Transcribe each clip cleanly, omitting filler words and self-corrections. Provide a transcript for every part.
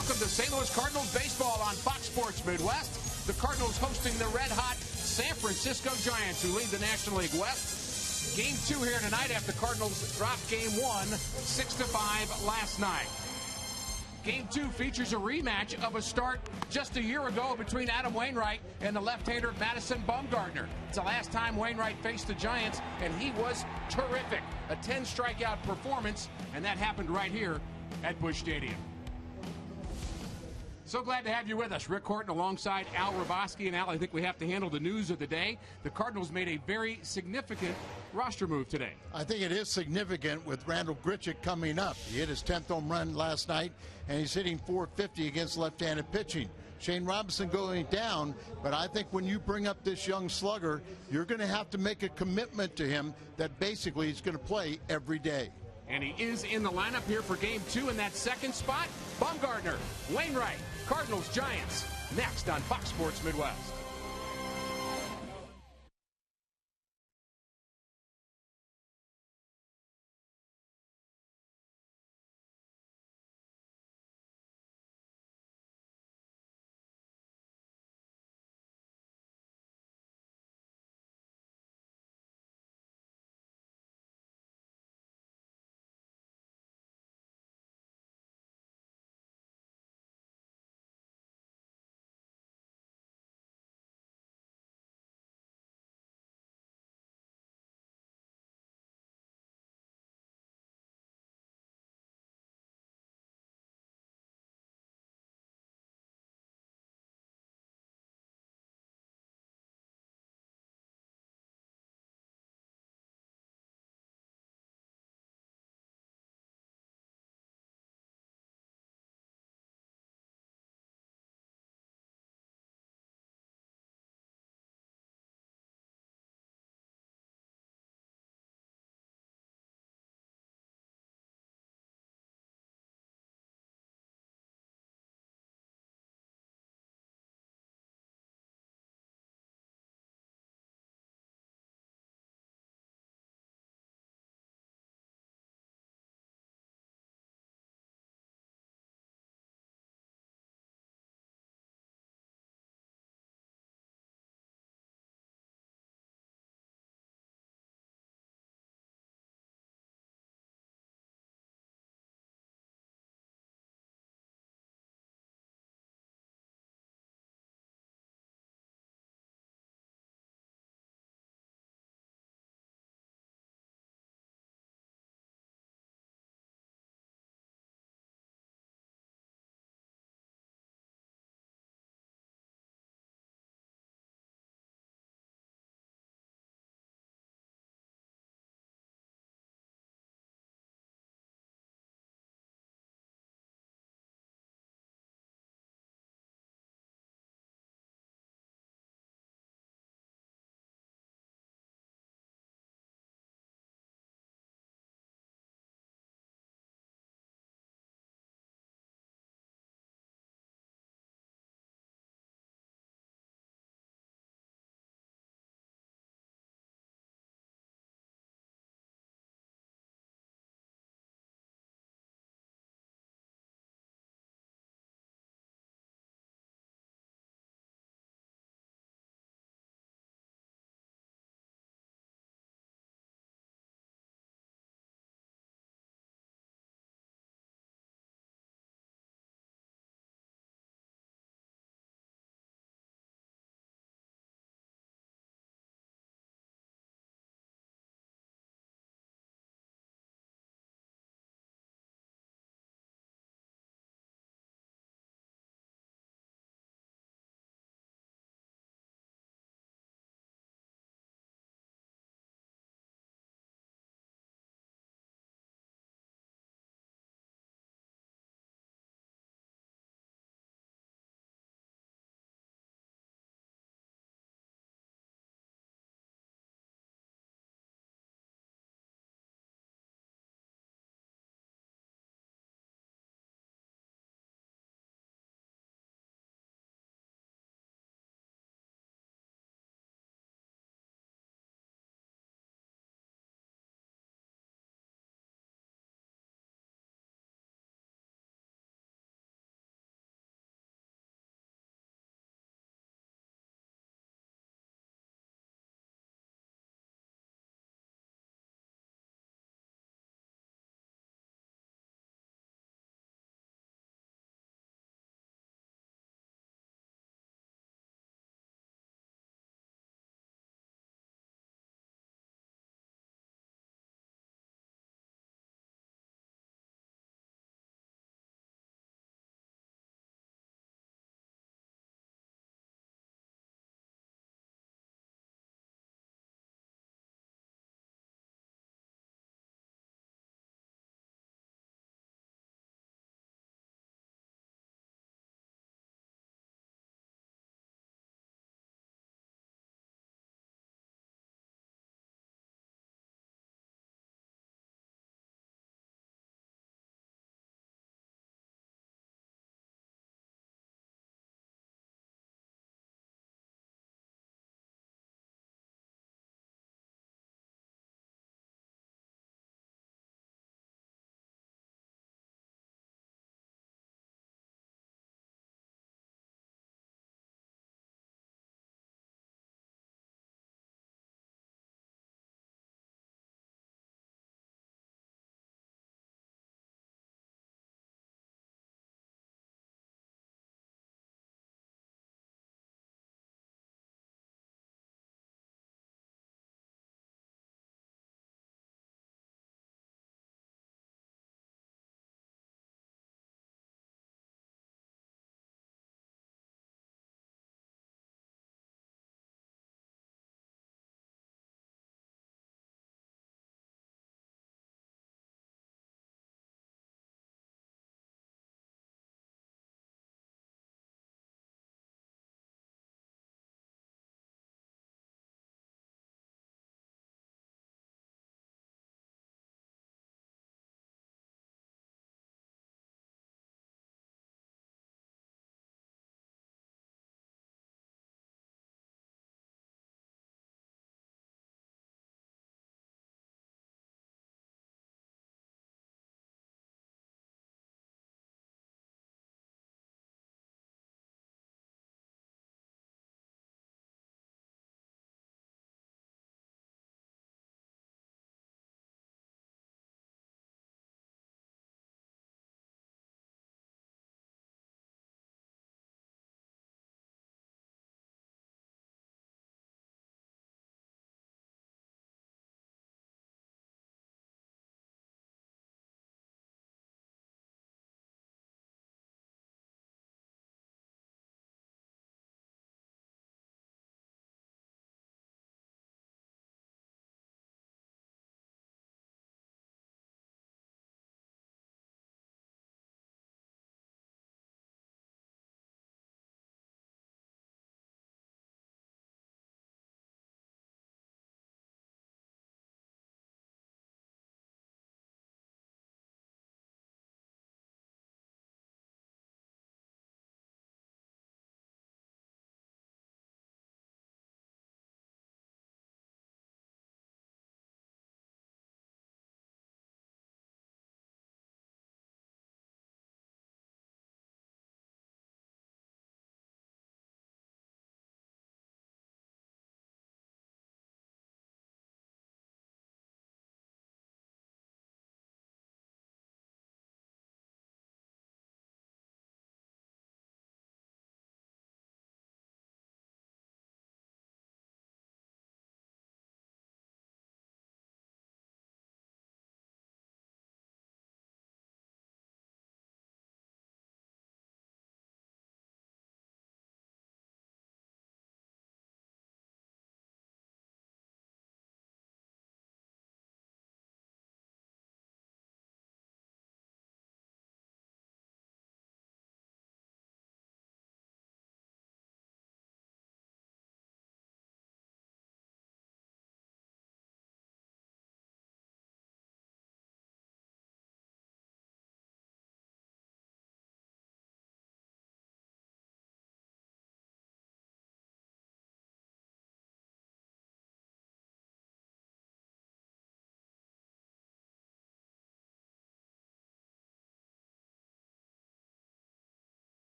Welcome to St. Louis Cardinals baseball on Fox Sports Midwest. The Cardinals hosting the red-hot San Francisco Giants, who lead the National League West. Game 2 here tonight after the Cardinals dropped Game 1 6-5 last night. Game 2 features a rematch of a start just a year ago between Adam Wainwright and the left-hander Madison Bumgarner. It's the last time Wainwright faced the Giants, and he was terrific. A 10-strikeout performance, and that happened right here at Busch Stadium. So glad to have you with us. Rick Horton alongside Al Roboski. And Al, I think we have to handle the news of the day. The Cardinals made a very significant roster move today. I think it is significant with Randall Grichuk coming up. He hit his 10th home run last night, and he's hitting .450 against left-handed pitching. Shane Robinson going down, but I think when you bring up this young slugger, you're going to have to make a commitment to him that basically he's going to play every day. And he is in the lineup here for Game 2 in that second spot. Bumgarner, Wainwright, Cardinals, Giants, next on Fox Sports Midwest.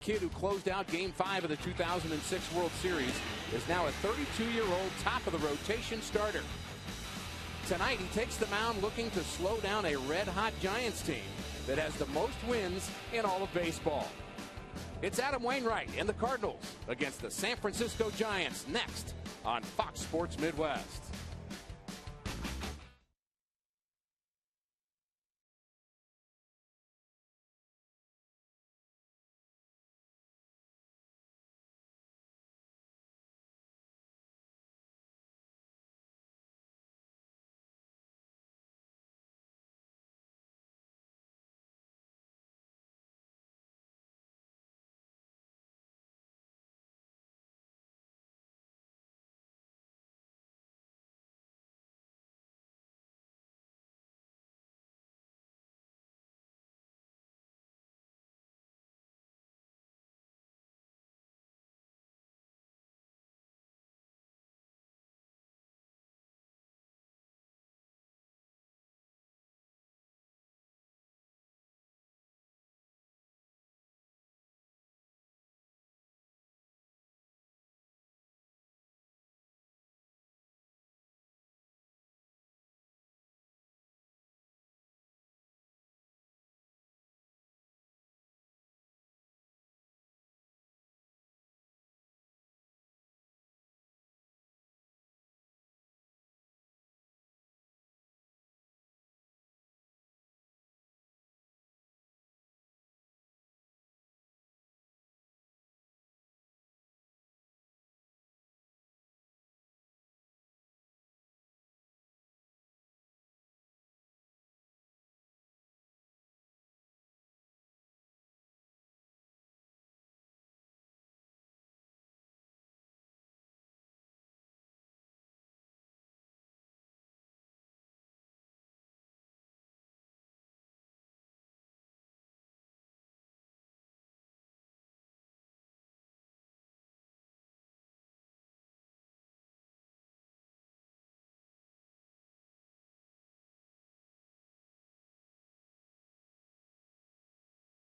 Kid who closed out Game 5 of the 2006 World Series is now a 32-year-old top-of-the-rotation starter. Tonight, he takes the mound looking to slow down a red-hot Giants team that has the most wins in all of baseball. It's Adam Wainwright and the Cardinals against the San Francisco Giants next on Fox Sports Midwest.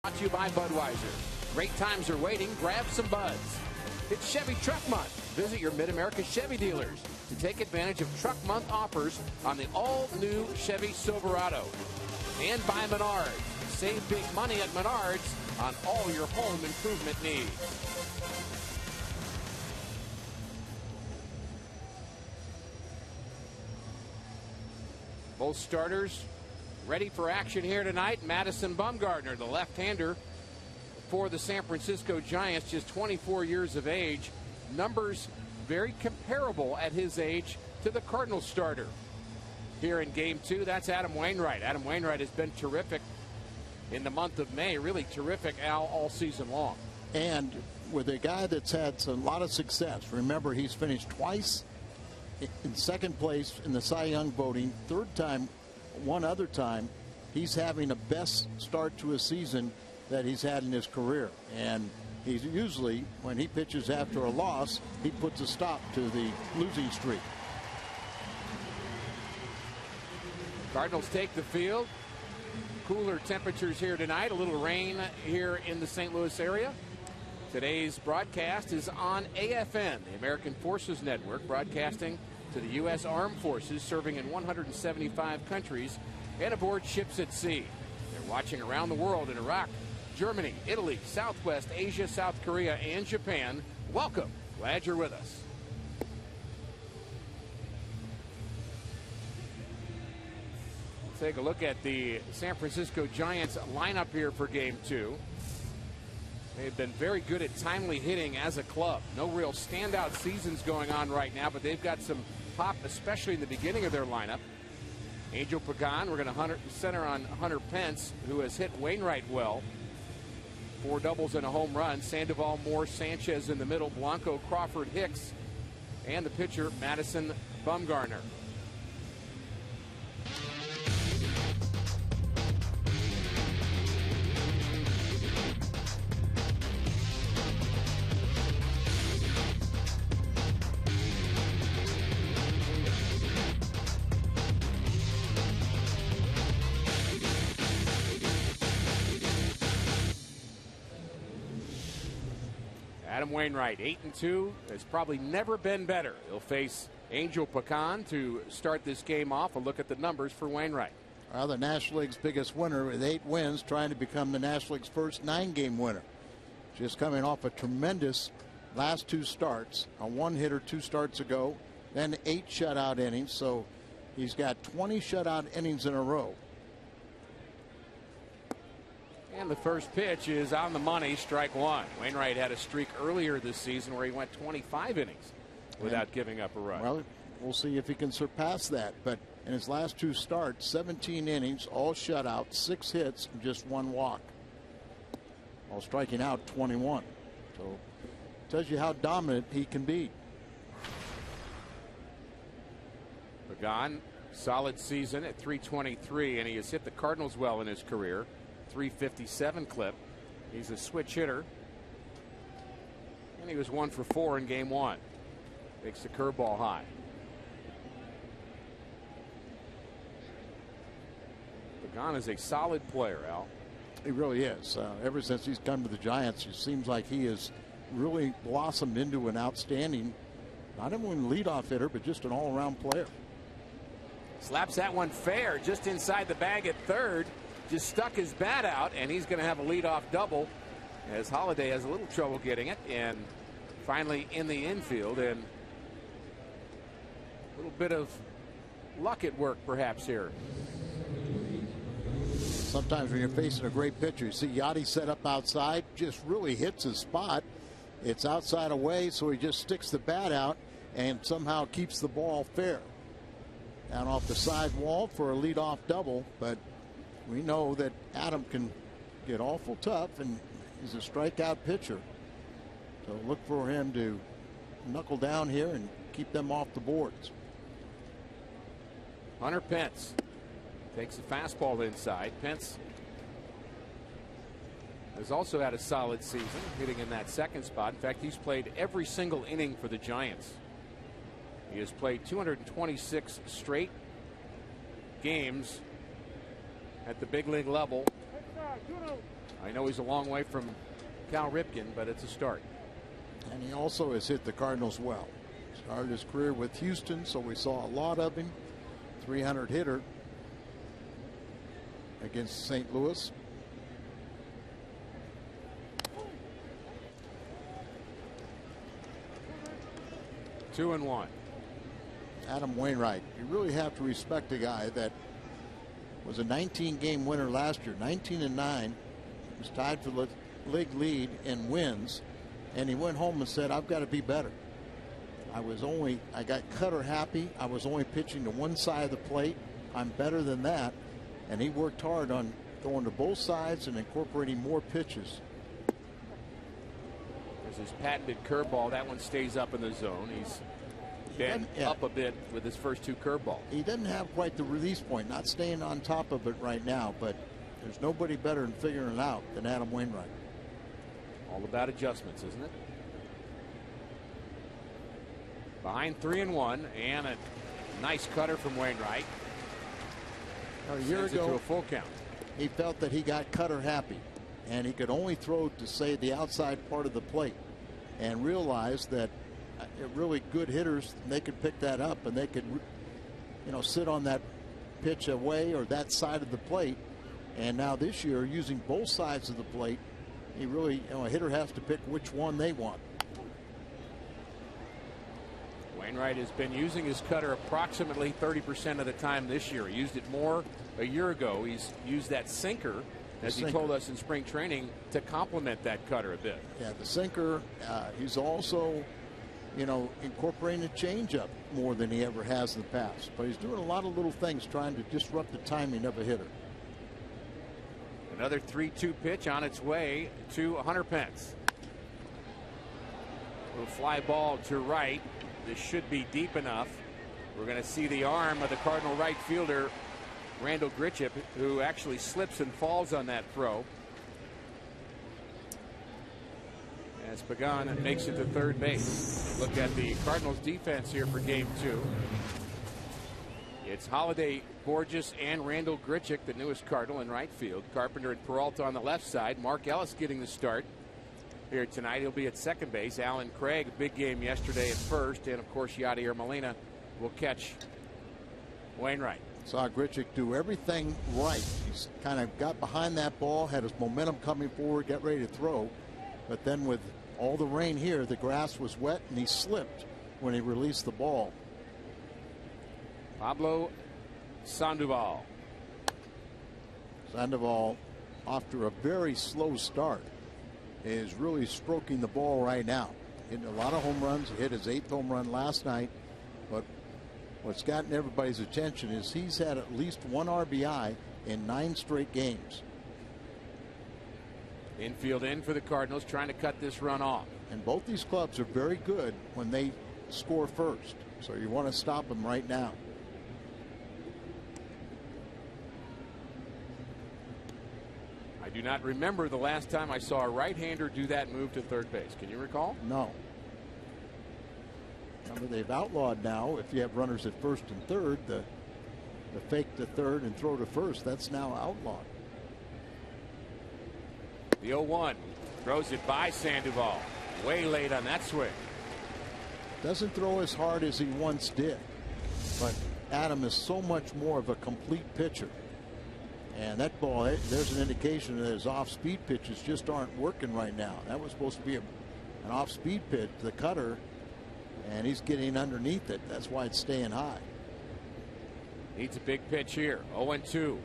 Brought to you by Budweiser. Great times are waiting. Grab some buds. It's Chevy Truck Month. Visit your Mid-America Chevy dealers to take advantage of Truck Month offers on the all-new Chevy Silverado. And by Menards. Save big money at Menards on all your home improvement needs. Both starters ready for action here tonight. Madison Bumgarner, the left-hander for the San Francisco Giants, just 24 years of age. Numbers very comparable at his age to the Cardinals starter. Here in Game 2, that's Adam Wainwright. Adam Wainwright has been terrific in the month of May, really terrific, Al, all season long. And with a guy that's had a lot of success. Remember, he's finished twice in second place in the Cy Young voting, third time. One other time, he's having the best start to a season that he's had in his career. And he's usually, when he pitches after a loss, he puts a stop to the losing streak. Cardinals take the field. Cooler temperatures here tonight. A little rain here in the St. Louis area. Today's broadcast is on AFN, the American Forces Network, broadcasting to the U.S. Armed Forces, serving in 175 countries and aboard ships at sea. They're watching around the world in Iraq, Germany, Italy, Southwest Asia, South Korea, and Japan. Welcome. Glad you're with us. Let's take a look at the San Francisco Giants lineup here for Game 2. They've been very good at timely hitting as a club. No real standout seasons going on right now, but they've got some pop, especially in the beginning of their lineup. Angel Pagan, we're going to center on Hunter Pence, who has hit Wainwright well. 4 doubles and a home run. Sandoval, Moore, Sanchez in the middle. Blanco, Crawford, Hicks, and the pitcher, Madison Bumgarner. Adam Wainwright, 8-2, has probably never been better. He'll face Angel Pecan to start this game off. A look at the numbers for Wainwright. Well, the National League's biggest winner with 8 wins, trying to become the National League's first 9-game winner. Just coming off a tremendous last 2 starts, a 1-hitter 2 starts ago, then 8 shutout innings. So he's got 20 shutout innings in a row. And the first pitch is on the money, strike 1. Wainwright had a streak earlier this season where he went 25 innings without giving up a run. Well, we'll see if he can surpass that. But in his last 2 starts, 17 innings, all shutouts, 6 hits, and just 1 walk, while striking out 21. So tells you how dominant he can be. Pagan, solid season at .323, and he has hit the Cardinals well in his career. .357 clip. He's a switch hitter, and he was 1 for 4 in game 1. Makes the curveball high. Pagan is a solid player, Al. He really is. Ever since he's come to the Giants, it seems like he has really blossomed into an outstanding, not only leadoff hitter, but just an all-around player. Slaps that one fair, just inside the bag at third. Just stuck his bat out, and he's going to have a leadoff double as Holiday has a little trouble getting it, and finally in the infield, and a little bit of luck at work perhaps here. Sometimes when you're facing a great pitcher, you see Yachty set up outside, just really hits his spot. It's outside away, so he just sticks the bat out and somehow keeps the ball fair. Down off the side wall for a leadoff double, but we know that Adam can get awful tough, and he's a strikeout pitcher. So look for him to knuckle down here and keep them off the boards. Hunter Pence takes the fastball inside. Pence has also had a solid season, hitting in that second spot. In fact, he's played every single inning for the Giants. He has played 226 straight games at the big league level. I know he's a long way from Cal Ripken, but it's a start. And he also has hit the Cardinals well. Started his career with Houston, so we saw a lot of him. 300 hitter against St. Louis. Two and one. Adam Wainwright. You really have to respect a guy that was a 19-game winner last year, 19-9. Was tied for the league lead in wins, and he went home and said, "I've got to be better. I got cutter happy. I was only pitching to one side of the plate. I'm better than that." And he worked hard on going to both sides and incorporating more pitches. There's his patented curveball. That one stays up in the zone. He's been up a bit with his first 2 curveballs. He doesn't have quite the release point, not staying on top of it right now, but there's nobody better in figuring it out than Adam Wainwright. All about adjustments, isn't it? Behind 3-1, and a nice cutter from Wainwright. A year ago, to a full count. He felt that he got cutter happy, and he could only throw to, say, the outside part of the plate, and realized that really good hitters, they could pick that up, and they could, sit on that pitch away or that side of the plate. And now this year, using both sides of the plate, he really, a hitter has to pick which one they want. Wainwright has been using his cutter approximately 30% of the time this year. He used it more a year ago. He's used that sinker, as he told us in spring training, to complement that cutter a bit. Yeah, the sinker. He's also, incorporating a changeup more than he ever has in the past. But he's doing a lot of little things trying to disrupt the timing of a hitter. Another 3-2 pitch on its way to Hunter Pence. Little fly ball to right. This should be deep enough. We're going to see the arm of the Cardinal right fielder, Randall Grichuk, who actually slips and falls on that throw. As Pagan makes it to third base. Look at the Cardinals defense here for game 2. It's Holiday, Borges, and Randall Grichuk, the newest Cardinal, in right field. Carpenter and Peralta on the left side. Mark Ellis getting the start here tonight. He'll be at second base. Alan Craig, big game yesterday at first. And, of course, Yadier Molina will catch Wainwright. Saw Grichuk do everything right. He's kind of got behind that ball, had his momentum coming forward, got ready to throw. But then with all the rain here, the grass was wet, and he slipped when he released the ball. Pablo Sandoval. Sandoval, after a very slow start, is really stroking the ball right now. Hitting a lot of home runs. He hit his 8th home run last night. But what's gotten everybody's attention is he's had at least 1 RBI in 9 straight games. Infield in for the Cardinals, trying to cut this run off. And both these clubs are very good when they score first. So you want to stop them right now. I do not remember the last time I saw a right-hander do that move to third base. Can you recall? No. Remember, they've outlawed now, if you have runners at first and third, the fake to third and throw to first. That's now outlawed. The 0-1 throws it by Sandoval. Way late on that swing. Doesn't throw as hard as he once did. But Adam is so much more of a complete pitcher. And that ball, there's an indication that his off-speed pitches just aren't working right now. That was supposed to be an off-speed pitch, the cutter, and he's getting underneath it. That's why it's staying high. Needs a big pitch here. 0-2.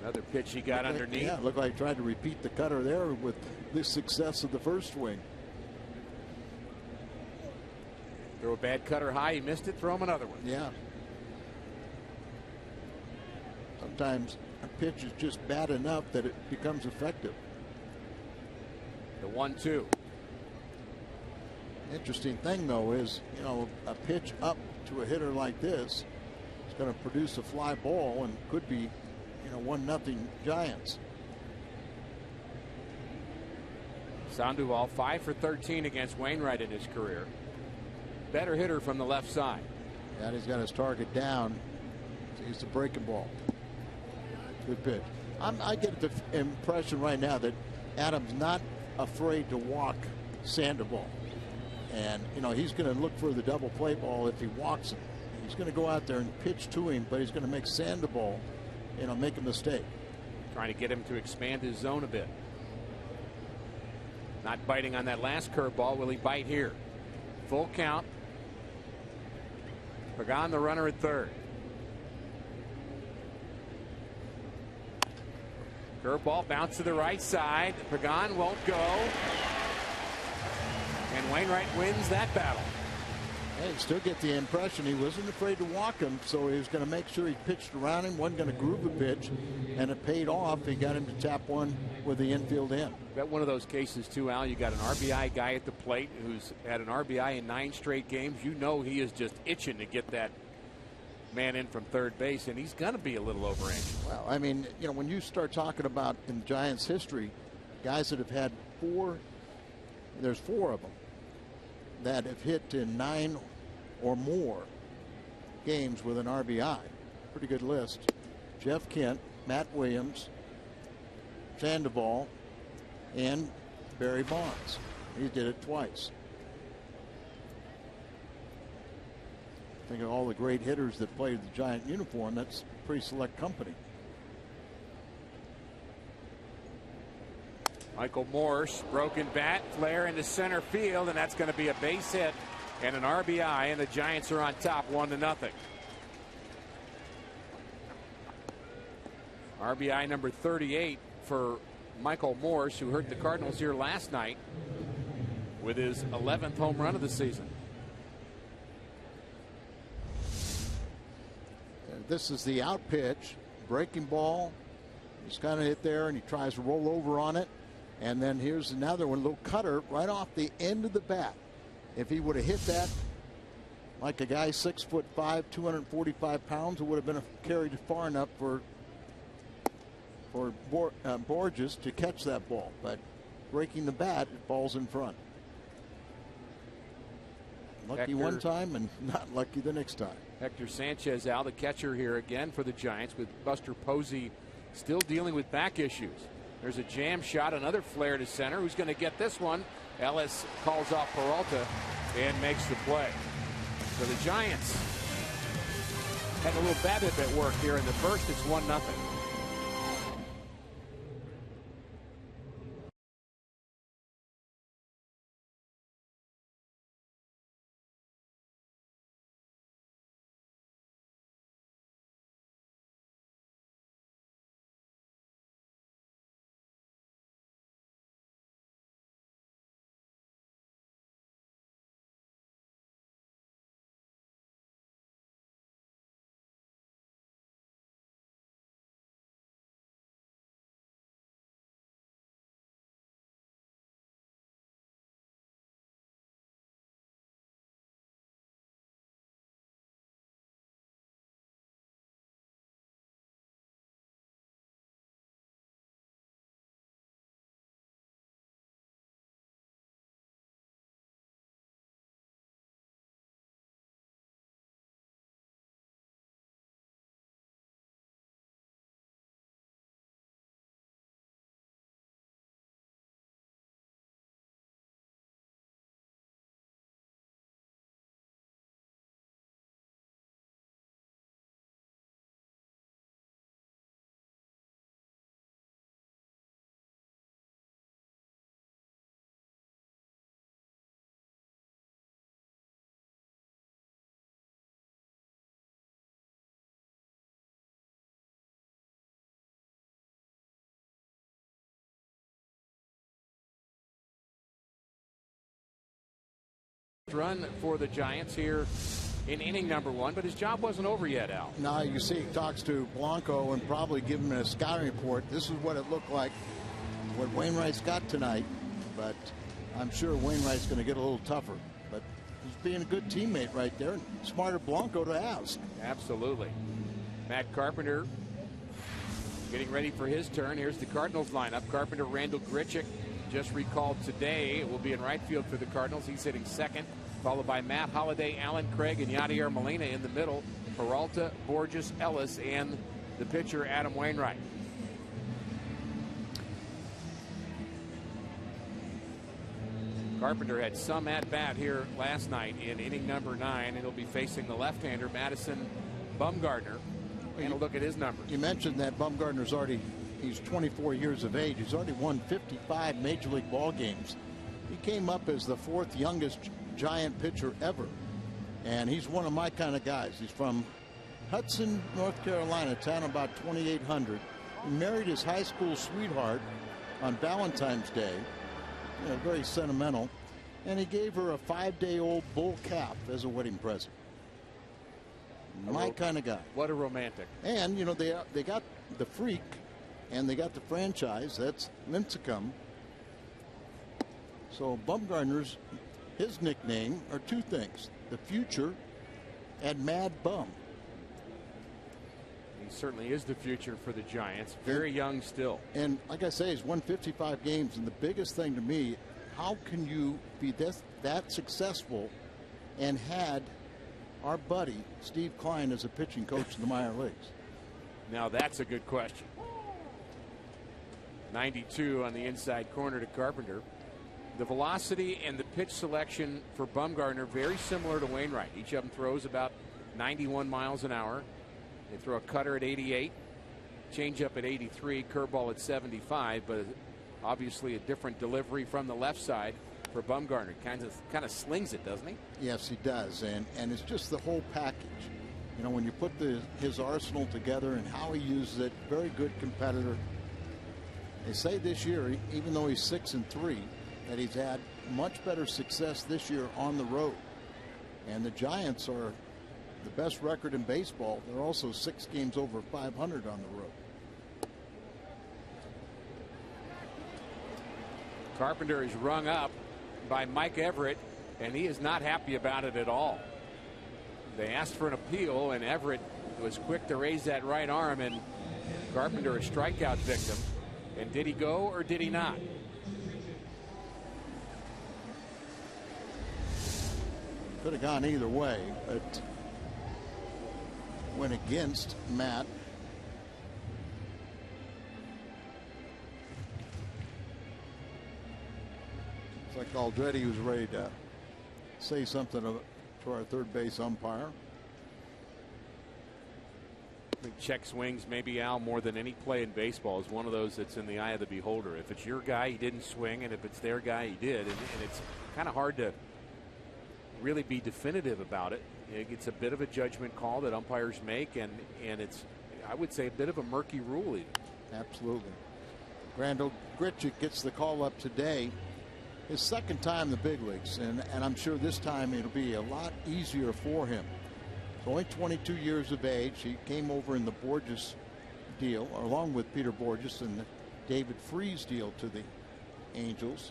Another pitch he got underneath. Yeah, looked like he tried to repeat the cutter there with the success of the first swing. Throw a bad cutter high, he missed it, throw him another one. Yeah. Sometimes a pitch is just bad enough that it becomes effective. The 1-2. Interesting thing, though, is, you know, a pitch up to a hitter like this is going to produce a fly ball and could be, you know, 1-0 Giants. Sandoval 5 for 13 against Wainwright in his career. Better hitter from the left side. And he's got his target down. He's the breaking ball. Good pitch. I get the impression right now that Adam's not afraid to walk Sandoval. And, you know, he's going to look for the double play ball if he walks him. He's going to go out there and pitch to him, but he's going to make Sandoval, you know, make a mistake. Trying to get him to expand his zone a bit. Not biting on that last curveball. Will he bite here? Full count. Pregame, the runner at third. Curveball bounce to the right side. Pregame won't go. And Wainwright wins that battle. Hey, still get the impression he wasn't afraid to walk him, so he was going to make sure he pitched around him, wasn't going to groove a pitch, and it paid off. He got him to tap one with the infield in. Bet one of those cases too, Al. You got an RBI guy at the plate who's had an RBI in 9 straight games. You know he is just itching to get that man in from third base, and he's going to be a little over anxious. Well, I mean, you know, when you start talking about in Giants history, guys that have had 4, there's 4 of them that have hit in 9 or more games with an RBI. Pretty good list. Jeff Kent, Matt Williams, Sandoval, and Barry Bonds. He did it twice. Think of all the great hitters that played the Giant uniform. That's a pretty select company. Michael Morse, broken bat, flare into center field, and that's going to be a base hit and an RBI, and the Giants are on top 1-0. RBI number 38 for Michael Morse, who hurt the Cardinals here last night with his 11th home run of the season. This is the out pitch, breaking ball. He's kind of hit there, and he tries to roll over on it. And then here's another one, little cutter right off the end of the bat. If he would have hit that like a guy 6'5", 245 pounds, it would have been carried far enough for Borges to catch that ball. But breaking the bat, it falls in front. Lucky one time and not lucky the next time. Hector Sanchez, Al, the catcher here again for the Giants, with Buster Posey still dealing with back issues. There's a jam shot, another flare to center. Who's going to get this one? Ellis calls off Peralta and makes the play. So the Giants had a little BABIP at work here in the first. It's 1-0. Run for the Giants here in inning number 1, but his job wasn't over yet, Al. Now you see he talks to Blanco and probably give him a scouting report. This is what it looked like, what Wainwright's got tonight, but I'm sure Wainwright's going to get a little tougher. But he's being a good teammate right there, and smarter Blanco to ask. Absolutely. Matt Carpenter getting ready for his turn. Here's the Cardinals lineup. Carpenter, Randall Grichuk, just recalled today, will be in right field for the Cardinals. He's hitting second, followed by Matt Holliday, Alan Craig, and Yadier Molina in the middle. Peralta, Borges, Ellis, and the pitcher Adam Wainwright. Carpenter had some at bat here last night in inning number 9, and he'll be facing the left-hander Madison Bumgarner. And a look at his numbers. You mentioned that Bumgarner's already, he's 24 years of age. He's already won 55 Major League ball games. He came up as the 4th youngest Giant pitcher ever. And he's one of my kind of guys. He's from Hudson, North Carolina, town about 2,800. He married his high school sweetheart on Valentine's Day. You know, very sentimental. And he gave her a 5-day-old bull calf as a wedding present. My kind of guy. What a romantic. And, you know, they got the freak and they got the franchise. That's Lincecum. So Bumgarner's, his nickname are 2 things: the future and Mad Bum. He certainly is the future for the Giants. Very young still. And like I say, he's won 55 games. And the biggest thing to me, how can you be that successful and had our buddy Steve Klein as a pitching coach in the minor leagues? Now that's a good question. 92 on the inside corner to Carpenter. The velocity and the pitch selection for Bumgarner very similar to Wainwright. Each of them throws about 91 miles an hour. They throw a cutter at 88, changeup at 83, curveball at 75, but obviously a different delivery from the left side for Bumgarner. Kind of slings it, doesn't he? Yes, he does, and it's just the whole package. You know, when you put his arsenal together and how he uses it, very good competitor. They say this year, even though he's 6-3, that he's had much better success this year on the road. And the Giants are the best record in baseball. They're also 6 games over 500 on the road. Carpenter is rung up by Mike Everett, and he is not happy about it at all. They asked for an appeal, and Everett was quick to raise that right arm, and Carpenter a strikeout victim. And did he go or did he not? Could have gone either way, but went against Matt. Looks like Aldretti was ready to say something to our third base umpire. I think check swings, maybe, Al, more than any play in baseball, is one of those that's in the eye of the beholder. If it's your guy, he didn't swing, and if it's their guy, he did. And it's kind of hard to really be definitive about it. It's a bit of a judgment call that umpires make, and it's, I would say, a bit of a murky rule even. Absolutely. Randall Grichuk gets the call up today. His second time in the big leagues, and I'm sure this time it'll be a lot easier for him. He's only 22 years of age. He came over in the Borges deal, along with Peter Borges and the David Freese deal to the Angels.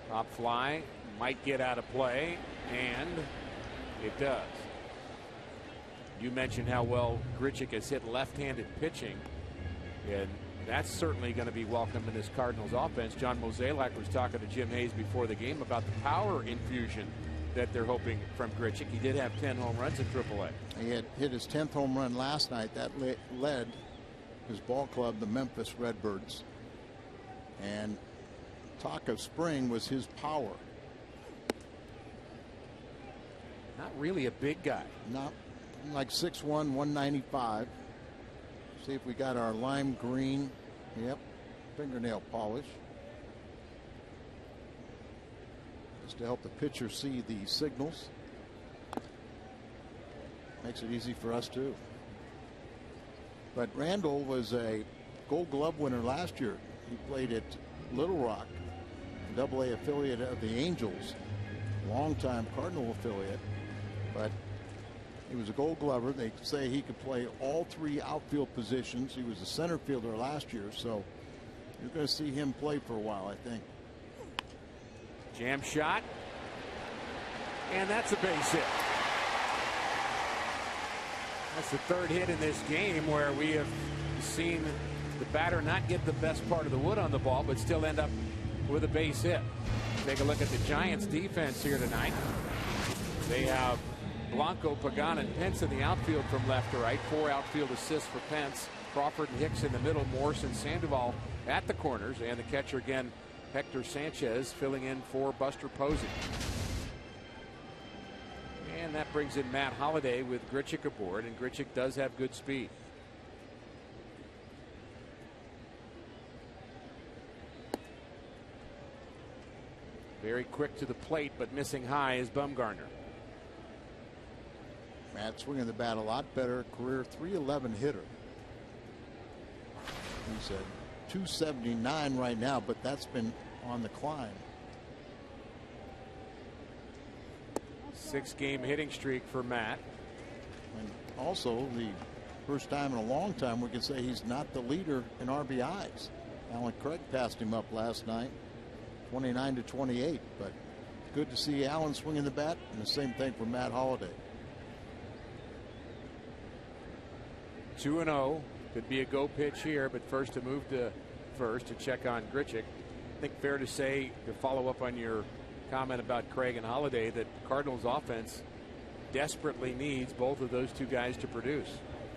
Top fly might get out of play, and it does. You mentioned how well Grichuk has hit left-handed pitching, and that's certainly going to be welcome in this Cardinals offense. John Mozeliak was talking to Jim Hayes before the game about the power infusion that they're hoping from Grichuk. He did have 10 home runs at AAA. He had hit his 10th home run last night. That led his ball club, the Memphis Redbirds. And talk of spring was his power. Not really a big guy. Not like 6'1", 195. See if we got our lime green. Yep, fingernail polish. Just to help the pitcher see the signals. Makes it easy for us too. But Randall was a Gold Glove winner last year. He played at Little Rock, AA affiliate of the Angels, longtime Cardinal affiliate. But he was a Gold Glover. They say he could play all three outfield positions. He was a center fielder last year, so you're going to see him play for a while, I think. Jam shot, and that's a base hit. That's the third hit in this game where we have seen the batter not get the best part of the wood on the ball, but still end up with a base hit. Take a look at the Giants defense here tonight. They have Blanco, Pagan, and Pence in the outfield from left to right. 4 outfield assists for Pence. Crawford and Hicks in the middle. Morrison, Sandoval at the corners. And the catcher again, Hector Sanchez, filling in for Buster Posey. And that brings in Matt Holliday with Grichuk aboard. And Grichuk does have good speed. Very quick to the plate, but missing high is Bumgarner. Matt swinging the bat a lot better. Career .311 hitter. He's at 279 right now, but that's been on the climb. 6-game hitting streak for Matt. And also the first time in a long time we can say he's not the leader in RBIs. Alan Craig passed him up last night, 29-28. But good to see Alan swinging the bat, and the same thing for Matt Holliday. 2-0. Could be a go pitch here, but first to move to first to check on Grichuk. I think fair to say, to follow up on your comment about Craig and Holliday, that the Cardinals offense desperately needs both of those two guys to produce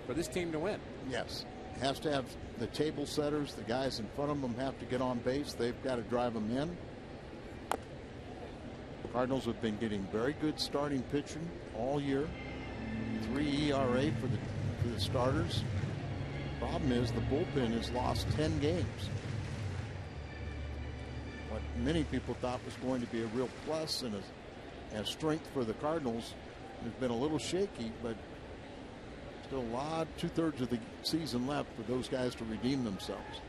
for this team to win. Yes. Has to have the table setters. The guys in front of them have to get on base. They've got to drive them in. Cardinals have been getting very good starting pitching all year. 3 ERA for the starters. Problem is the bullpen has lost 10 games. What many people thought was going to be a real plus and a strength for the Cardinals has been a little shaky, but still a lot, 2/3 of the season left for those guys to redeem themselves.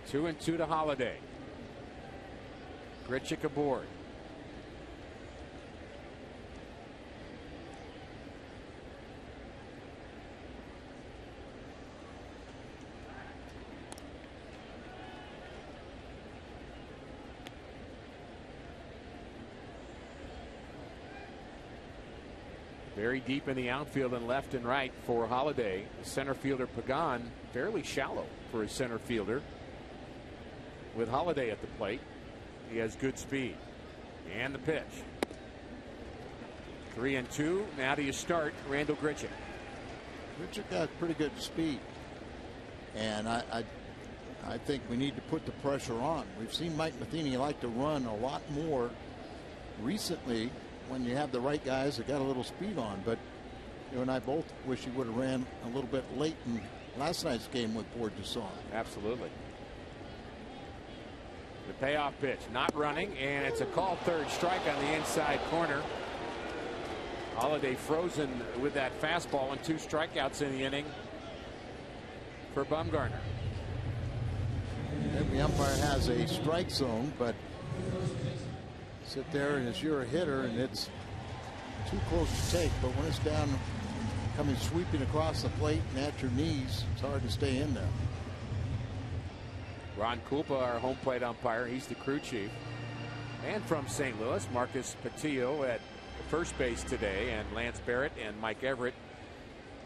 Two and two to Holliday. Grichuk aboard. Very deep in the outfield and left and right for Holiday. Center fielder Pagan fairly shallow for a center fielder. With Holiday at the plate, he has good speed. And the pitch. 3-2. Now do you start Randall Grichuk? Grichuk got pretty good speed, and I think we need to put the pressure on. We've seen Mike Matheny like to run a lot more recently when you have the right guys that got a little speed on, but you and I both wish he would have ran a little bit late in last night's game with Board Duson. Absolutely. The payoff pitch not running, and it's a called third strike on the inside corner. Holiday frozen with that fastball and 2 strikeouts in the inning for Bumgarner. Every umpire has a strike zone, but sit there and as you're a hitter and it's too close to take, but when it's down coming sweeping across the plate and at your knees, it's hard to stay in there. Ron Kulpa, our home plate umpire, he's the crew chief. And from St. Louis, Marcus Patillo at first base today, and Lance Barrett and Mike Everett,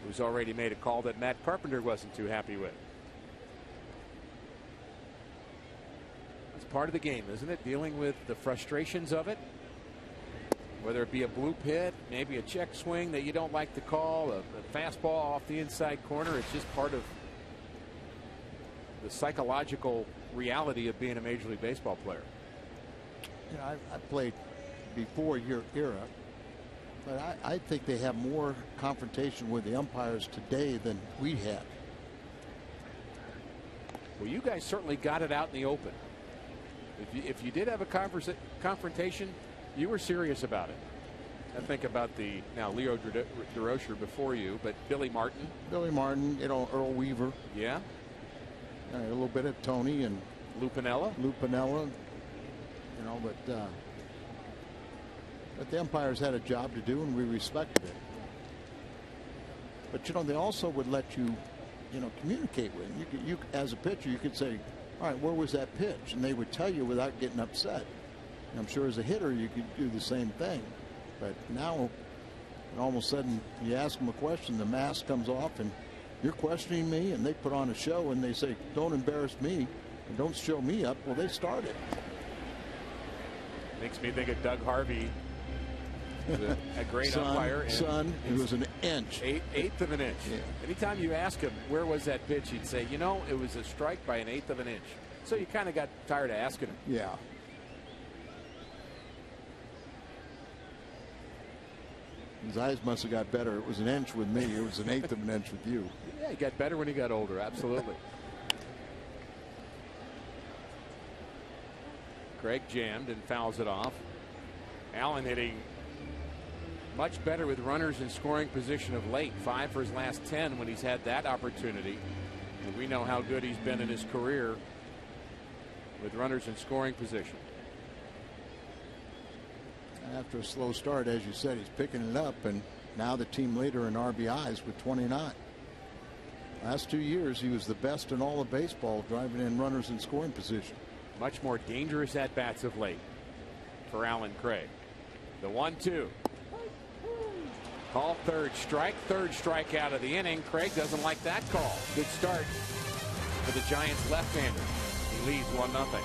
who's already made a call that Matt Carpenter wasn't too happy with. It's part of the game, isn't it? Dealing with the frustrations of it. Whether it be a blue pit, maybe a check swing that you don't like to call, a fastball off the inside corner. It's just part of the psychological reality of being a Major League Baseball player. Yeah, I played before your era, but I think they have more confrontation with the umpires today than we had. Well, you guys certainly got it out in the open. If you did have a confrontation, you were serious about it. I think about the now Leo DeRocher before you, but Billy Martin. Billy Martin, you know, Earl Weaver. Yeah. A little bit of Tony and Lupinella. You know, but the umpires had a job to do, and we respected it. But you know, they also would let you, you know, communicate with them. You as a pitcher, you could say, "All right, where was that pitch?" And they would tell you without getting upset. And I'm sure as a hitter, you could do the same thing. But now, all of a sudden, you ask them a question, the mask comes off, and you're questioning me, and they put on a show, and they say, "Don't embarrass me, and don't show me up." Well, they started. Makes me think of Doug Harvey, a great umpire. It was an inch. Eighth of an inch. Yeah. Anytime you ask him, where was that pitch, he'd say, you know, it was a strike by an eighth of an inch. So you kind of got tired of asking him. Yeah. His eyes must have got better. It was an inch with me. It was an eighth of an inch with you. Yeah, he got better when he got older. Absolutely. Craig jammed and fouls it off. Allen hitting much better with runners in scoring position of late. 5 for his last 10 when he's had that opportunity. And we know how good he's been in his career with runners in scoring position. After a slow start, as you said, he's picking it up, and now the team leader in RBIs with 29. Last 2 years, he was the best in all of baseball, driving in runners in scoring position. Much more dangerous at bats of late for Allen Craig. The 1-2. Call third strike out of the inning. Craig doesn't like that call. Good start for the Giants left-hander. He leads 1-0.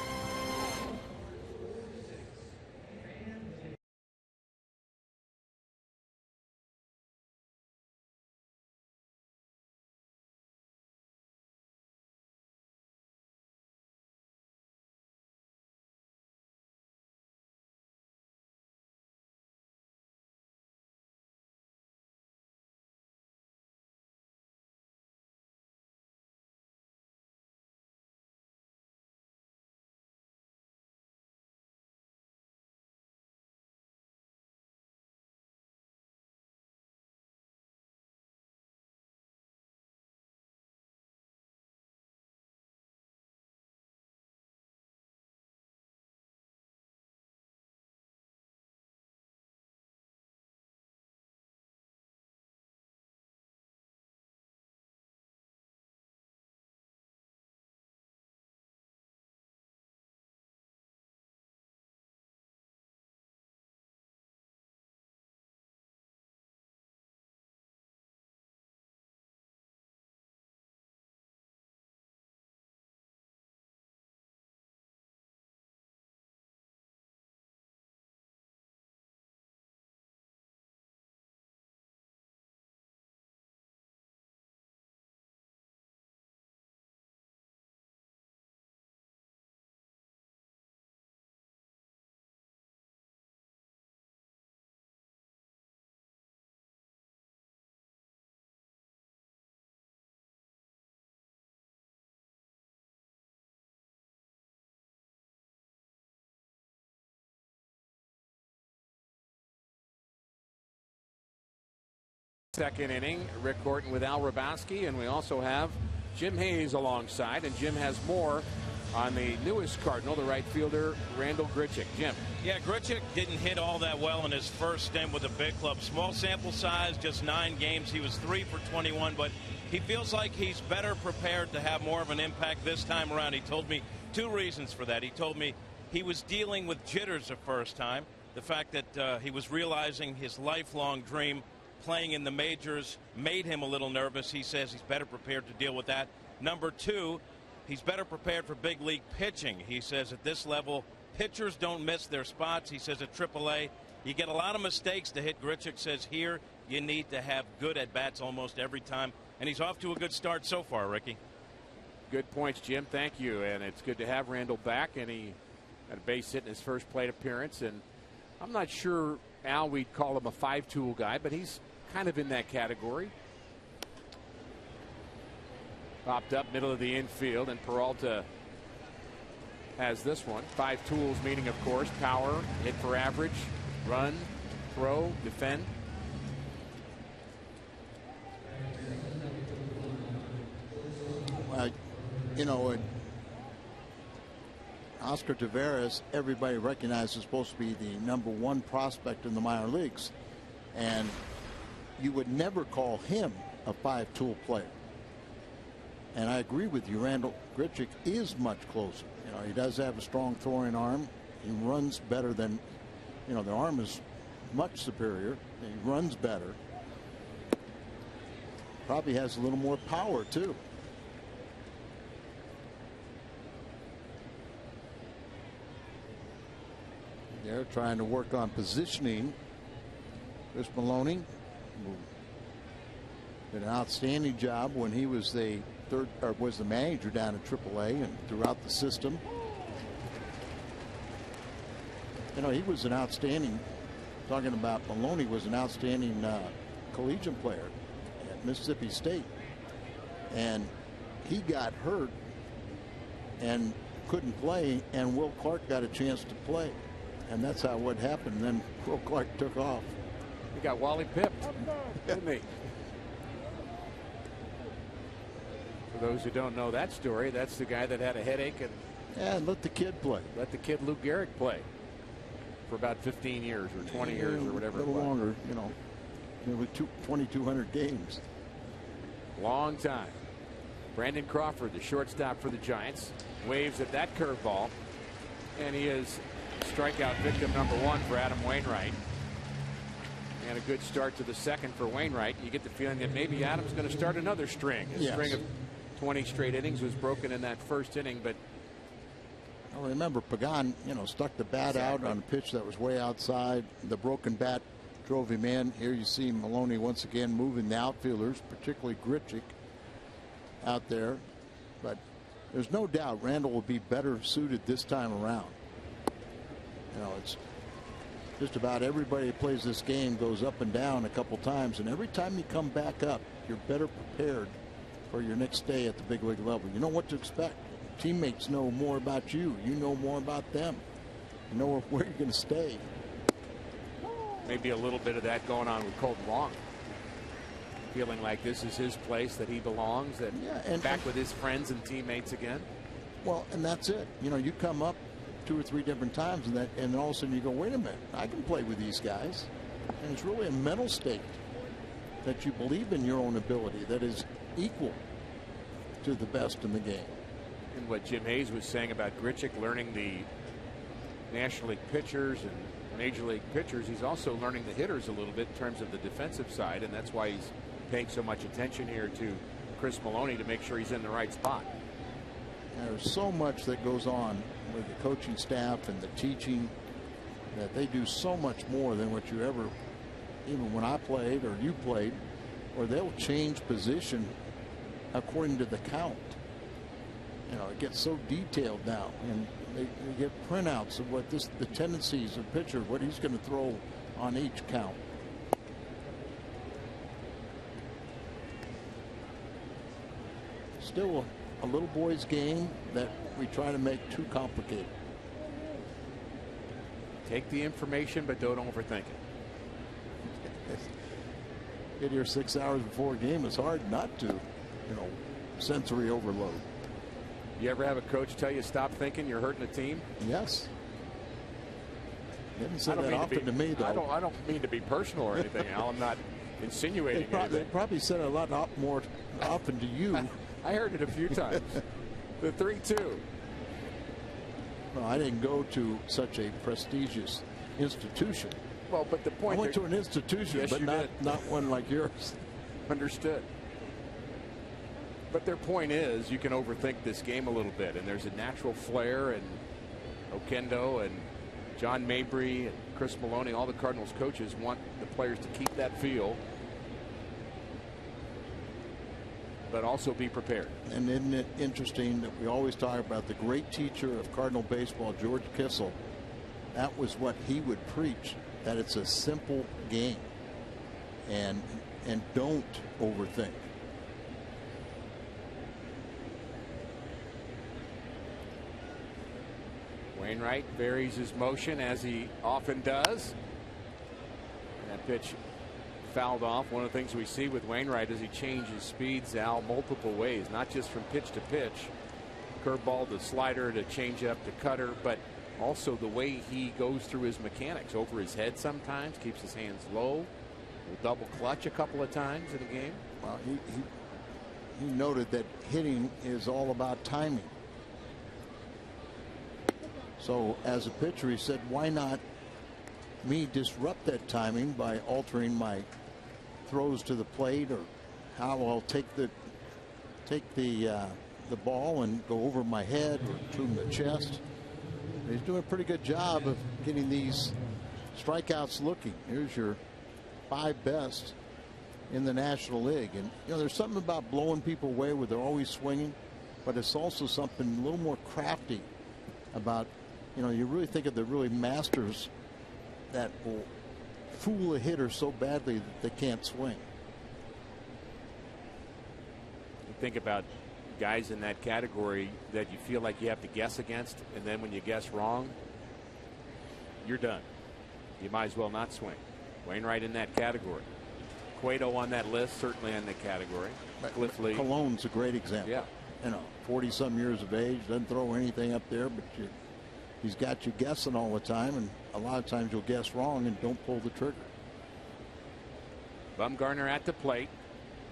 second inning. Rick Horton with Al Rabowski, and we also have Jim Hayes alongside, and Jim has more on the newest Cardinal, the right fielder, Randal Grichuk. Jim. Yeah, Grichuk didn't hit all that well in his first stint with the big club. Small sample size, just 9 games. He was 3 for 21, but he feels like he's better prepared to have more of an impact this time around. He told me 2 reasons for that. He told me he was dealing with jitters the first time. The fact that he was realizing his lifelong dream playing in the majors made him a little nervous. He says he's better prepared to deal with that. Number 2, he's better prepared for big league pitching. He says at this level, pitchers don't miss their spots. He says at AAA, you get a lot of mistakes to hit. Grichuk says here, you need to have good at-bats almost every time. And he's off to a good start so far, Ricky. Good points, Jim. Thank you. And it's good to have Randal back. And he had a base hit in his first plate appearance. And I'm not sure, Al, we'd call him a 5-tool guy, but he's kind of in that category. Popped up middle of the infield, and Peralta has this one. 5 tools, meaning, of course, power, hit for average, run, throw, defend. You know, Oscar Taveras, everybody recognizes is supposed to be the #1 prospect in the minor leagues. And you would never call him a 5-tool player. And I agree with you, Randal Grichuk is much closer. You know, he does have a strong throwing arm. He runs better than, you know, the arm is much superior. He runs better. Probably has a little more power, too. They're trying to work on positioning. Chris Maloney did an outstanding job when he was the manager down at AAA and throughout the system. You know, he was an outstanding, talking about Maloney, was an outstanding collegiate player at Mississippi State. And he got hurt and couldn't play, and Will Clark got a chance to play. And that's how what happened. Then Will Clark took off. He got Wally pipped, didn't he? For those who don't know that story, that's the guy that had a headache and let the kid play. Let the kid Lou Gehrig play for about 15 years or 20 years or whatever. A little longer, you know. With 2,200 games. Long time. Brandon Crawford, the shortstop for the Giants, waves at that curveball, and he is strikeout victim #1 for Adam Wainwright. And a good start to the second for Wainwright. You get the feeling that maybe Adam's going to start another string. A string of 20 straight innings was broken in that first inning, but well, remember, Pagan, you know, stuck the bat out on a pitch that was way outside. The broken bat drove him in. Here you see Maloney once again moving the outfielders, particularly Grichuk out there. But there's no doubt Randal will be better suited this time around. You know, it's just about everybody who plays this game goes up and down a couple times, and every time you come back up, you're better prepared for your next day at the big league level. You know what to expect. Teammates know more about you. You know more about them. You know where you're going to stay. Maybe a little bit of that going on with Colton Long. Feeling like this is his place, that he belongs, that back with his friends and teammates again. Well, and that's it. You know, you come up 2 or 3 different times, and then all of a sudden you go, wait a minute, I can play with these guys. And it's really a mental state that you believe in your own ability that is equal to the best in the game. And what Jim Hayes was saying about Grichuk learning the National League pitchers and Major League pitchers, he's also learning the hitters a little bit in terms of the defensive side, and that's why he's paying so much attention here to Chris Maloney to make sure he's in the right spot. There's so much that goes on with the coaching staff and the teaching, that they do so much more than what you ever, even when I played or you played, or they'll change position according to the count. You know, it gets so detailed now, and they get printouts of what the tendencies of pitcher, what he's going to throw on each count. Still a little boy's game that we try to make too complicated. Take the information, but don't overthink it. get here 6 hours before a game. It's hard not to, sensory overload. You ever have a coach tell you stop thinking you're hurting the team? Yes. They haven't said that often to me, though. I don't mean to be personal or anything, Al. I'm not insinuating anything. They probably said it a lot more often to you. I heard it a few times. The 3-2. Well, I didn't go to such a prestigious institution. Well, but the point, I went to an institution, yes, but not one like yours. Understood. But their point is, you can overthink this game a little bit, and there's a natural flair, and Oquendo and John Mabry and Chris Maloney, all the Cardinals coaches want the players to keep that feel, but also be prepared. And isn't it interesting that we always talk about the great teacher of Cardinal baseball, George Kissel? That was what he would preach, that it's a simple game, and don't overthink. Wainwright varies his motion, as he often does. That pitch fouled off. One of the things we see with Wainwright is he changes speeds, Al, multiple ways, not just from pitch to pitch, curveball to slider to changeup to cutter, but also the way he goes through his mechanics, over his head sometimes, keeps his hands low, will double clutch a couple of times in a game. Well, he noted that hitting is all about timing. So as a pitcher, he said, why not me disrupt that timing by altering my throws to the plate, or how I'll take the ball and go over my head or through the chest. He's doing a pretty good job of getting these strikeouts looking. Here's your 5 best in the National League. And there's something about blowing people away where they're always swinging, but it's also something a little more crafty about, you really think of the really masters that will fool a hitter so badly that they can't swing. You think about guys in that category that you feel like you have to guess against, and then when you guess wrong, you're done. You might as well not swing. Wainwright in that category. Cueto on that list, certainly in the category. Cliff Lee. Colon's a great example. Yeah. 40-some years of age, doesn't throw anything up there, but he's got you guessing all the time, and a lot of times you'll guess wrong and don't pull the trigger. Bumgarner at the plate.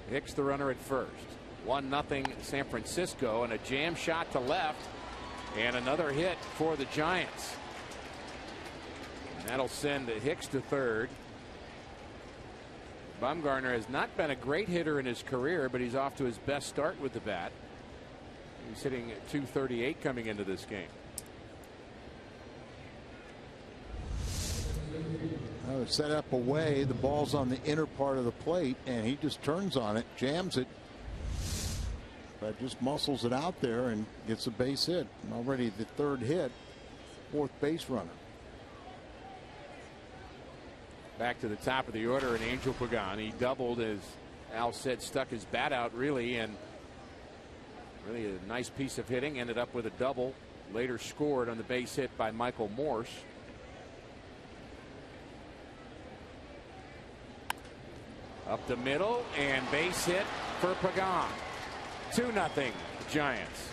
Hicks the runner at first. 1-0 San Francisco, and a jam shot to left, and another hit for the Giants. And that'll send Hicks to third. Bumgarner has not been a great hitter in his career, but he's off to his best start with the bat. He's hitting at .238 coming into this game. Set up away, the ball's on the inner part of the plate, and he just turns on it, jams it, but just muscles it out there and gets a base hit. And already the third hit, 4th base runner. Back to the top of the order, and Angel Pagan. He doubled, as Al said, stuck his bat out really, and really a nice piece of hitting. Ended up with a double. Later scored on the base hit by Michael Morse. Up the middle, and base hit for Pagan. 2-0 Giants.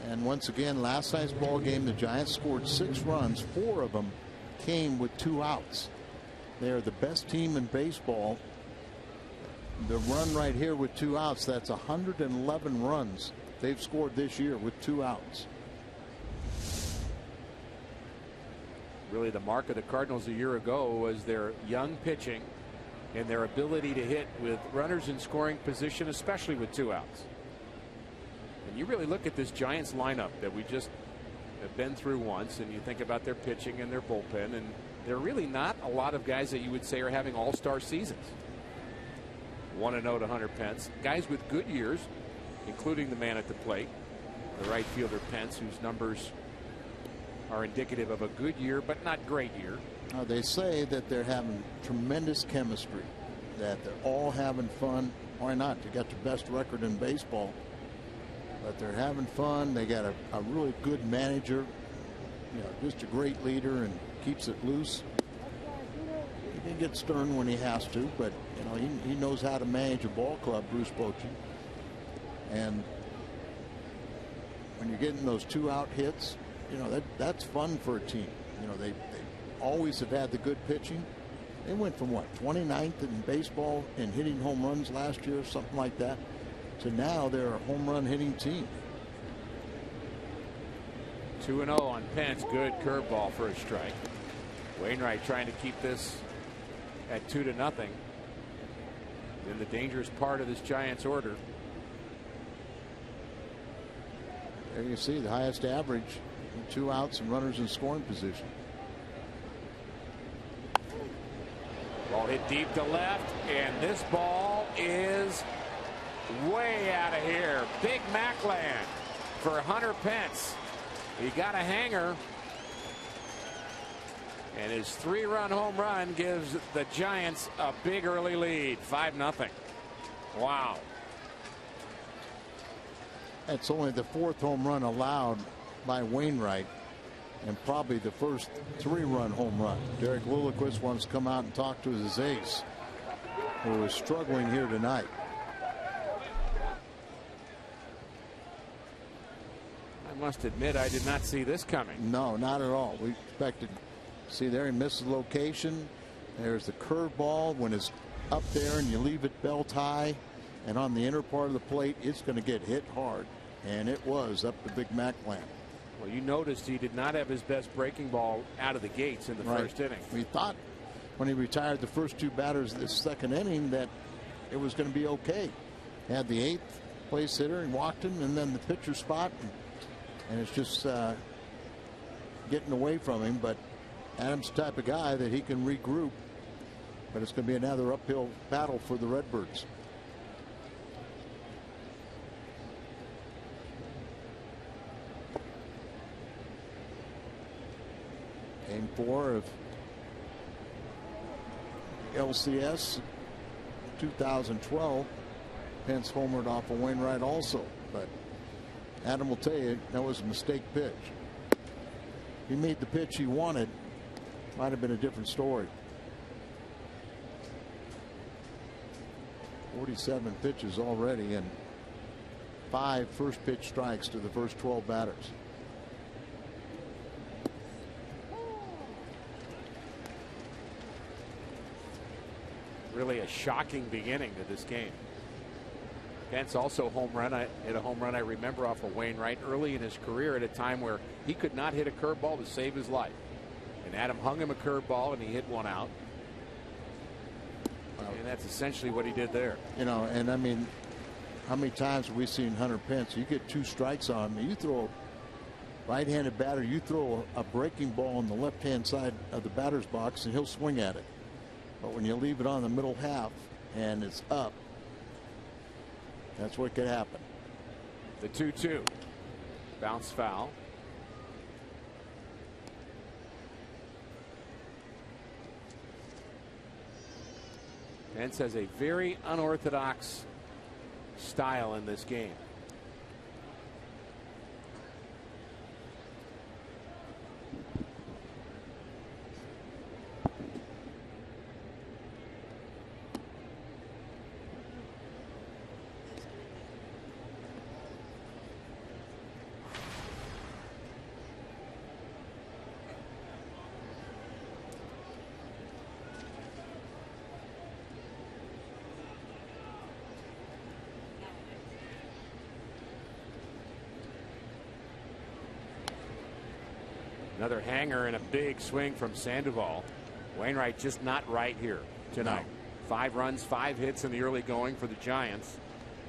And once again, last night's ball game, the Giants scored 6 runs. 4 of them came with 2 outs. They are the best team in baseball. The run right here with 2 outs, that's 111 runs they've scored this year with 2 outs. Really, the mark of the Cardinals a year ago was their young pitching and their ability to hit with runners in scoring position, especially with 2 outs. And you really look at this Giants lineup that we just have been through once, and you think about their pitching and their bullpen, and they're really not a lot of guys that you would say are having all-star seasons. 1-0 to Hunter Pence. Guys with good years, including the man at the plate, the right fielder Pence, whose numbers are indicative of a good year, but not great year. They say that they're having tremendous chemistry, that they're all having fun. Why not? They got the best record in baseball, but they're having fun. They got a really good manager, just a great leader, and keeps it loose. He gets stern when he has to, but you know he knows how to manage a ball club, Bruce Bochy. And when you're getting those 2-out hits, you know that's fun for a team. You know they always have had the good pitching. They went from what 29th in baseball in hitting home runs last year, something like that, to now they're a home run hitting team. 2-0 on Pence. Good curveball for a strike. Wainwright trying to keep this at 2-0 in the dangerous part of this Giants order. There you see the highest average, 2 outs and runners in scoring position. Ball hit deep to left, and this ball is way out of here. Big Macland for Hunter Pence. He got a hanger, and his 3-run home run gives the Giants a big early lead, 5-0. Wow. That's only the 4th home run allowed by Wainwright, and probably the first 3-run home run. Derek Lilliquist wants to come out and talk to his ace, who is struggling here tonight. I must admit, I did not see this coming. No, not at all. We expected. See there, he misses location. There's the curveball. When it's up there and you leave it belt high and on the inner part of the plate, it's going to get hit hard. And it was up the Big Macland. Well, you noticed he did not have his best breaking ball out of the gates in the first inning. We thought when he retired the first 2 batters of this 2nd inning that it was going to be okay. Had the 8th place hitter and walked him, and then the pitcher spot, and it's just getting away from him. But Adams the type of guy that he can regroup, but it's going to be another uphill battle for the Redbirds. Game 4 of LCS 2012. Pence homered off of Wainwright also, but Adam will tell you that was a mistake pitch. He made the pitch he wanted, might have been a different story. 47 pitches already and 5 first pitch strikes to the first 12 batters. Really a shocking beginning to this game. Pence also hit a home run I remember off of Wainwright early in his career at a time where he could not hit a curveball to save his life. And Adam hung him a curveball and he hit one out. And that's essentially what he did there. You know, and I mean, how many times have we seen Hunter Pence? You get 2 strikes on him, you throw a right-handed batter, you throw a breaking ball on the left-hand side of the batter's box and he'll swing at it. But when you leave it on the middle half and it's up, that's what could happen. The 2-2. Bounce foul. Pence has a very unorthodox style in this game. Another hanger and a big swing from Sandoval. Wainwright just not right here tonight. No. 5 runs, 5 hits in the early going for the Giants,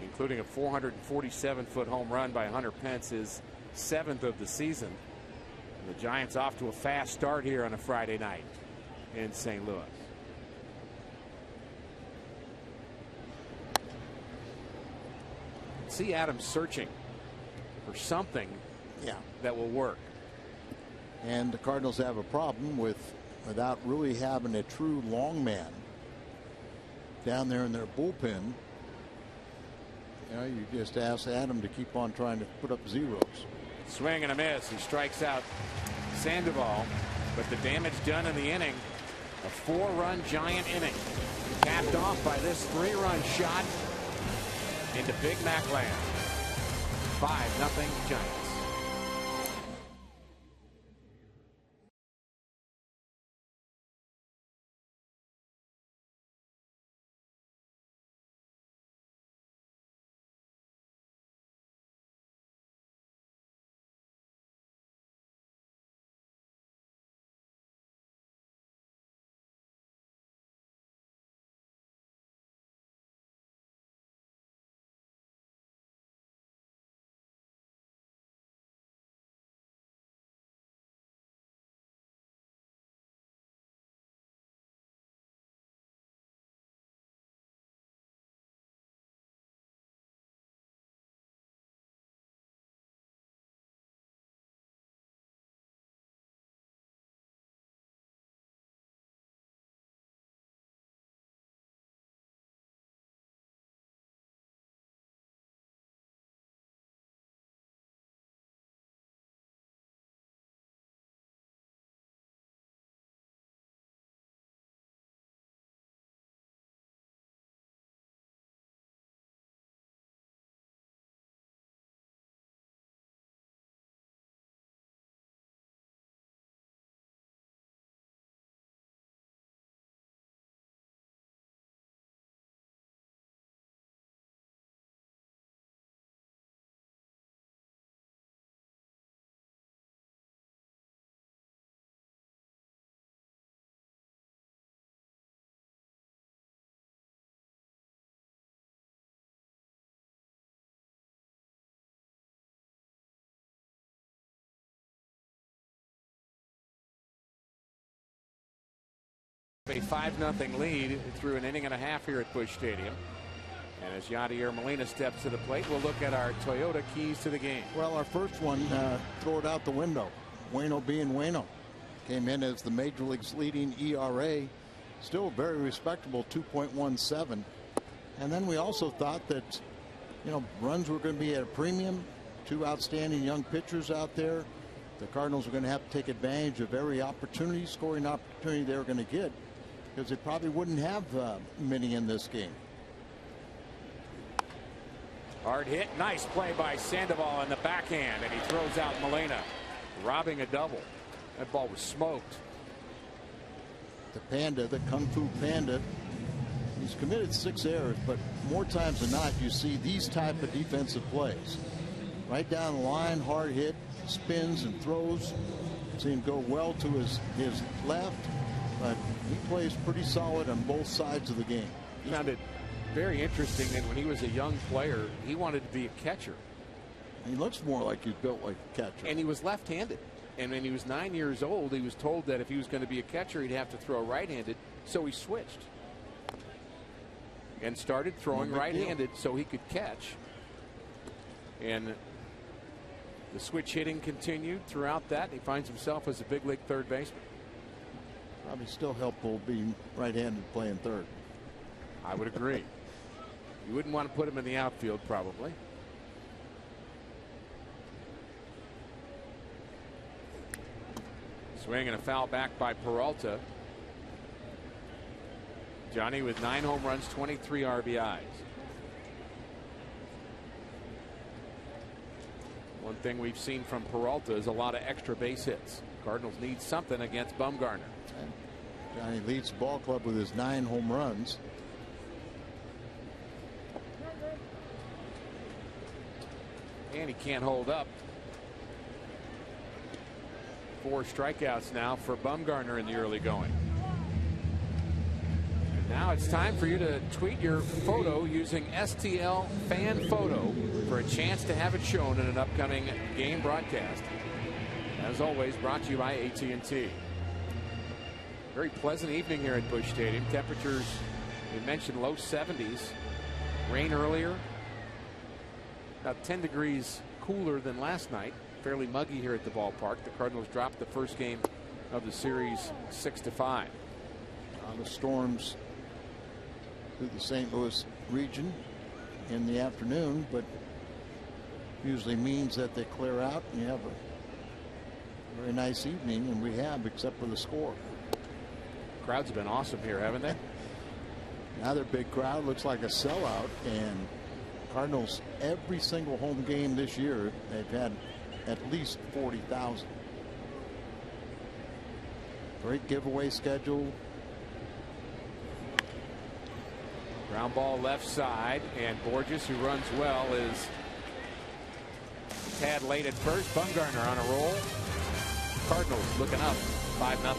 including a 447-foot home run by Hunter Pence, his 7th of the season. And the Giants off to a fast start here on a Friday night in St. Louis. See Adams searching for something that will work. And the Cardinals have a problem without really having a true long man down there in their bullpen. You know, you just ask Adam to keep on trying to put up zeros. Swing and a miss. He strikes out Sandoval, but the damage done in the inning A 4-run Giant inning, capped off by this 3-run shot into Big Mac land. 5-0 Giants. A 5-0 lead through an inning and a half here at Busch Stadium. And as Yadier Molina steps to the plate, we'll look at our Toyota keys to the game. Well, our first one, throw it out the window. Waino being Waino. Came in as the Major League's leading ERA. Still very respectable, 2.17. And then we also thought that, runs were going to be at a premium. 2 outstanding young pitchers out there. The Cardinals were going to have to take advantage of every opportunity, scoring opportunity they were going to get, because they probably wouldn't have many in this game. Hard hit. Nice play by Sandoval in the backhand, and he throws out Molina, robbing a double. That ball was smoked. The Panda, the Kung Fu Panda, he's committed 6 errors, but more times than not, you see these type of defensive plays. Right down the line, hard hit, spins and throws. See him go well to his left, but he plays pretty solid on both sides of the game. I found it very interesting that when he was a young player, he wanted to be a catcher. He looks more like he's built like a catcher. And he was left-handed. And when he was 9 years old, he was told that if he was going to be a catcher, he'd have to throw right-handed. So he switched and started throwing right-handed so he could catch. And the switch hitting continued throughout that. He finds himself as a big league third baseman. Probably still helpful being right-handed playing third. I would agree. You wouldn't want to put him in the outfield, probably. Swing and a foul back by Peralta. Johnny with 9 home runs, 23 RBIs. One thing we've seen from Peralta is a lot of extra base hits. Cardinals need something against Bumgarner. And Johnny leads the ball club with his 9 home runs. And he can't hold up. 4 strikeouts now for Bumgarner in the early going. And now it's time for you to tweet your photo using STL Fan Photo for a chance to have it shown in an upcoming game broadcast. As always, brought to you by AT&T. Very pleasant evening here at Busch Stadium. Temperatures, we mentioned, low 70s. Rain earlier. About 10 degrees cooler than last night. Fairly muggy here at the ballpark. The Cardinals dropped the first game of the series 6-5. On the storms through the St. Louis region in the afternoon, but usually means that they clear out and you have a very nice evening, and we have, except for the score. Crowds have been awesome here, haven't they? Another big crowd, looks like a sellout, and Cardinals every single home game this year they've had at least 40,000. Great giveaway schedule. Ground ball left side, and Borges, who runs well, is a tad late at first. Bumgarner on a roll. Cardinals looking up 5-0.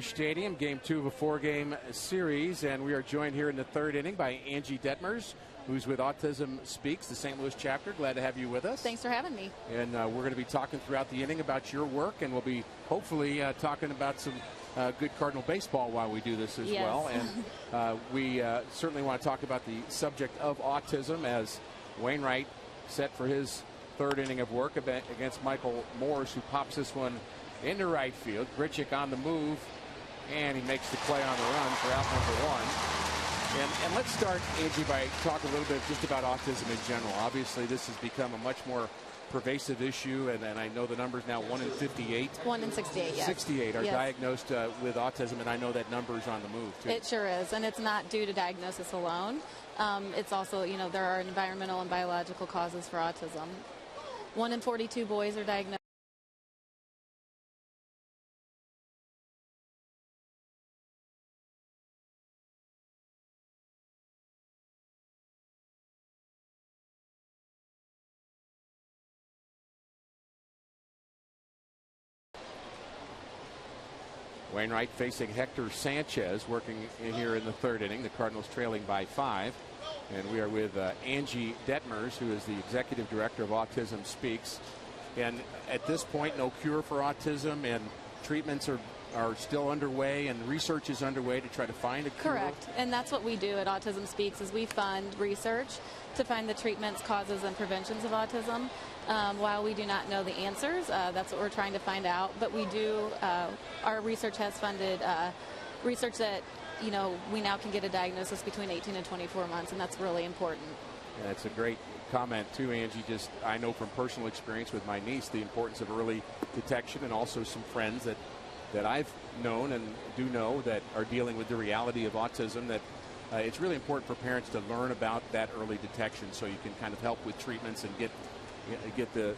Stadium, game 2 of a 4-game series, and we are joined here in the 3rd inning by Angie Detmers, who's with Autism Speaks, the St. Louis chapter. Glad to have you with us. Thanks for having me. And we're going to be talking throughout the inning about your work, and we'll be hopefully talking about some good Cardinal baseball while we do this as well. And we certainly want to talk about the subject of autism as Wainwright set for his 3rd inning of work against Michael Morse, who pops this one into right field. Grichuk on the move, and he makes the play on the run for out number 1. And let's start, Angie, by talking a little bit just about autism in general. Obviously, this has become a much more pervasive issue, and I know the number's now 1 in 58. 1 in 68, yes. 68 are diagnosed with autism, and I know that number is on the move, too. It sure is, and it's not due to diagnosis alone. It's also, you know, there are environmental and biological causes for autism. 1 in 42 boys are diagnosed. Wainwright facing Hector Sanchez, working in here in the 3rd inning. The Cardinals trailing by 5. And we are with Angie Detmers, who is the executive director of Autism Speaks. And at this point, no cure for autism, and treatments are still underway, and research is underway to try to find a cure. Correct. And that's what we do at Autism Speaks, is we fund research to find the treatments, causes, and preventions of autism. While we do not know the answers, that's what we're trying to find out. But we do, our research has funded research that, you know, we now can get a diagnosis between 18 and 24 months, and that's really important. Yeah, that's a great comment, too, Angie. Just, I know from personal experience with my niece the importance of early detection, and also some friends that I've known and do know that are dealing with the reality of autism, that it's really important for parents to learn about that early detection so you can kind of help with treatments and get the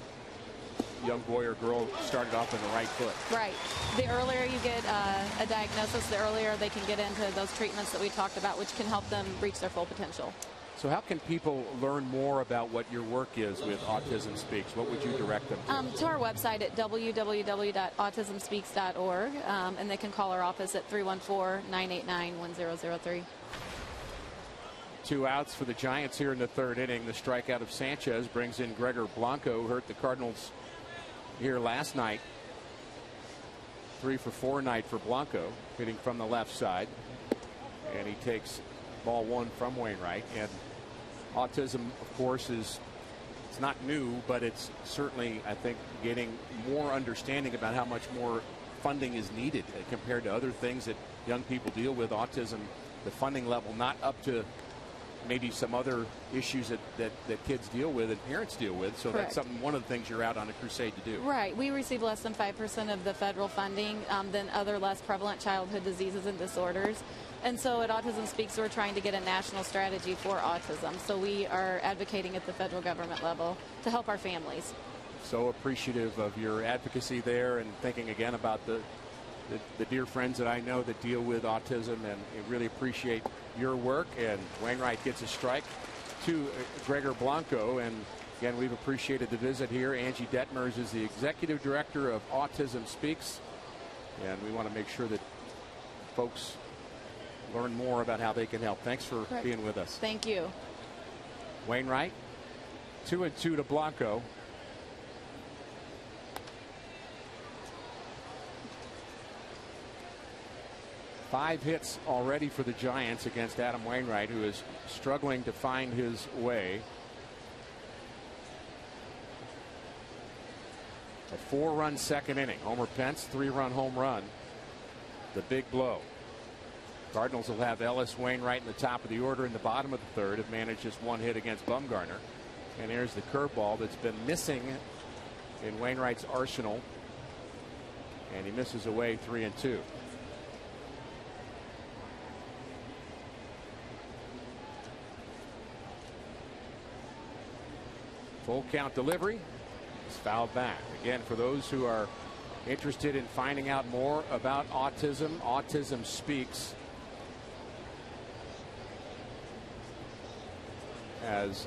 young boy or girl started off on the right foot. Right. The earlier you get a diagnosis, the earlier they can get into those treatments that we talked about, which can help them reach their full potential. So how can people learn more about what your work is with Autism Speaks? What would you direct them to? To our website at www.autismspeaks.org, and they can call our office at 314-989-1003. 2 outs for the Giants here in the 3rd inning. The strikeout of Sanchez brings in Gregor Blanco, who hurt the Cardinals' here last night. 3 for 4 night for Blanco, hitting from the left side. And he takes ball 1 from Wainwright. And autism, of course, it's not new, but it's certainly, I think, getting more understanding about how much more funding is needed compared to other things that young people deal with. Autism, the funding level not up to maybe some other issues that kids deal with and parents deal with. So Correct. that's one of the things you're out on a crusade to do. Right. We receive less than 5% of the federal funding than other less prevalent childhood diseases and disorders. And so at Autism Speaks, we're trying to get a national strategy for autism. So we are advocating at the federal government level to help our families. So appreciative of your advocacy there, and thinking again about the dear friends that I know that deal with autism, and really appreciate your work. And Wainwright gets a strike to Gregor Blanco. And again, we've appreciated the visit here. Angie Detmers is the executive director of Autism Speaks, and we want to make sure that folks learn more about how they can help. Thanks for being with us. Thank you. Wainwright, 2-2 to Blanco. Five hits already for the Giants against Adam Wainwright, who is struggling to find his way. A 4-run second inning. Homer Pence, 3-run home run. The big blow. Cardinals will have Ellis, Wainwright in the top of the order. In the bottom of the third, have managed just 1 hit against Bumgarner. And here's the curveball that's been missing in Wainwright's arsenal. And he misses away 3-2. Full count delivery is fouled back. Again, for those who are interested in finding out more about autism, Autism Speaks has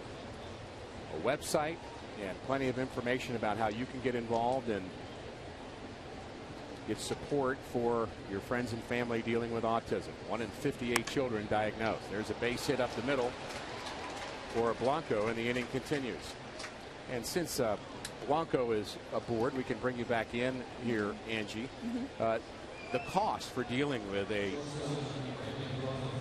a website and plenty of information about how you can get involved and get support for your friends and family dealing with autism. 1 in 58 children diagnosed. There's a base hit up the middle for Blanco, and the inning continues. And since Blanco is aboard, we can bring you back in here, Angie. The cost for dealing with a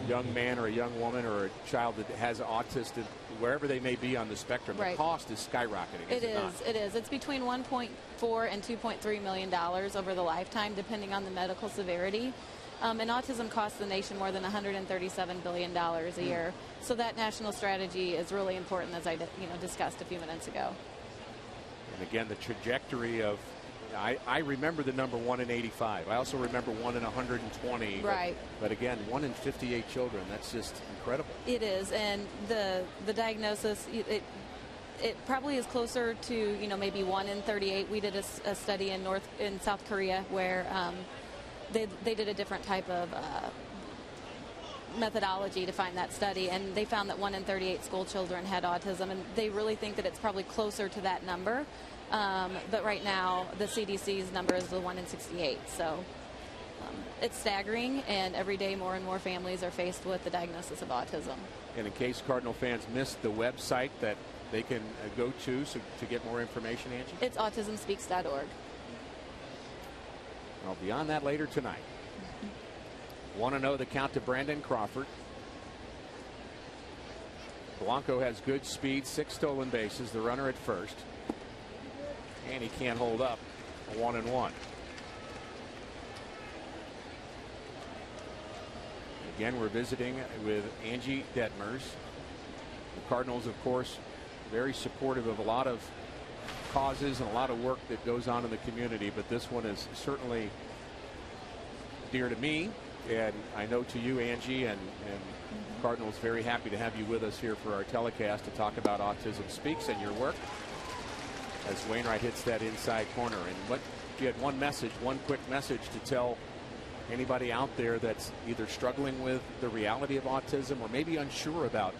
young man or a young woman or a child that has autism, wherever they may be on the spectrum, the cost is skyrocketing. It is. It's between $1.4 and $2.3 million over the lifetime, depending on the medical severity. And autism costs the nation more than $137 billion a year. So that national strategy is really important, as I discussed a few minutes ago. And again, the trajectory of, I remember the number 1 in 85. I also remember 1 in 120. Right. But again, 1 in 58 children. That's just incredible. It is. And the diagnosis, it probably is closer to, maybe 1 in 38. We did a study in South Korea where they did a different type of methodology to find that study, and they found that 1 in 38 school children had autism, and they really think that it's probably closer to that number. But right now, the CDC's number is the 1 in 68. So it's staggering, and every day more and more families are faced with the diagnosis of autism. And in case Cardinal fans missed the website that they can go to get more information, Angie? It's autismspeaks.org. I'll be on that later tonight. Want to know the count to Brandon Crawford. Blanco has good speed, 6 stolen bases, the runner at first. And he can't hold up a 1-1. Again, we're visiting with Angie Detmers. The Cardinals, of course, very supportive of a lot of causes and a lot of work that goes on in the community, but this one is certainly dear to me, and I know to you, Angie, and Cardinals very happy to have you with us here for our telecast to talk about Autism Speaks and your work as Wainwright hits that inside corner. And what if you had one quick message to tell anybody out there that's either struggling with the reality of autism or maybe unsure about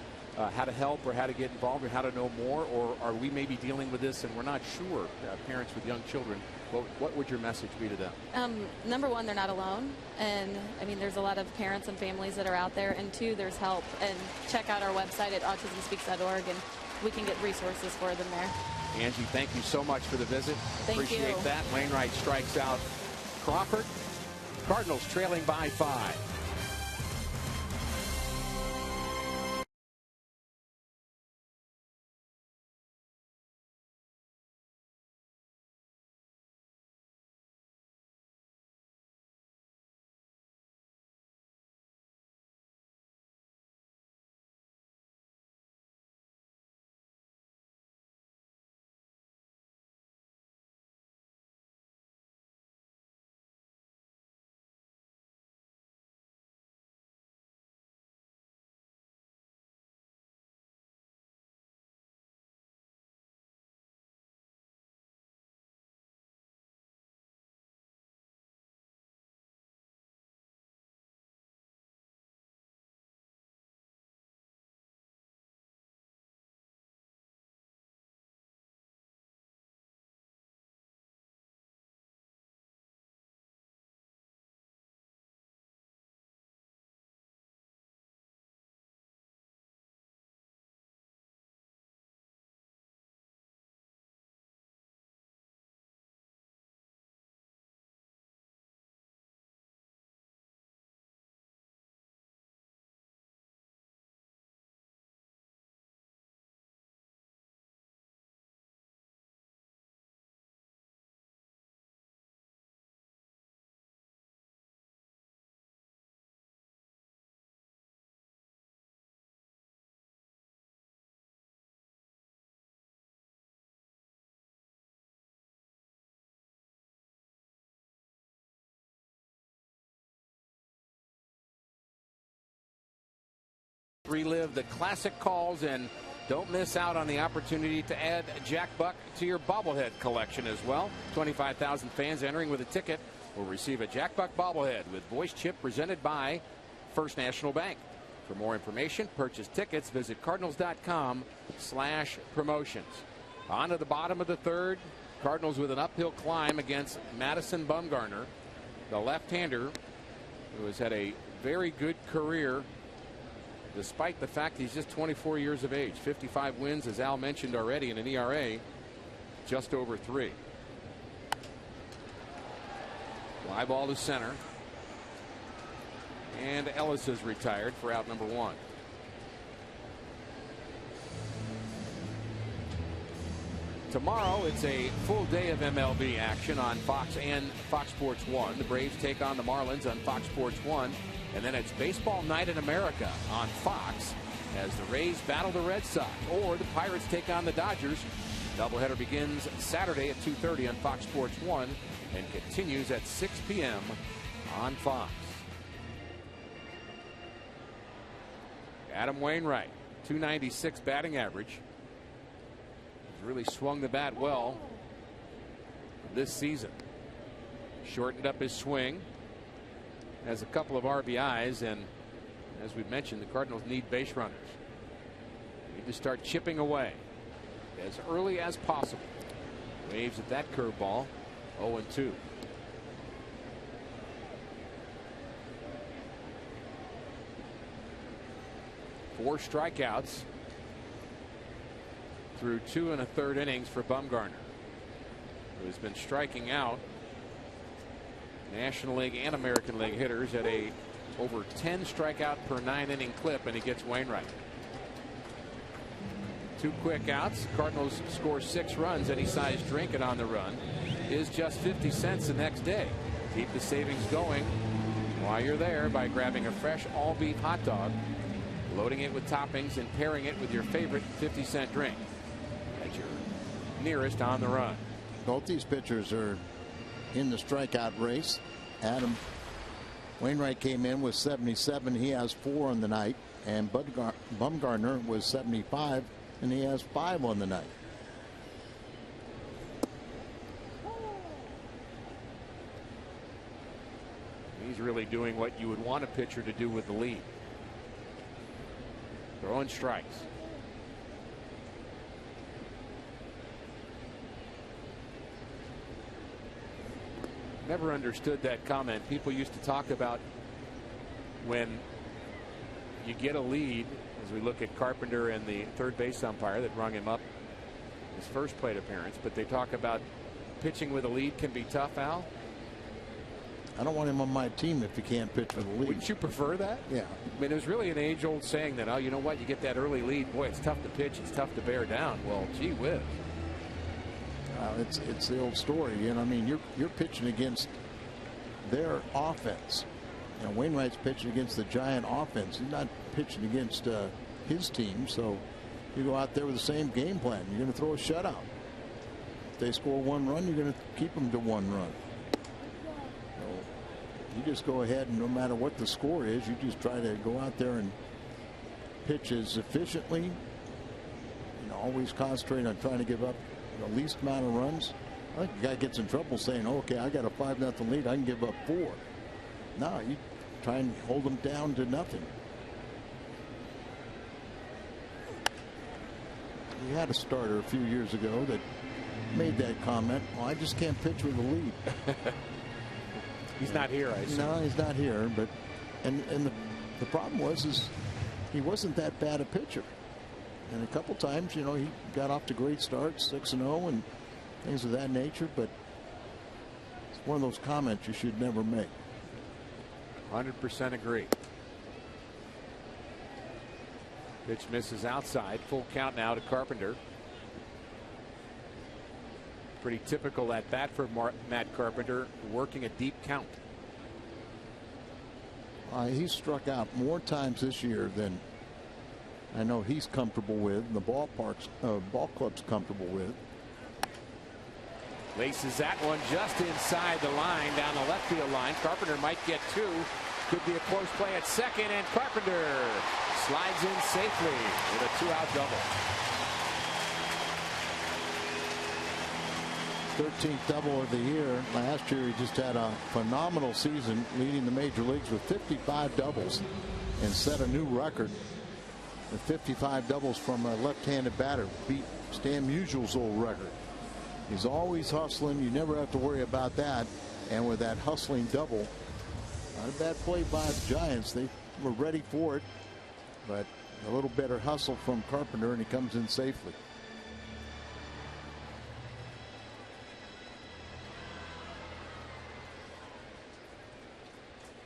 how to help or how to get involved or how to know more, or are we maybe dealing with this and we're not sure, parents with young children, what would your message be to them? Number one, they're not alone. And I mean, there's a lot of parents and families that are out there. And 2, there's help. And check out our website at autismspeaks.org, and we can get resources for them there. Angie, thank you so much for the visit. Appreciate you. that. Wainwright strikes out Crawford. Cardinals trailing by 5. Relive the classic calls and don't miss out on the opportunity to add Jack Buck to your bobblehead collection as well. 25,000 fans entering with a ticket will receive a Jack Buck bobblehead with voice chip presented by First National Bank. For more information, purchase tickets, visit cardinals.com/promotions. On to the bottom of the third. Cardinals with an uphill climb against Madison Bumgarner, the left-hander who has had a very good career despite the fact he's just 24 years of age. 55 wins, as Al mentioned already, and an ERA just over 3. Fly ball to center. And Ellis is retired for out number 1. Tomorrow, it's a full day of MLB action on Fox and Fox Sports 1. The Braves take on the Marlins on Fox Sports 1. And then it's Baseball Night in America on Fox as the Rays battle the Red Sox, or the Pirates take on the Dodgers. Doubleheader begins Saturday at 2:30 on Fox Sports 1 and continues at 6 p.m. on Fox. Adam Wainwright, .296 batting average. He's really swung the bat well this season. Shortened up his swing. Has a couple of RBIs, and as we've mentioned, the Cardinals need base runners. Need to start chipping away as early as possible. Waves at that curveball. 0-2. Four strikeouts through 2 1/3 innings for Bumgarner, who has been striking out National League and American League hitters at a over 10 strikeout per 9-inning clip, and he gets Wainwright. 2 quick outs. Cardinals score 6 runs. Any size drink it on the run is just 50 cents the next day. Keep the savings going while you're there by grabbing a fresh all-beef hot dog, loading it with toppings, and pairing it with your favorite 50-cent drink at your nearest on the run. Both these pitchers are in the strikeout race. Adam Wainwright came in with 77. He has 4 on the night, and Bumgarner was 75, and he has 5 on the night. He's really doing what you would want a pitcher to do with the lead. Throwing strikes. Never understood that comment. People used to talk about when you get a lead, as we look at Carpenter and the third base umpire that rung him up his first plate appearance, but they talk about pitching with a lead can be tough, Al. I don't want him on my team if he can't pitch with a lead. Wouldn't you prefer that? Yeah. I mean, it was really an age-old saying that, oh, you know what, you get that early lead, boy, it's tough to pitch, it's tough to bear down. Well, gee whiz. It's the old story, you know. I mean, you're pitching against their offense. You know, Wainwright's pitching against the Giant offense. He's not pitching against his team. So you go out there with the same game plan. You're going to throw a shutout. If they score 1 run, you're going to keep them to 1 run. You just go ahead, and no matter what the score is, you just try to go out there and pitch as efficiently. You know, always concentrate on trying to give up the least amount of runs. I think the guy gets in trouble saying, oh, okay, I got a 5-0 lead, I can give up 4. No, you try and hold them down to nothing. We had a starter a few years ago that made that comment. Well, I just can't pitch with a lead. He's not here, I assume. No, he's not here. But and the problem is he wasn't that bad a pitcher. And a couple times, you know, he got off to great starts, 6-0 and things of that nature. But it's one of those comments you should never make. 100% agree. Pitch misses outside. Full count now to Carpenter. Pretty typical at bat for Matt Carpenter, working a deep count. He's struck out more times this year than I know he's comfortable with, and the ball club's comfortable with. Laces that one just inside the line, down the left field line. Carpenter might get 2. Could be a close play at second, and Carpenter slides in safely with a 2-out double. 13th double of the year. Last year he just had a phenomenal season, leading the major leagues with 55 doubles and set a new record. The 55 doubles from a left-handed batter, beat Stan Musial's old record. He's always hustling. You never have to worry about that. And with that hustling double, not a bad play by the Giants. They were ready for it, but a little better hustle from Carpenter, and he comes in safely.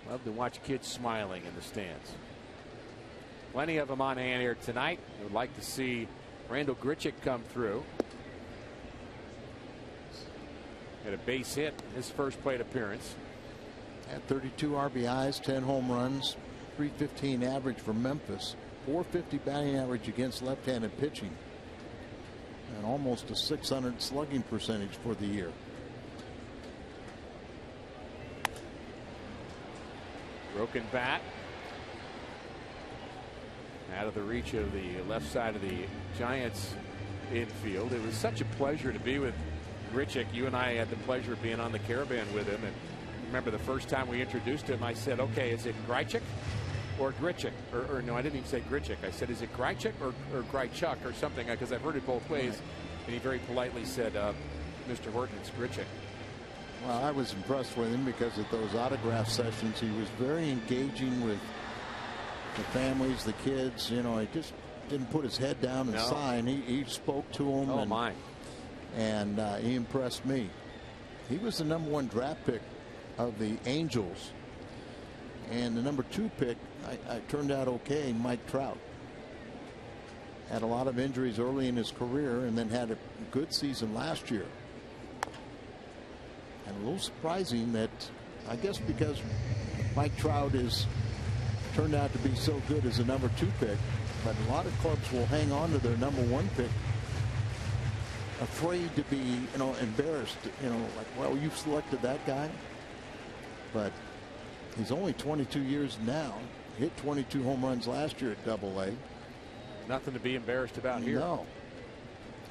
Love to watch kids smiling in the stands. Plenty of them on hand here tonight. Would like to see Randall Grichuk come through. Had a base hit in his first plate appearance. Had 32 RBIs, 10 home runs, .315 average for Memphis, .450 batting average against left-handed pitching, and almost a .600 slugging percentage for the year. Broken bat. Out of the reach of the left side of the Giants infield. It was such a pleasure to be with Grichuk. You and I had the pleasure of being on the Caravan with him. And remember the first time we introduced him, I said, okay, is it Grichuk or Grichuk? Or no, I didn't even say Grichuk. I said, is it Grichuk or Grichuk or something? Because I've heard it both ways. And he very politely said, Mr. Horton, it's Grichuk. Well, I was impressed with him because at those autograph sessions, he was very engaging with the families, the kids. You know, he just didn't put his head down and sign. He spoke to them. Oh, my. And he impressed me. He was the #1 draft pick of the Angels. And the #2 pick, I turned out okay, Mike Trout. Had a lot of injuries early in his career and then had a good season last year. And a little surprising that, I guess because Mike Trout is turned out to be so good as a #2 pick, but a lot of clubs will hang on to their #1 pick, afraid to be, you know, embarrassed, you know, like, well, you've selected that guy. But he's only 22 years now. Hit 22 home runs last year at AA. Nothing to be embarrassed about here. No.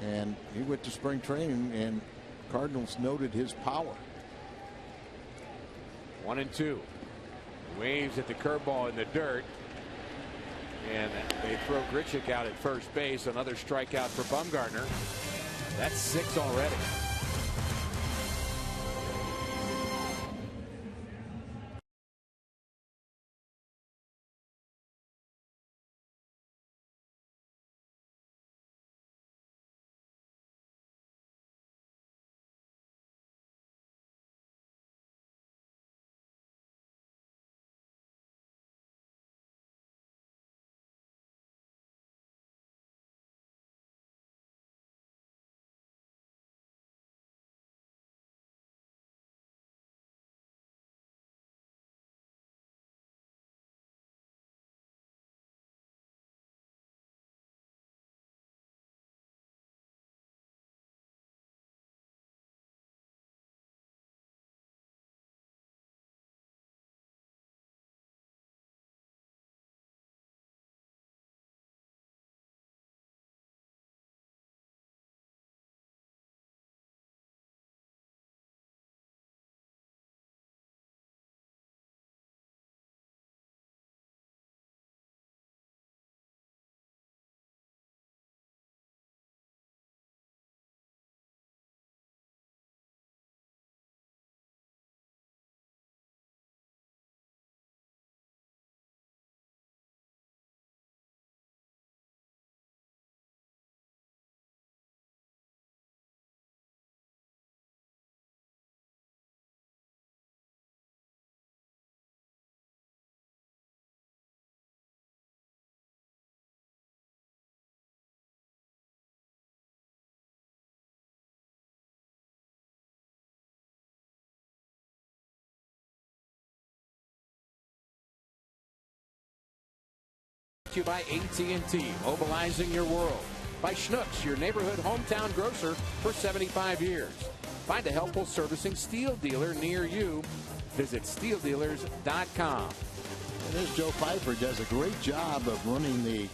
And he went to spring training, and Cardinals noted his power. 1-2. Waves at the curveball in the dirt. And they throw Grichuk out at first base. Another strikeout for Bumgarner. That's 6 already. to you by AT&T, mobilizing your world. By Schnucks, your neighborhood hometown grocer for 75 years. Find a helpful servicing steel dealer near you. Visit steeldealers.com. And this Joe Pfeiffer does a great job of running the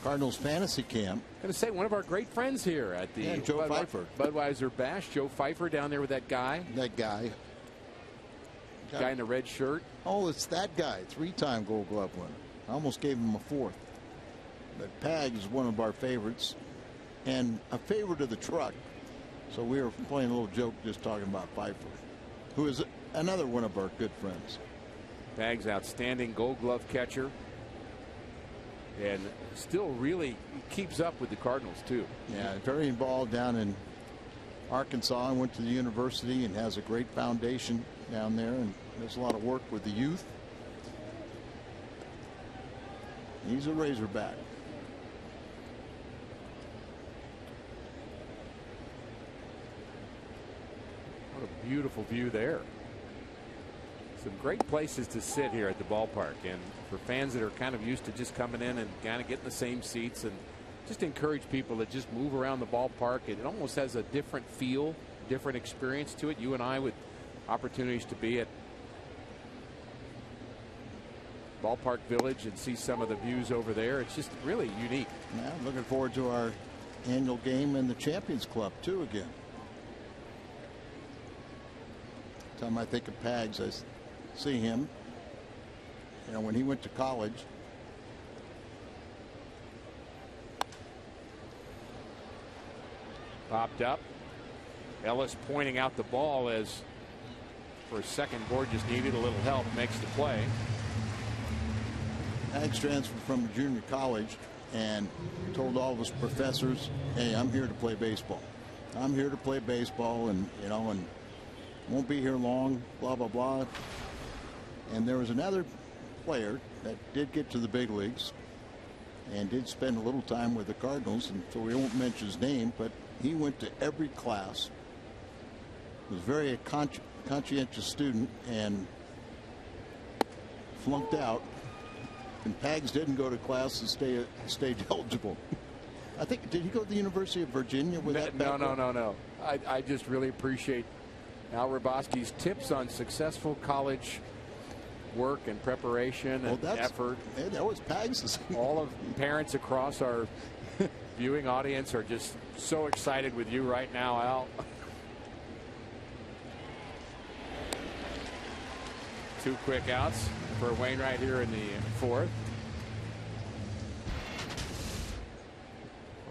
Cardinals fantasy camp. Going to say one of our great friends here at the Joe Pfeiffer. Budweiser Bash. Joe Pfeiffer down there with that guy. That guy. Guy in the red shirt. Oh, it's that guy. 3-time Gold Glove winner. I almost gave him a 4th. But Pags is one of our favorites and a favorite of the truck. So we were playing a little joke just talking about Pfeiffer, who is another one of our good friends. Pags, outstanding Gold Glove catcher. And still really keeps up with the Cardinals, too. Yeah, very involved down in Arkansas. And went to the university and has a great foundation down there and does a lot of work with the youth. He's a Razorback. What a beautiful view there. Some great places to sit here at the ballpark, and for fans that are kind of used to just coming in and kind of getting the same seats, and just encourage people to just move around the ballpark. It almost has a different feel, different experience to it. You and I with opportunities to be at Ballpark Village and see some of the views over there. It's just really unique. Yeah, I'm looking forward to our annual game in the Champions Club too again. Every time I think of Pags, I see him. You know, when he went to college. Popped up. Ellis pointing out the ball as for a second board just needed a little help, makes the play. Pags transferred from junior college and told all of his professors, hey, I'm here to play baseball. I'm here to play baseball, and you know, and won't be here long, blah blah blah. And there was another player that did get to the big leagues and did spend a little time with the Cardinals, and so we won't mention his name, but he went to every class, was very a conscientious student, and flunked out. And Pags didn't go to class and stayed eligible. I think, did he go to the University of Virginia with that background? No. I just really appreciate Al Raboski's tips on successful college work and preparation and effort. Yeah, that was Pags'. All of parents across our viewing audience are just so excited with you right now, Al. 2 quick outs for Wainwright here in the 4th.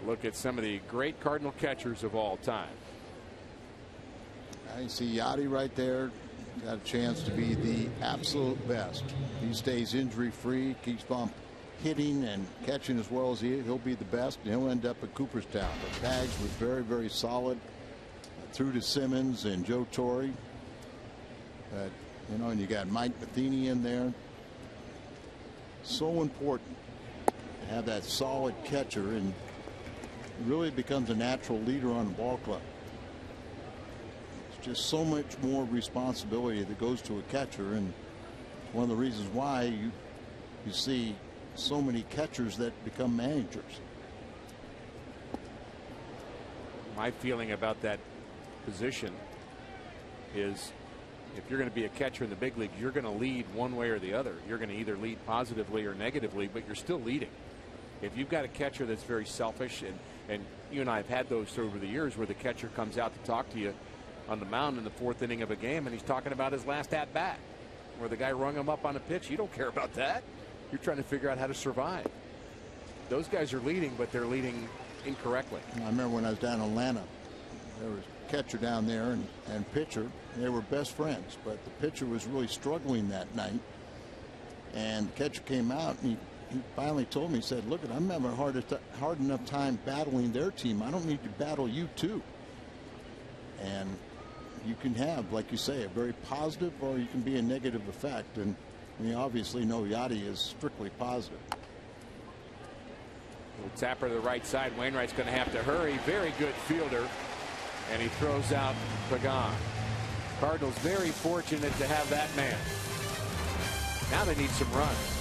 Look at some of the great Cardinal catchers of all time. I see Yachty right there. Got a chance to be the absolute best. He stays injury free, keeps on hitting and catching as well as he'll be the best, and he'll end up at Cooperstown. But Pags was very, very solid. Through to Simmons and Joe Torre. But you know, and you got Mike Matheny in there. So important to have that solid catcher, and really becomes a natural leader on the ball club. It's just so much more responsibility that goes to a catcher, and one of the reasons why you see so many catchers that become managers. My feeling about that position is, if you're going to be a catcher in the big leagues, you're going to lead one way or the other. You're going to either lead positively or negatively, but you're still leading. If you've got a catcher that's very selfish, and you and I have had those over the years where the catcher comes out to talk to you on the mound in the 4th inning of a game and he's talking about his last at bat, where the guy rung him up on a pitch. You don't care about that. You're trying to figure out how to survive. Those guys are leading, but they're leading incorrectly. I remember when I was down in Atlanta, there was a catcher down there and pitcher. They were best friends, but the pitcher was really struggling that night. And the catcher came out and he finally told me, he said, look, I'm having a hard enough time battling their team. I don't need to battle you too. And you can have, like you say, a very positive, or you can be a negative effect. And we obviously know Yachty is strictly positive. Little tapper to the right side. Wainwright's going to have to hurry. Very good fielder. And he throws out Pregame. Cardinals very fortunate to have that man. Now they need some runs.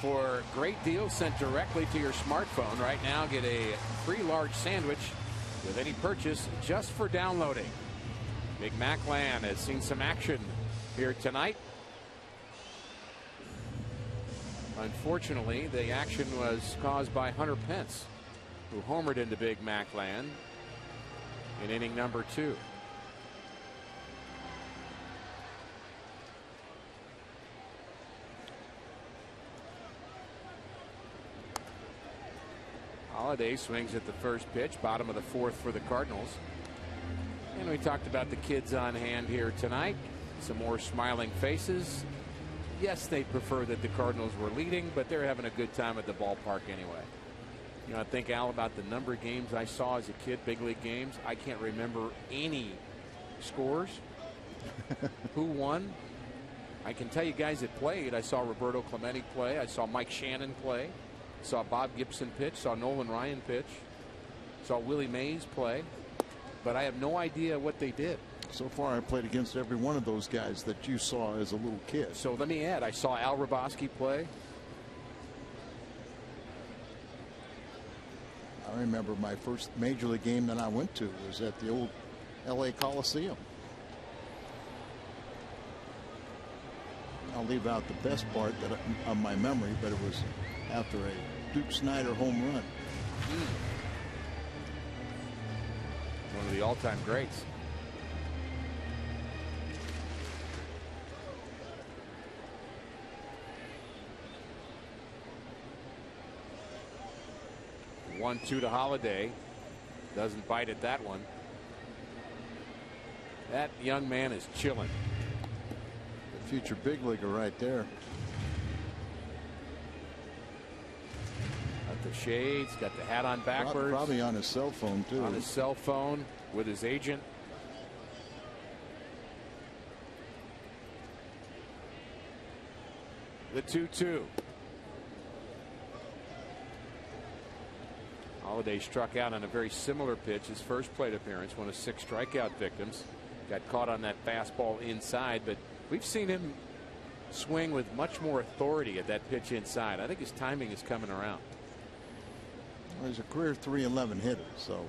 For great deals sent directly to your smartphone. Right now, get a free large sandwich with any purchase just for downloading. Big Mac Land has seen some action here tonight. Unfortunately, the action was caused by Hunter Pence, who homered into Big Mac Land in inning number 2. Holiday swings at the first pitch, bottom of the 4th for the Cardinals. And we talked about the kids on hand here tonight. Some more smiling faces. Yes, they prefer that the Cardinals were leading, but they're having a good time at the ballpark anyway. You know, I think, Al, about the number of games I saw as a kid, big league games, I can't remember any scores. Who won? I can tell you guys that played. I saw Roberto Clemente play. I saw Mike Shannon play. Saw Bob Gibson pitch. Saw Nolan Ryan pitch. Saw Willie Mays play. But I have no idea what they did. So far, I played against every one of those guys that you saw as a little kid. So let me add, I saw Al Roboski play. I remember my first major league game that I went to was at the old LA Coliseum. I'll leave out the best part of my memory, but it was after a Duke Snyder home run. One of the all-time greats. 1-2 to Holiday. Doesn't bite at that one. That young man is chilling. The future big leaguer right there. Got the shades, got the hat on backwards. Probably on his cell phone too. On his cell phone with his agent. The 2-2. Holiday struck out on a very similar pitch, his first plate appearance, one of 6 strikeout victims. Got caught on that fastball inside, but we've seen him swing with much more authority at that pitch inside. I think his timing is coming around. Well, he's a career .311 hitter, so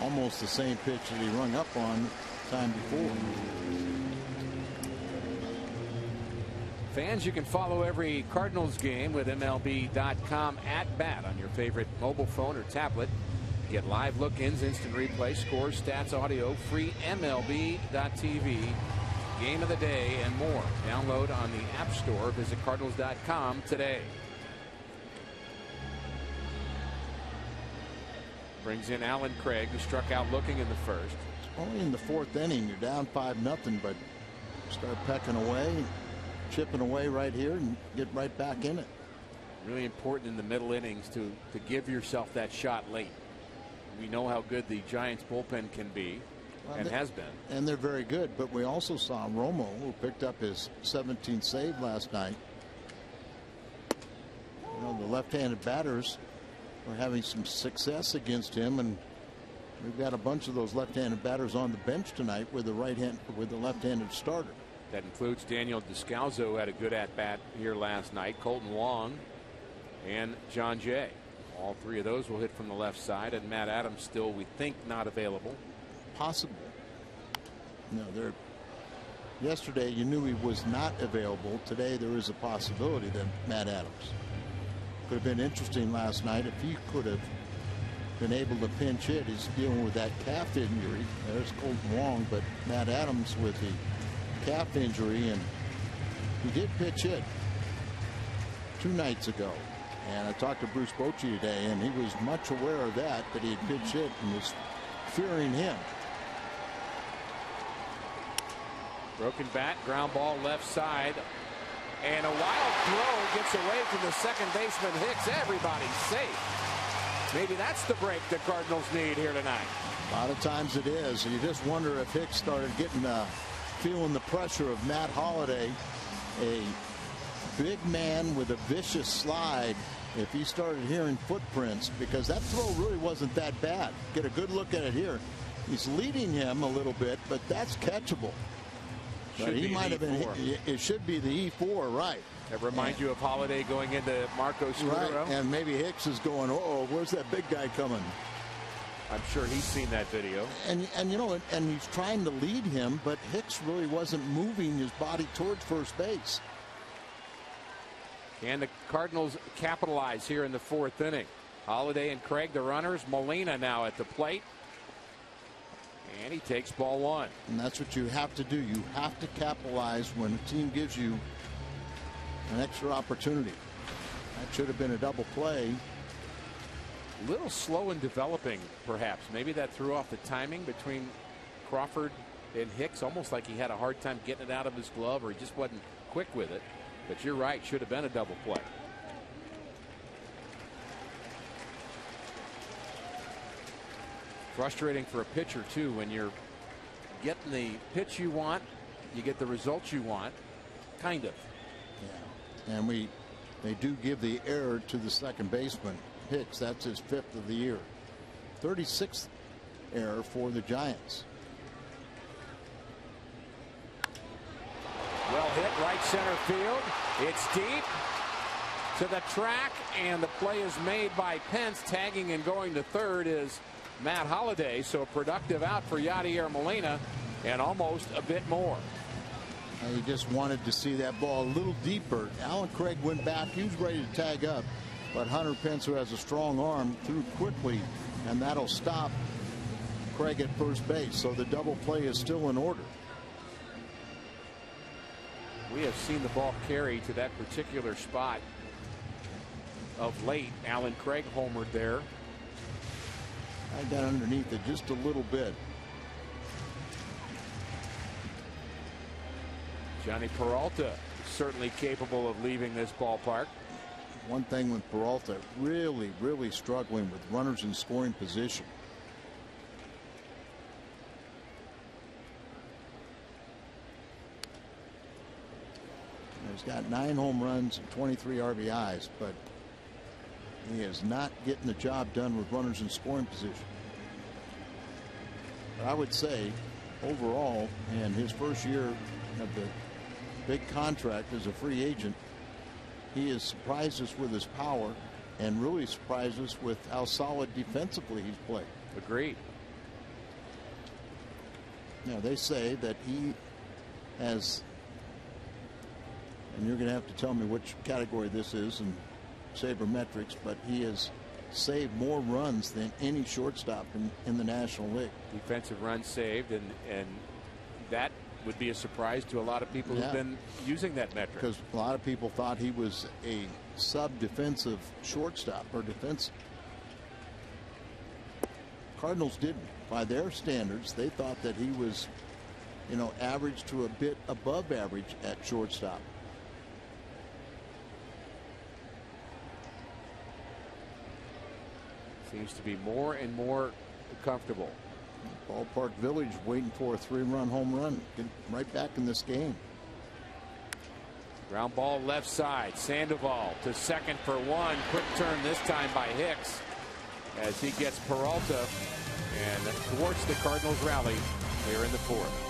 almost the same pitch that he rung up on time before. Fans, you can follow every Cardinals game with MLB.com at bat on your favorite mobile phone or tablet. Get live look-ins, instant replay, scores, stats, audio, free MLB.tv, game of the day, and more. Download on the App Store. Visit Cardinals.com today. Brings in Alan Craig, who struck out looking in the first. Only in the 4th inning. You're down 5-0, but start pecking away, chipping away right here, and get right back in it. Really important in the middle innings to give yourself that shot late. We know how good the Giants bullpen can be, and has been. And they're very good, but we also saw Romo, who picked up his 17th save last night. You know, the left-handed batters are having some success against him, and we've got a bunch of those left-handed batters on the bench tonight with the left-handed starter. That includes Daniel Descalso, who had a good at-bat here last night, Colton Wong, and John Jay. All 3 of those will hit from the left side, and Matt Adams still, we think, not available. Possible. No, yesterday you knew he was not available. Today there is a possibility that Matt Adams could have been interesting last night if he could have been able to pinch hit. He's dealing with that calf injury. There's Colton Wong, but Matt Adams with the calf injury, and he did pitch hit 2 nights ago. And I talked to Bruce Bochy today, and he was much aware of that he had pitched hit and was fearing him. Broken bat, ground ball left side, and a wild throw gets away from the second baseman Hicks. Everybody's safe. Maybe that's the break the Cardinals need here tonight. A lot of times it is. You just wonder if Hicks started getting feeling the pressure of Matt Holliday, a big man with a vicious slide. If he started hearing footprints, because that throw really wasn't that bad. Get a good look at it here. He's leading him a little bit, but that's catchable. But he might have been. It should be the E4, right? That reminds you of Holiday going into Marco Scudero. Right, and maybe Hicks is going, oh, where's that big guy coming? I'm sure he's seen that video. And you know, and he's trying to lead him, but Hicks really wasn't moving his body towards first base. And the Cardinals capitalize here in the 4th inning. Holiday and Craig, the runners. Molina now at the plate. And he takes ball 1. And that's what you have to do. You have to capitalize when a team gives you an extra opportunity. That should have been a double play. A little slow in developing, perhaps. Maybe that threw off the timing between Crawford and Hicks. Almost like he had a hard time getting it out of his glove, or he just wasn't quick with it. But you're right, should have been a double play. Frustrating for a pitcher, too, when you're getting the pitch you want, you get the results you want, kind of. Yeah. And they do give the error to the second baseman, Hicks. That's his 5th of the year. 36th error for the Giants. Well hit, right center field. It's deep to the track, and the play is made by Pence. Tagging and going to third is Matt Holliday. So a productive out for Yadier Molina, and almost a bit more. And he just wanted to see that ball a little deeper. Alan Craig went back. He was ready to tag up, but Hunter Pence, who has a strong arm, threw quickly, and that'll stop Craig at first base. So the double play is still in order. We have seen the ball carry to that particular spot of late. Alan Craig homered there. I got underneath it just a little bit. Johnny Peralta certainly capable of leaving this ballpark. One thing with Peralta, really struggling with runners in scoring position. He's got 9 home runs and 23 RBIs, but he is not getting the job done with runners in scoring position. But I would say overall, in his first year of the big contract as a free agent, he has surprised us with his power and really surprised us with how solid defensively he's played. Agreed. Now they say that he has, and you're going to have to tell me which category this is in sabermetrics, but he has saved more runs than any shortstop in the National League. Defensive runs saved, and that would be a surprise to a lot of people who've been using that metric. Because a lot of people thought he was a sub-defensive shortstop or defensive. Cardinals didn't. By their standards, they thought that he was, you know, average to a bit above average at shortstop. Seems to be more and more comfortable. Ballpark Village waiting for a 3-run home run. Get right back in this game. Ground ball left side. Sandoval to second for 1. Quick turn this time by Hicks as he gets Peralta and thwarts the Cardinals rally here in the 4th.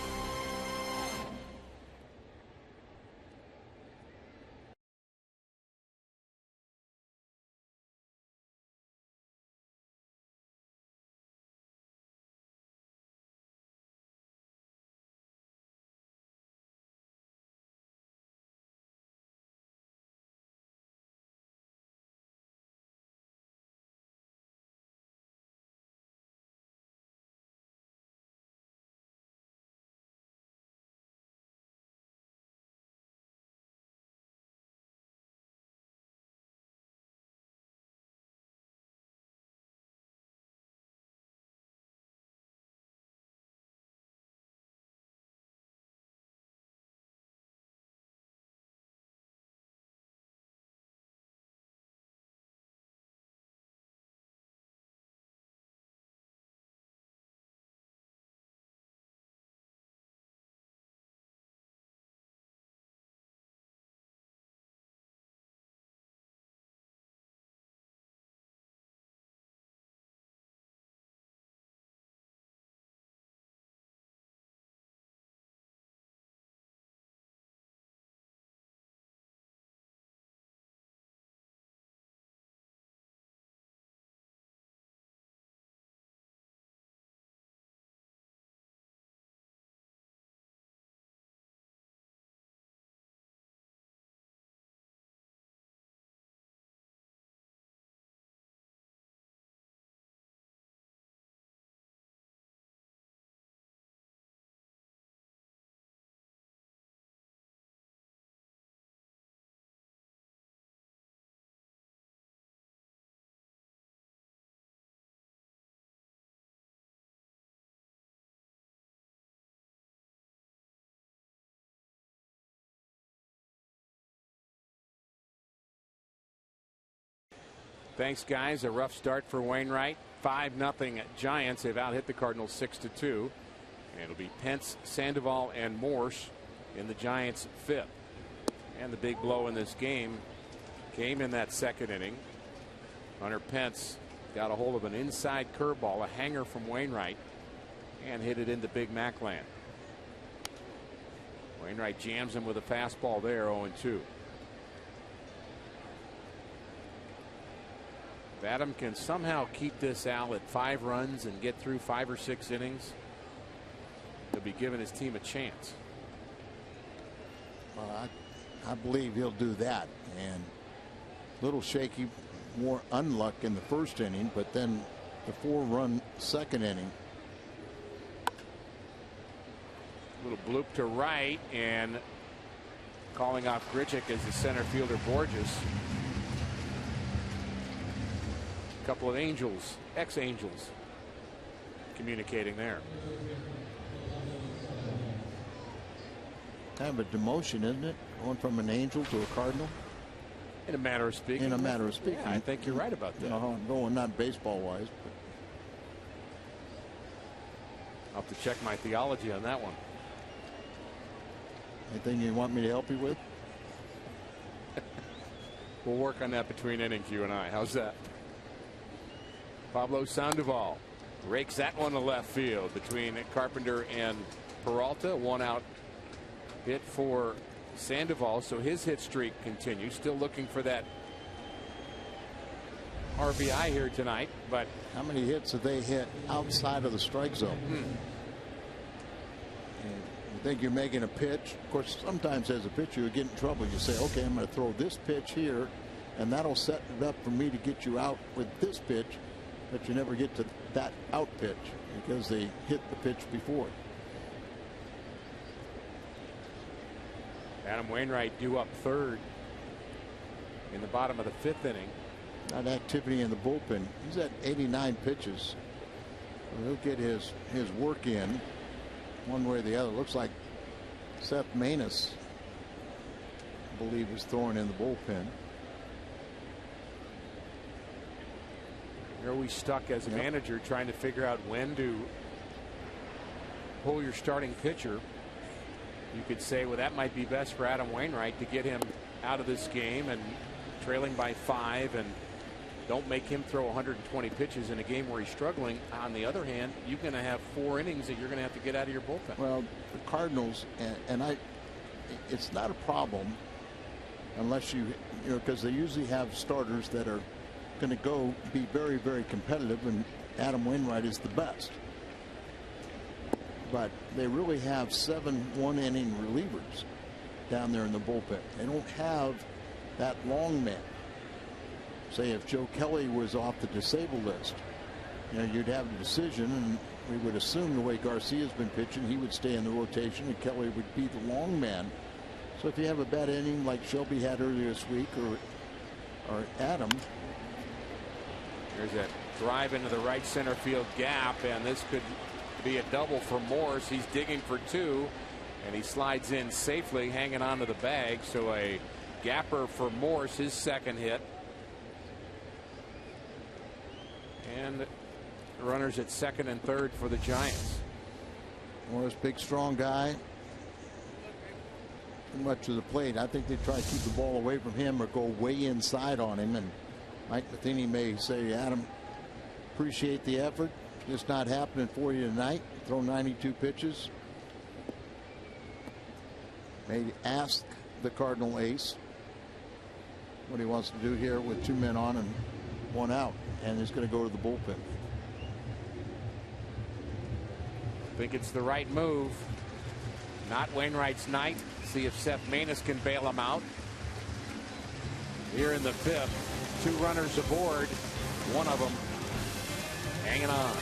Thanks, guys. A rough start for Wainwright. 5-0 Giants. They've out hit the Cardinals 6-2. And it'll be Pence, Sandoval, and Morse in the Giants' 5th. And the big blow in this game came in that 2nd inning. Hunter Pence got a hold of an inside curveball, a hanger from Wainwright, and hit it into Big Mac land. Wainwright jams him with a fastball there, 0-2. If Adam can somehow keep this out at 5 runs and get through 5 or 6 innings, he'll be giving his team a chance. Well, I believe he'll do that. And a little shaky, more unluck in the 1st inning, but then the 4-run 2nd inning. Little bloop to right, and calling off Grichuk as the center fielder Borges. A couple of Angels, ex-Angels, communicating there. Kind of a demotion, isn't it? Going from an Angel to a Cardinal. In a matter of speaking. In a matter of speaking. Yeah, I think you're right about that. You know, going not baseball wise, but I'll have to check my theology on that one. anything you want me to help you with? We'll work on that between innings, you and I. How's that? Pablo Sandoval rakes that one to left field between Carpenter and Peralta. 1 out hit for Sandoval, so his hit streak continues. Still looking for that RBI here tonight, but how many hits have they hit outside of the strike zone? You think you're making a pitch. Of course, sometimes as a pitcher you get in trouble. You say, okay, I'm going to throw this pitch here, and that'll set it up for me to get you out with this pitch, but you never get to that out pitch because they hit the pitch before. Adam Wainwright due up 3rd in the bottom of the 5th inning. That activity in the bullpen. He's at 89 pitches. He'll get his work in one way or the other. Looks like Seth Maness, I believe, is throwing in the bullpen. You're always stuck as a manager trying to figure out when to pull your starting pitcher. You could say, well, that might be best for Adam Wainwright to get him out of this game and trailing by 5, and don't make him throw 120 pitches in a game where he's struggling. On the other hand, you're going to have 4 innings that you're going to have to get out of your bullpen. Well, the Cardinals, it's not a problem unless you know, because they usually have starters that are going to be very, very competitive, and Adam Wainwright is the best. But they really have 7 1-inning relievers down there in the bullpen. They don't have that long man. Say if Joe Kelly was off the disabled list, you know, you'd have a decision, and we would assume the way Garcia's been pitching, he would stay in the rotation and Kelly would be the long man. So if you have a bad inning like Shelby had earlier this week, or Adam. There's that drive into the right center field gap, and this could be a double for Morse. He's digging for 2, and he slides in safely, hanging onto the bag. So a gapper for Morse, his 2nd hit. And runners at 2nd and 3rd for the Giants. Morris, big, strong guy. Too much to the plate. I think they try to keep the ball away from him or go way inside on him. And Mike Matheny may say, Adam, appreciate the effort. Just not happening for you tonight. Throw 92 pitches. May ask the Cardinal ace what he wants to do here with 2 men on and 1 out, and he's going to go to the bullpen. I think it's the right move. Not Wainwright's night. See if Seth Maness can bail him out. Here in the 5th, 2 runners aboard. One of them hanging on.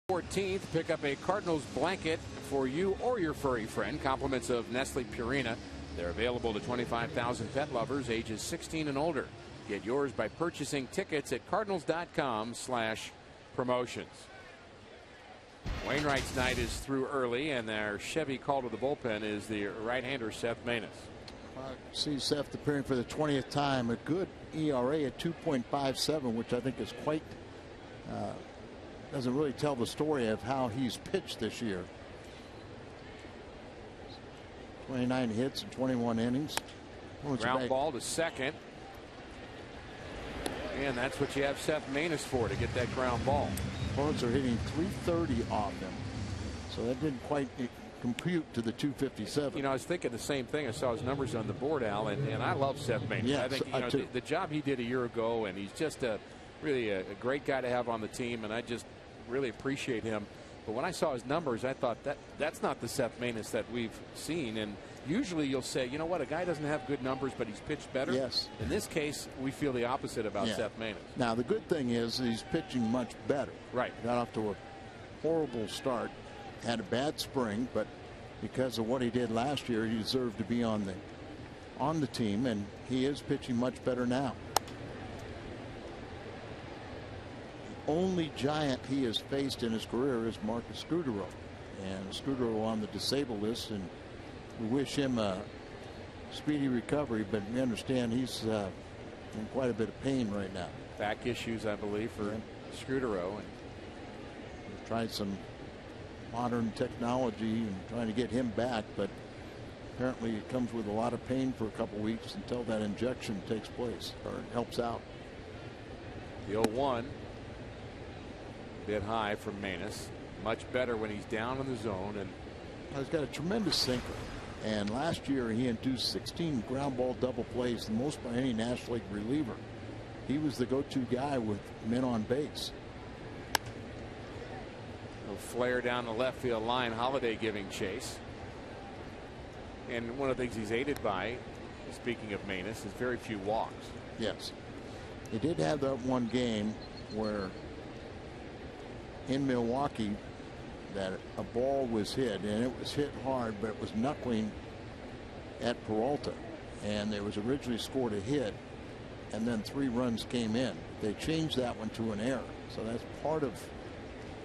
14th, pick up a Cardinals blanket for you or your furry friend. Compliments of Nestle Purina. They're available to 25,000 pet lovers ages 16 and older. Get yours by purchasing tickets at cardinals.com/promotions. Wainwright's night is through early, and their Chevy call to the bullpen is the right-hander Seth Maness. See Seth appearing for the 20th time. A good ERA at 2.57, which I think is quite doesn't really tell the story of how he's pitched this year. 29 hits in 21 innings. Ground ball to second. And that's what you have Seth Maness for, to get that ground ball. Opponents are hitting 330 off him. So that didn't quite compute to the 257. You know, I was thinking the same thing. I saw his numbers on the board, Al, and I love Seth Maness. Yes, I think the job he did a year ago, and he's just really a great guy to have on the team, and I just really appreciate him. But when I saw his numbers, I thought that's not the Seth Maness that we've seen. And usually you'll say, you know what, a guy doesn't have good numbers, but he's pitched better. Yes. In this case, we feel the opposite about Seth Maness. Now, the good thing is he's pitching much better. Right. Got off to a horrible start. Had a bad spring, but because of what he did last year, he deserved to be on the team, and he is pitching much better now. The only giant he has faced in his career is Marcus Scudero, and Scudero on the disabled list, and we wish him a speedy recovery, but we understand he's in quite a bit of pain right now. Back issues, I believe, for Scudero. And we've tried some modern technology and trying to get him back, but apparently it comes with a lot of pain for a couple weeks until that injection takes place or helps out. The 0-1, a bit high from Maness. Much better when he's down in the zone, and he's got a tremendous sinker. And last year he induced 16 ground ball double plays, the most by any National League reliever. He was the go-to guy with men on base. Flare down the left field line. Holiday giving chase. And one of the things he's aided by, speaking of Maness, is very few walks. Yes. He did have that one game where in Milwaukee that a ball was hit, and it was hit hard, but it was knuckling at Peralta, and there was originally scored a hit, and then 3 runs came in. They changed that one to an error, so that's part of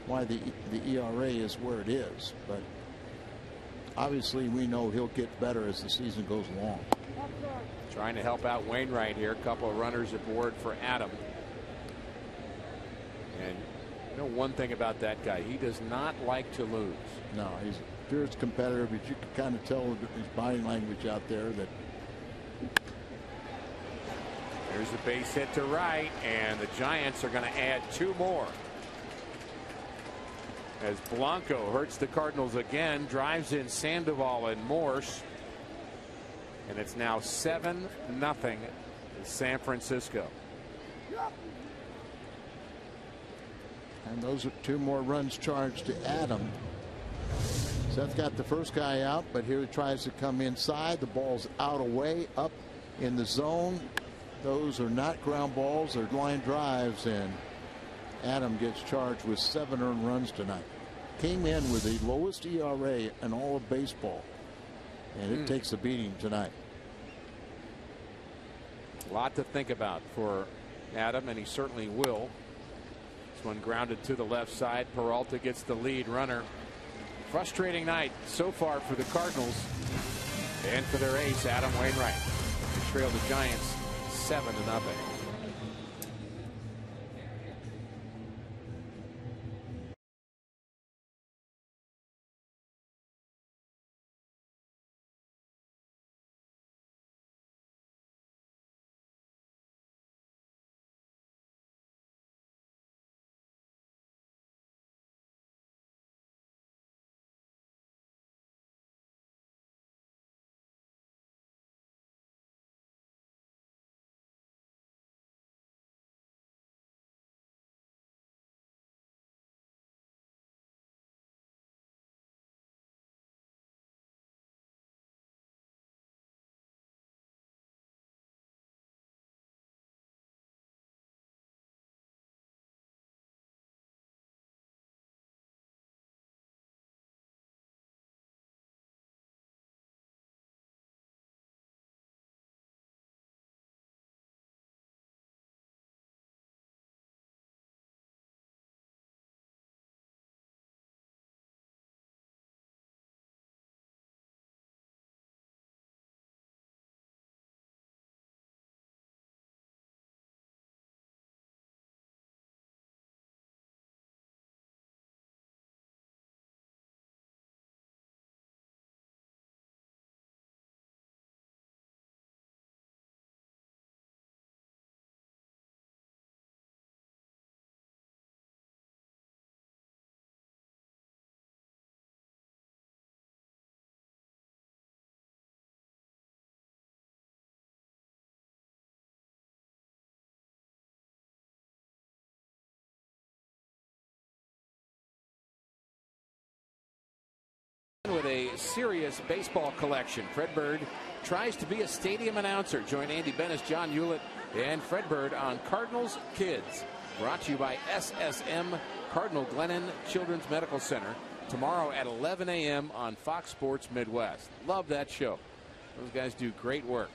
why the ERA is where it is. But obviously we know he'll get better as the season goes along. Trying to help out Wainwright here. A couple of runners aboard for Adam. And you know one thing about that guy, he does not like to lose. No, he's a fierce competitor, but you can kind of tell his body language out there that. There's a base hit to right, and the Giants are going to add 2 more. As Blanco hurts the Cardinals again, drives in Sandoval and Morse, and it's now 7-0 San Francisco. And those are 2 more runs charged to Adam. Seth got the first guy out, but here he tries to come inside. The ball's out away, up in the zone. Those are not ground balls, they're line drives, and Adam gets charged with 7 earned runs tonight. Came in with the lowest ERA in all of baseball, and it takes a beating tonight. A lot to think about for Adam, and he certainly will. This one grounded to the left side. Peralta gets the lead runner. Frustrating night so far for the Cardinals and for their ace, Adam Wainwright. They trail the Giants 7-0. With a serious baseball collection, Fred Bird tries to be a stadium announcer. Join Andy Bennis, John Hewlett, and Fred Bird on Cardinals Kids. Brought to you by SSM Cardinal Glennon Children's Medical Center. Tomorrow at 11 a.m. on Fox Sports Midwest. Love that show. Those guys do great work.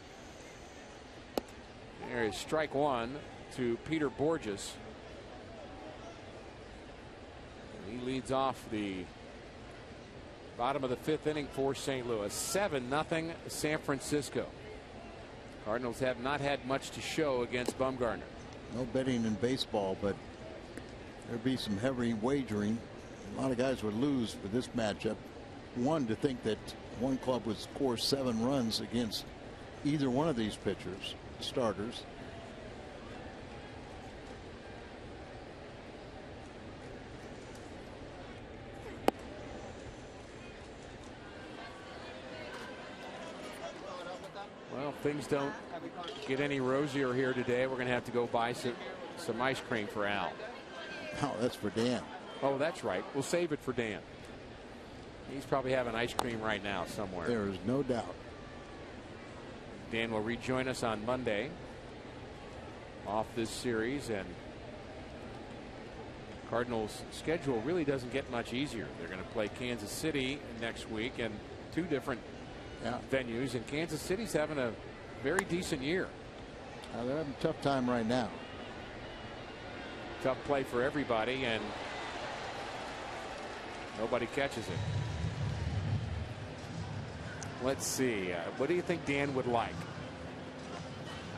There is strike one to Peter Borges. He leads off the bottom of the fifth inning for St. Louis. 7-0 San Francisco. Cardinals have not had much to show against Bumgarner. No betting in baseball, but there'd be some heavy wagering. A lot of guys would lose for this matchup. One, to think that one club would score 7 runs against either one of these pitchers, starters. Well, things don't get any rosier here today. We're going to have to go buy some ice cream for Al. Oh, that's for Dan. Oh, that's right. We'll save it for Dan. He's probably having ice cream right now somewhere. There is no doubt. Dan will rejoin us on Monday off this series, and Cardinals' schedule really doesn't get much easier. They're going to play Kansas City next week and 2 different venues, and Kansas City's having a very decent year. They're having a tough time right now. Tough play for everybody, and nobody catches it. Let's see. What do you think Dan would like?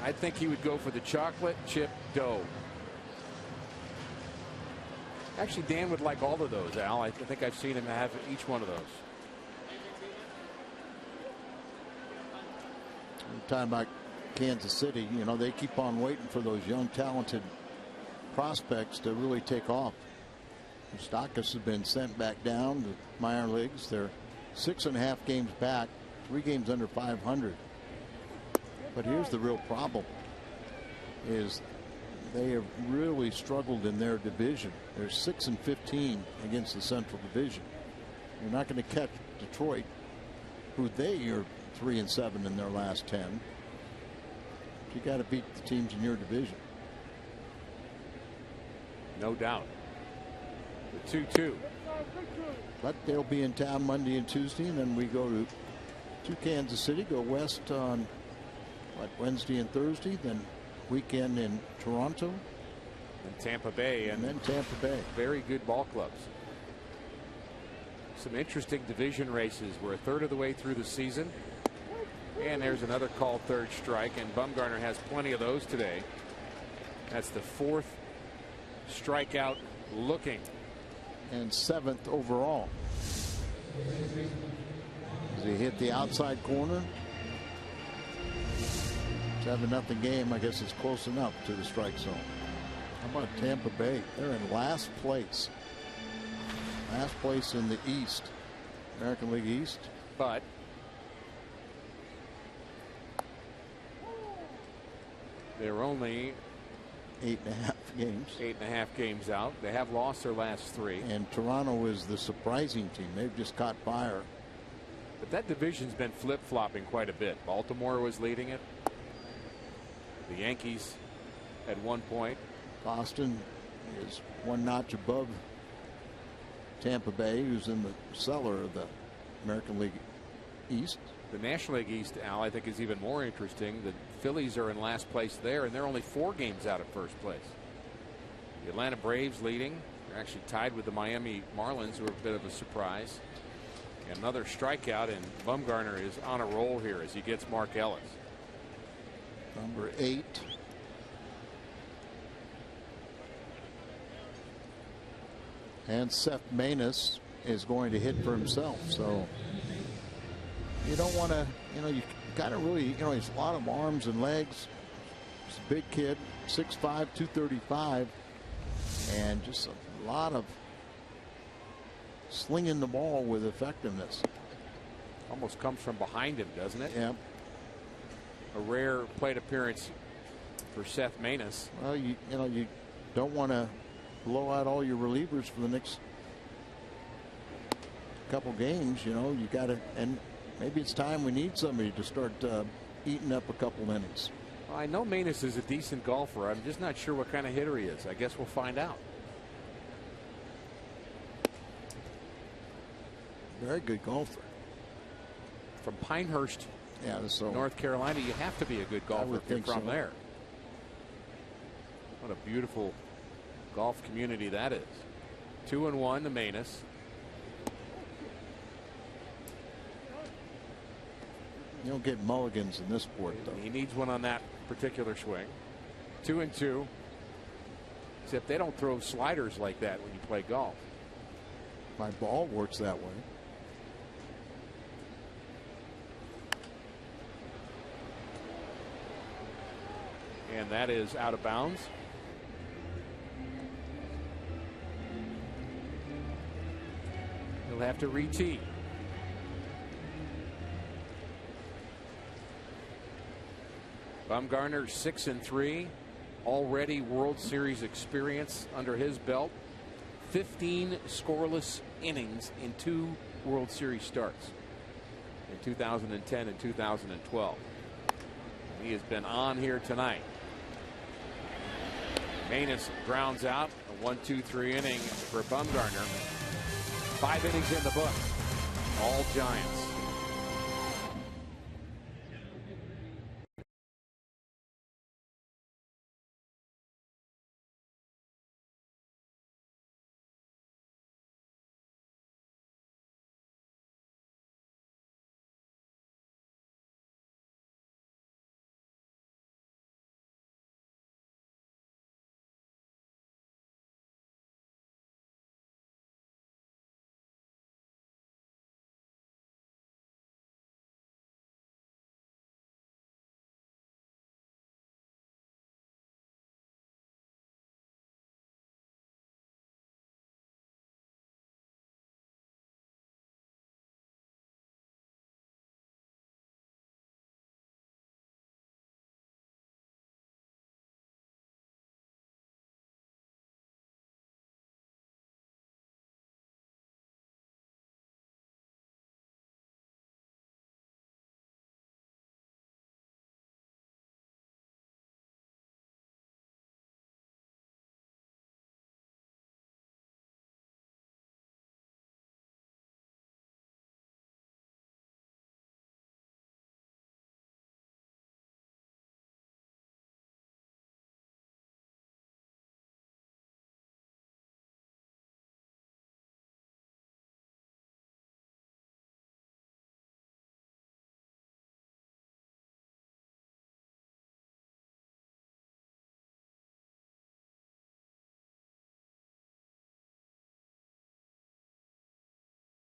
I think he would go for the chocolate chip dough. Actually, Dan would like all of those, Al. I think I've seen him have each one of those. Talking about Kansas City, you know, they keep on waiting for those young, talented prospects to really take off. Moustakas has been sent back down to minor leagues. They're 6.5 games back, 3 games under 500. But here's the real problem: is they have really struggled in their division. They're 6-15 against the Central Division. You're not going to catch Detroit, who they are 3-7 in their last 10. You got to beat the teams in your division. No doubt. The 2-2. But they'll be in town Monday and Tuesday, and then we go to Kansas City, go west on Wednesday and Thursday, then weekend in Toronto. And Tampa Bay. And then Tampa Bay. Very good ball clubs. Some interesting division races. We're a third of the way through the season. And there's another called third strike, and Bumgarner has plenty of those today. That's the 4th strikeout looking. And 7th overall. As he hit the outside corner. 7-0 game. I guess it's close enough to the strike zone. How about Tampa Bay? They're in last place. Last place in the East. American League East. But they're only 8.5 games. 8.5 games out. They have lost their last 3. And Toronto is the surprising team. They've just caught fire. But that division's been flip-flopping quite a bit. Baltimore was leading it. The Yankees at one point. Boston is one notch above Tampa Bay, who's in the cellar of the American League East. The National League East, Al, I think is even more interesting. The Phillies are in last place there, and they're only 4 games out of first place. The Atlanta Braves leading. They're actually tied with the Miami Marlins, who are a bit of a surprise. And another strikeout, and Bumgarner is on a roll here as he gets Mark Ellis. Number 8. And Seth Maness is going to hit for himself. So you don't want to, you know, you got to really, you know, he's a lot of arms and legs. He's a big kid, 6'5", 235, and just a lot of slinging the ball with effectiveness. Almost comes from behind him, doesn't it? Yeah. A rare plate appearance for Seth Maness. Well, you know, you don't want to blow out all your relievers for the next couple games, you know, you got to, and maybe it's time we need somebody to start eating up a couple innings. Well, I know Manus is a decent golfer. I'm just not sure what kind of hitter he is. I guess we'll find out. Very good golfer. From Pinehurst, North Carolina, you have to be a good golfer if you're from there. What a beautiful golf community that is. 2-1 to Manus. You don't get mulligans in this sport, though. He needs one on that particular swing. 2-2. Except they don't throw sliders like that when you play golf. My ball works that way. And that is out of bounds. He'll have to re-tee. Bumgarner 6-3, already World Series experience under his belt. 15 scoreless innings in 2 World Series starts in 2010 and 2012. He has been on here tonight. Manus grounds out a 1-2-3 inning for Bumgarner. 5 innings in the book. All Giants.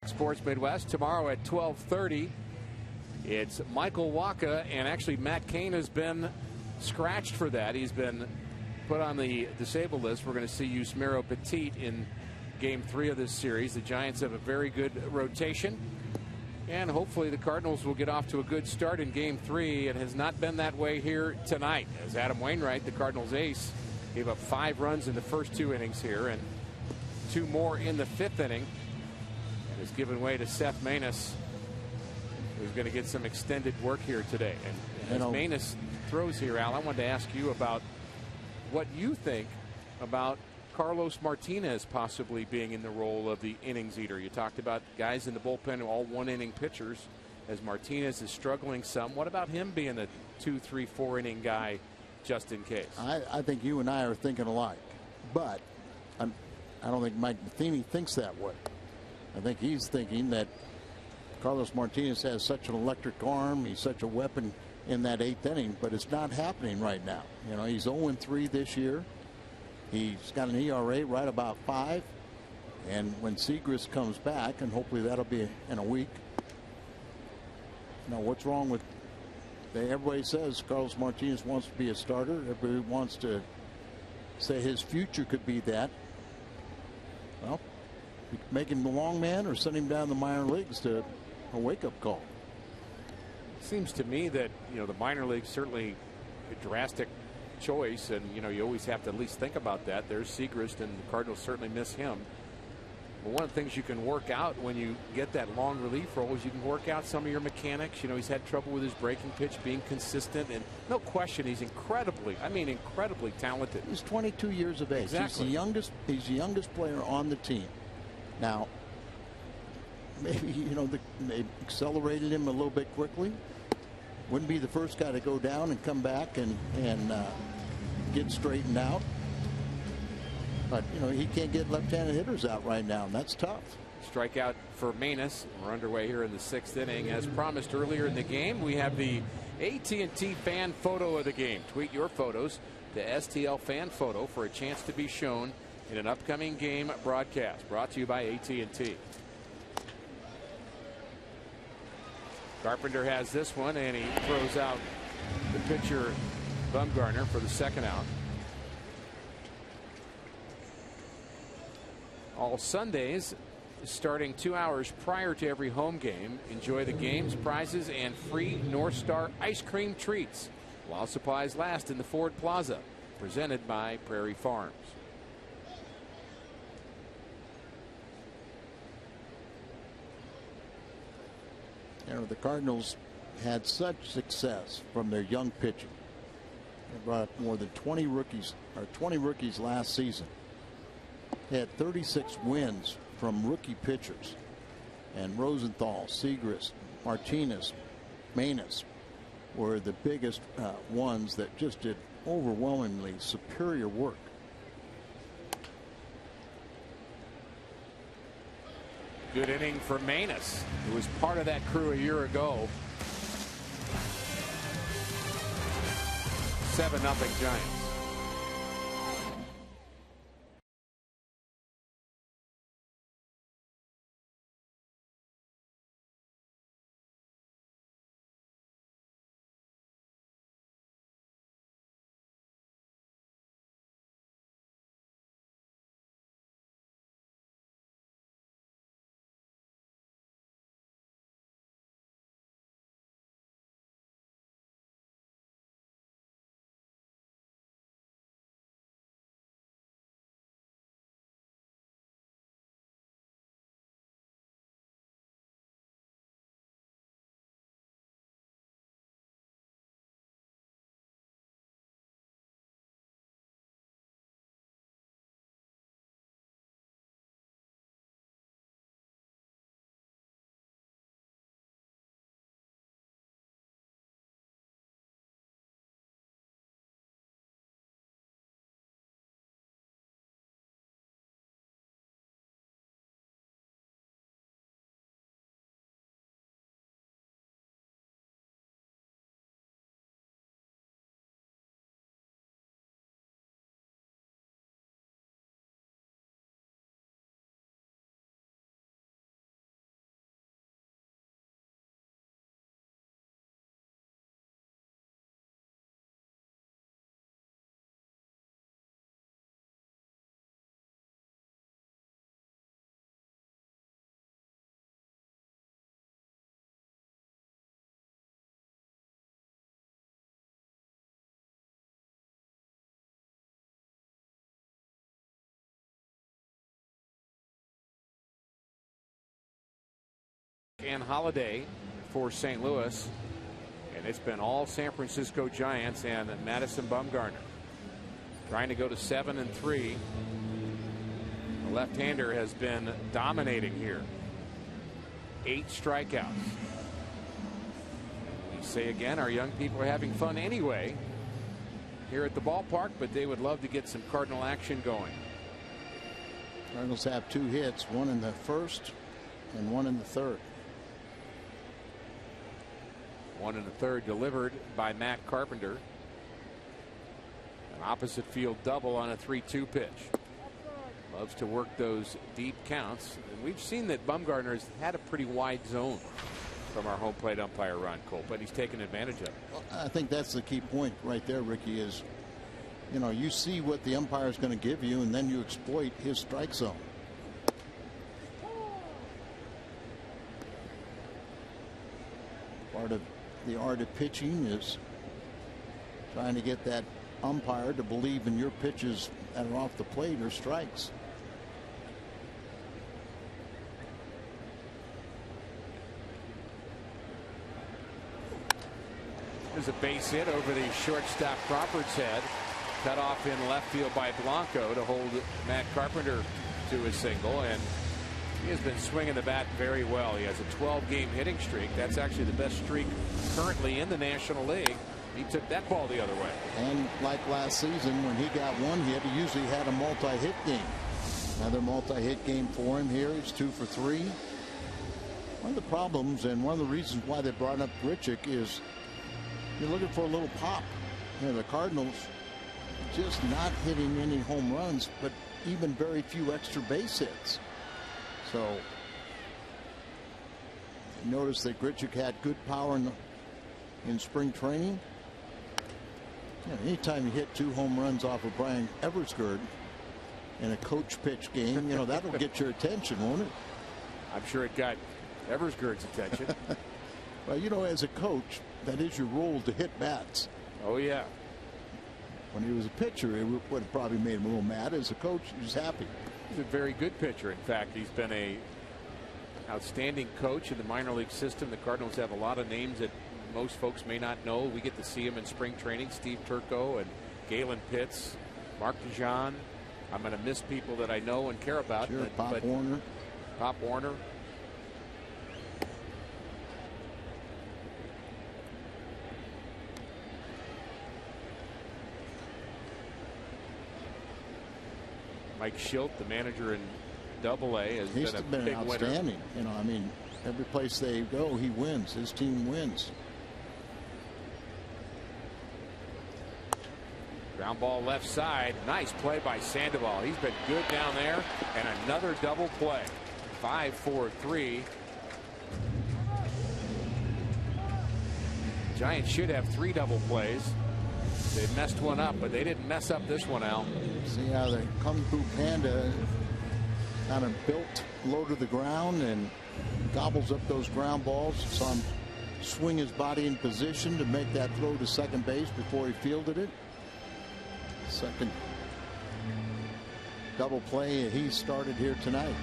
Sports Midwest tomorrow at 12:30. It's Michael Wacha, and actually Matt Cain has been scratched for that. He's been put on the disabled list. We're going to see Yusmeiro Petit in Game 3 of this series. The Giants have a very good rotation, and hopefully the Cardinals will get off to a good start in Game 3. It has not been that way here tonight, as Adam Wainwright, the Cardinals ace, gave up 5 runs in the first 2 innings here and 2 more in the 5th inning. Has given way to Seth Manus, who's going to get some extended work here today. And as Manus throws here, Al, I wanted to ask you about what you think about Carlos Martinez possibly being in the role of the innings eater. You talked about guys in the bullpen, all 1-inning pitchers, as Martinez is struggling some. What about him being a 2, 3, 4-inning guy just in case? I think you and I are thinking alike, but I don't think Mike Matheny thinks that way. I think he's thinking that Carlos Martinez has such an electric arm. He's such a weapon in that 8th inning, but it's not happening right now. You know, he's 0-3 this year. He's got an ERA right about 5. And when Segrist comes back, and hopefully that'll be in a week. Now, what's wrong with everybody says Carlos Martinez wants to be a starter. Everybody wants to say his future could be that. Well, make him the long man or send him down the minor leagues to a wake-up call. Seems to me that, you know, the minor leagues certainly a drastic choice, and you know, you always have to at least think about that. There's Segrist, and the Cardinals certainly miss him. Well, one of the things you can work out when you get that long relief role is you can work out some of your mechanics. You know, he's had trouble with his breaking pitch being consistent, and no question he's incredibly talented. He's 22 years of age. Exactly. He's the youngest player on the team. Now, maybe, you know, they accelerated him a little bit quickly. Wouldn't be the first guy to go down and come back and get straightened out. But, you know, he can't get left-handed hitters out right now, and that's tough. Strikeout for Manus. We're underway here in the 6th inning. As promised earlier in the game, we have the AT&T fan photo of the game. Tweet your photos to STL fan photo for a chance to be shown in an upcoming game broadcast. Brought to you by AT&T. Carpenter has this one, and he throws out the pitcher Bumgarner for the 2nd out. All Sundays, starting 2 hours prior to every home game. Enjoy the games, prizes, and free North Star ice cream treats while supplies last in the Ford Plaza. Presented by Prairie Farms. You know, the Cardinals had such success from their young pitching. They brought up more than 20 rookies last season. They had 36 wins from rookie pitchers, and Rosenthal, Segrist, Martinez, Manus were the biggest ones that just did overwhelmingly superior work. Good inning for Manus, who was part of that crew a year ago. 7-0 Giants. And Holiday for St. Louis, and it's been all San Francisco Giants and Madison Bumgarner trying to go to 7-3. The left-hander has been dominating here. 8 strikeouts. We say again, our young people are having fun anyway here at the ballpark, but they would love to get some Cardinal action going. Cardinals have 2 hits, one in the 1st and one in the 3rd. 1 in the 3rd delivered by Matt Carpenter. An opposite field double on a 3-2 pitch. Loves to work those deep counts. And we've seen that Bumgarner's had a pretty wide zone from our home plate umpire Ron Cole, but he's taken advantage of it. Well, I think that's the key point right there, Ricky, is, you know, you see what the umpire is going to give you, and then you exploit his strike zone. Part of the art of pitching is trying to get that umpire to believe in your pitches that are off the plate or strikes. There's a base hit over the shortstop Crawford's head. Cut off in left field by Blanco to hold Matt Carpenter to a single. And he has been swinging the bat very well. He has a 12-game hitting streak. That's actually the best streak currently in the National League. He took that ball the other way. And like last season, when he got one hit, he usually had a multi-hit game. Another multi-hit game for him here. He's 2 for 3. One of the problems and one of the reasons why they brought up Grichuk is you're looking for a little pop. You know, the Cardinals just not hitting any home runs, but even very few extra base hits. So notice that Grichuk had good power in spring training. You know, anytime you hit 2 home runs off of Brian Eversgerd in a coach pitch game, you know, that'll get your attention, won't it? I'm sure it got Eversgerd's attention. Well, you know, as a coach, that is your role to hit bats. Oh, yeah. When he was a pitcher, it would have probably made him a little mad. As a coach, he was happy. He's a very good pitcher. In fact, he's been a outstanding coach in the minor league system. The Cardinals have a lot of names that most folks may not know. We get to see him in spring training. Steve Turco and Galen Pitts, Mark DeJean. I'm going to miss people that I know and care about. Sure, Pop Warner. Pop Warner. Mike Schilt, the manager in Double-A, has He's been a been big outstanding. winner. You know, I mean, every place they go, he wins. His team wins. Ground ball left side. Nice play by Sandoval. He's been good down there. And another double play. 5-4-3. Giants should have 3 double plays. They messed one up, but they didn't mess up this one, Al. See how the Kung Fu Panda kind of built low to the ground and gobbles up those ground balls. Saw him swing his body in position to make that throw to second base before he fielded it. Second double play he started here tonight.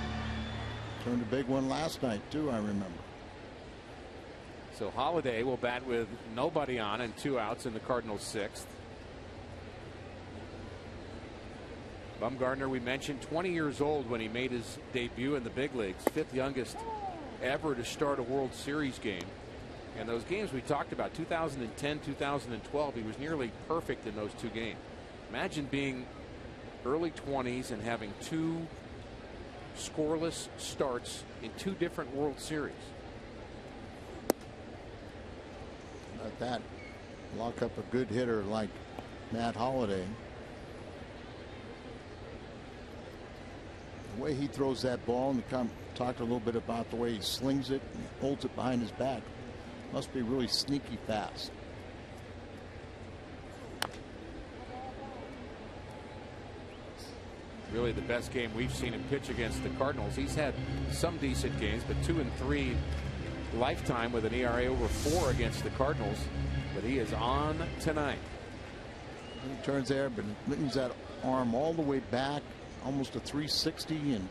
Turned a big one last night, too, I remember. So Holiday will bat with nobody on and 2 outs in the Cardinals' 6th. Bumgarner, we mentioned, 20 years old when he made his debut in the big leagues, 5th youngest ever to start a World Series game. And those games we talked about, 2010, 2012, he was nearly perfect in those 2 games. Imagine being early 20s and having 2 scoreless starts in 2 different World Series. Let that lock up a good hitter like Matt Holliday. The way he throws that ball, and talked a little bit about the way he slings it and holds it behind his back, must be really sneaky fast. Really the best game we've seen him pitch against the Cardinals. He's had some decent games, but 2 and 3 lifetime with an ERA over 4 against the Cardinals. But he is on tonight. He turns there, but brings that arm all the way back, almost a 360, and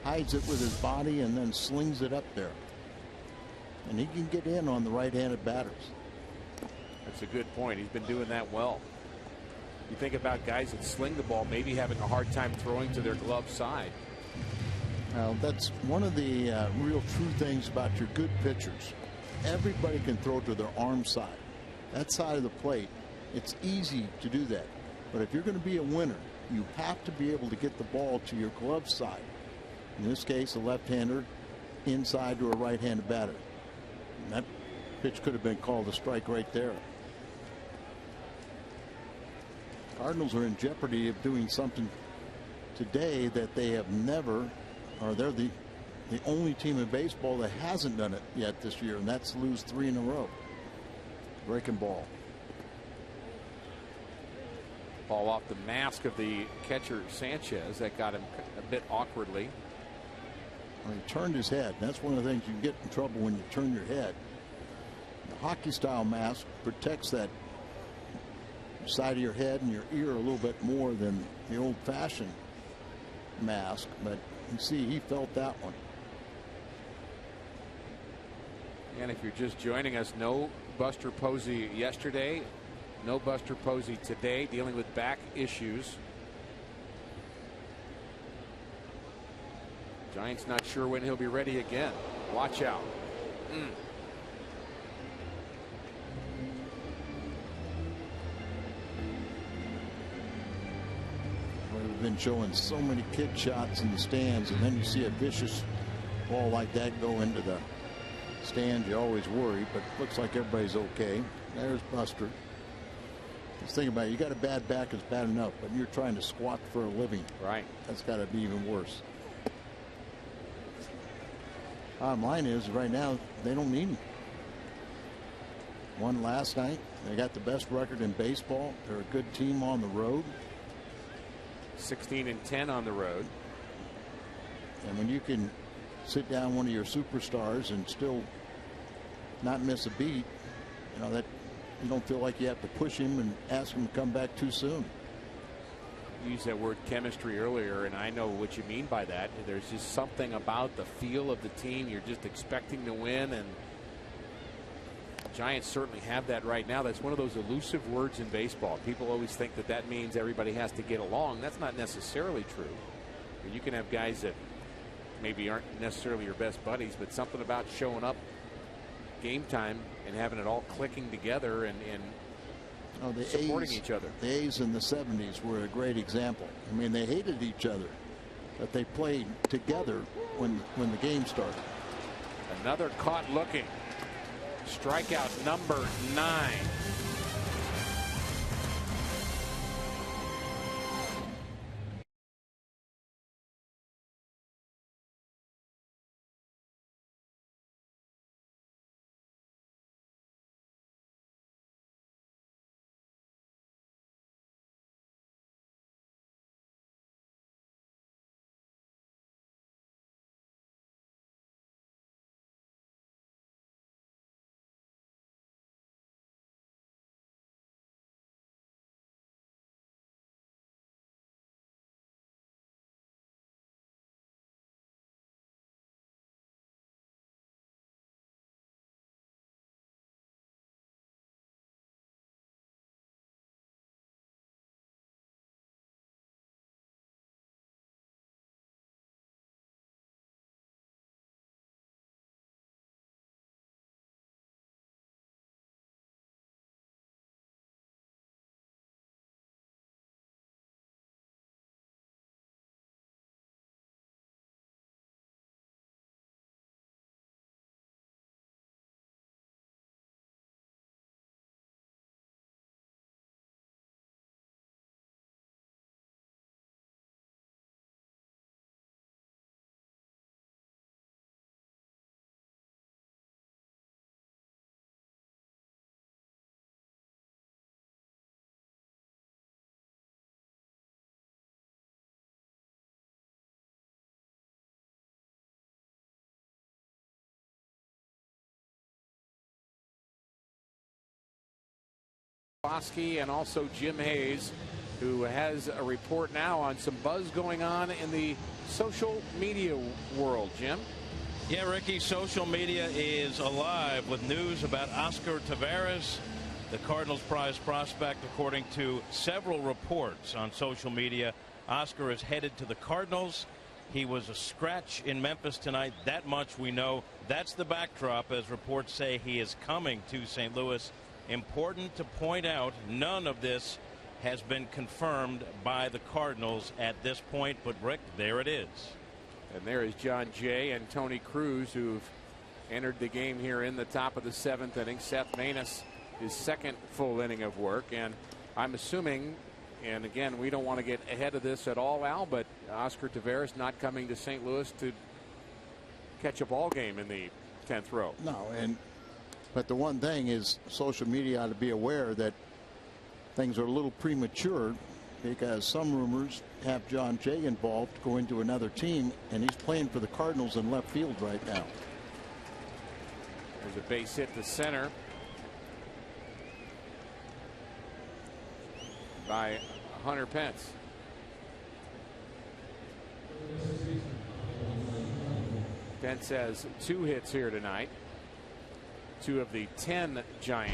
hides it with his body and then slings it up there. And he can get in on the right-handed batters. That's a good point. He's been doing that well. You think about guys that sling the ball maybe having a hard time throwing to their glove side. Now, that's one of the real true things about your good pitchers. Everybody can throw to their arm side. That side of the plate, it's easy to do that. But if you're going to be a winner, you have to be able to get the ball to your glove side. In this case, a left-hander inside to a right-handed batter. And that pitch could have been called a strike right there. Cardinals are in jeopardy of doing something today that they have never, or they're the only team in baseball that hasn't done it yet this year, and that's lose 3 in a row. Breaking ball. Ball off the mask of the catcher Sanchez. That got him a bit awkwardly. Well, he turned his head. That's one of the things you get in trouble when you turn your head. The hockey style mask protects that side of your head and your ear a little bit more than the old fashioned mask, but you see he felt that one. And if you're just joining us, no Buster Posey yesterday. No Buster Posey today, dealing with back issues. Giants not sure when he'll be ready again. Watch out. We've been showing so many kick shots in the stands, and then you see a vicious ball like that go into the stands. You always worry, but looks like everybody's okay. There's Buster. Just think about it. You got a bad back, it's bad enough, but you're trying to squat for a living. Right. That's got to be even worse. Bottom line is, right now, they don't need him. Won last night. They got the best record in baseball. They're a good team on the road. 16-10 on the road. And when you can sit down one of your superstars and still not miss a beat, you know, that you don't feel like you have to push him and ask him to come back too soon. You used that word chemistry earlier, and I know what you mean by that. There's just something about the feel of the team. You're just expecting to win, and the Giants certainly have that right now. That's one of those elusive words in baseball. People always think that that means everybody has to get along. That's not necessarily true. You can have guys that maybe aren't necessarily your best buddies, but something about showing up game time and having it all clicking together and supporting each other. The A's in the 70s were a great example. I mean, they hated each other, but they played together when the game started. Another caught looking. Strikeout number 9. And also Jim Hayes, who has a report now on some buzz going on in the social media world. Jim? Yeah, Ricky, social media is alive with news about Oscar Taveras, the Cardinals prize prospect. According to several reports on social media, Oscar is headed to the Cardinals. He was a scratch in Memphis tonight. That much we know. That's the backdrop as reports say he is coming to St. Louis. Important to point out, none of this has been confirmed by the Cardinals at this point, but Rick, there it is. And there is John Jay and Tony Cruz, who've entered the game here in the top of the 7th inning. Seth Maness, his second full inning of work, and I'm assuming, and again, we don't want to get ahead of this at all, Al, but Oscar Taveras not coming to St. Louis to catch a ball game in the 10th row. No, but the one thing is social media ought to be aware that things are a little premature because some rumors have John Jay involved going to another team, and he's playing for the Cardinals in left field right now. There's a base hit to center by Hunter Pence. Pence has 2 hits here tonight. 2 of the 10 Giant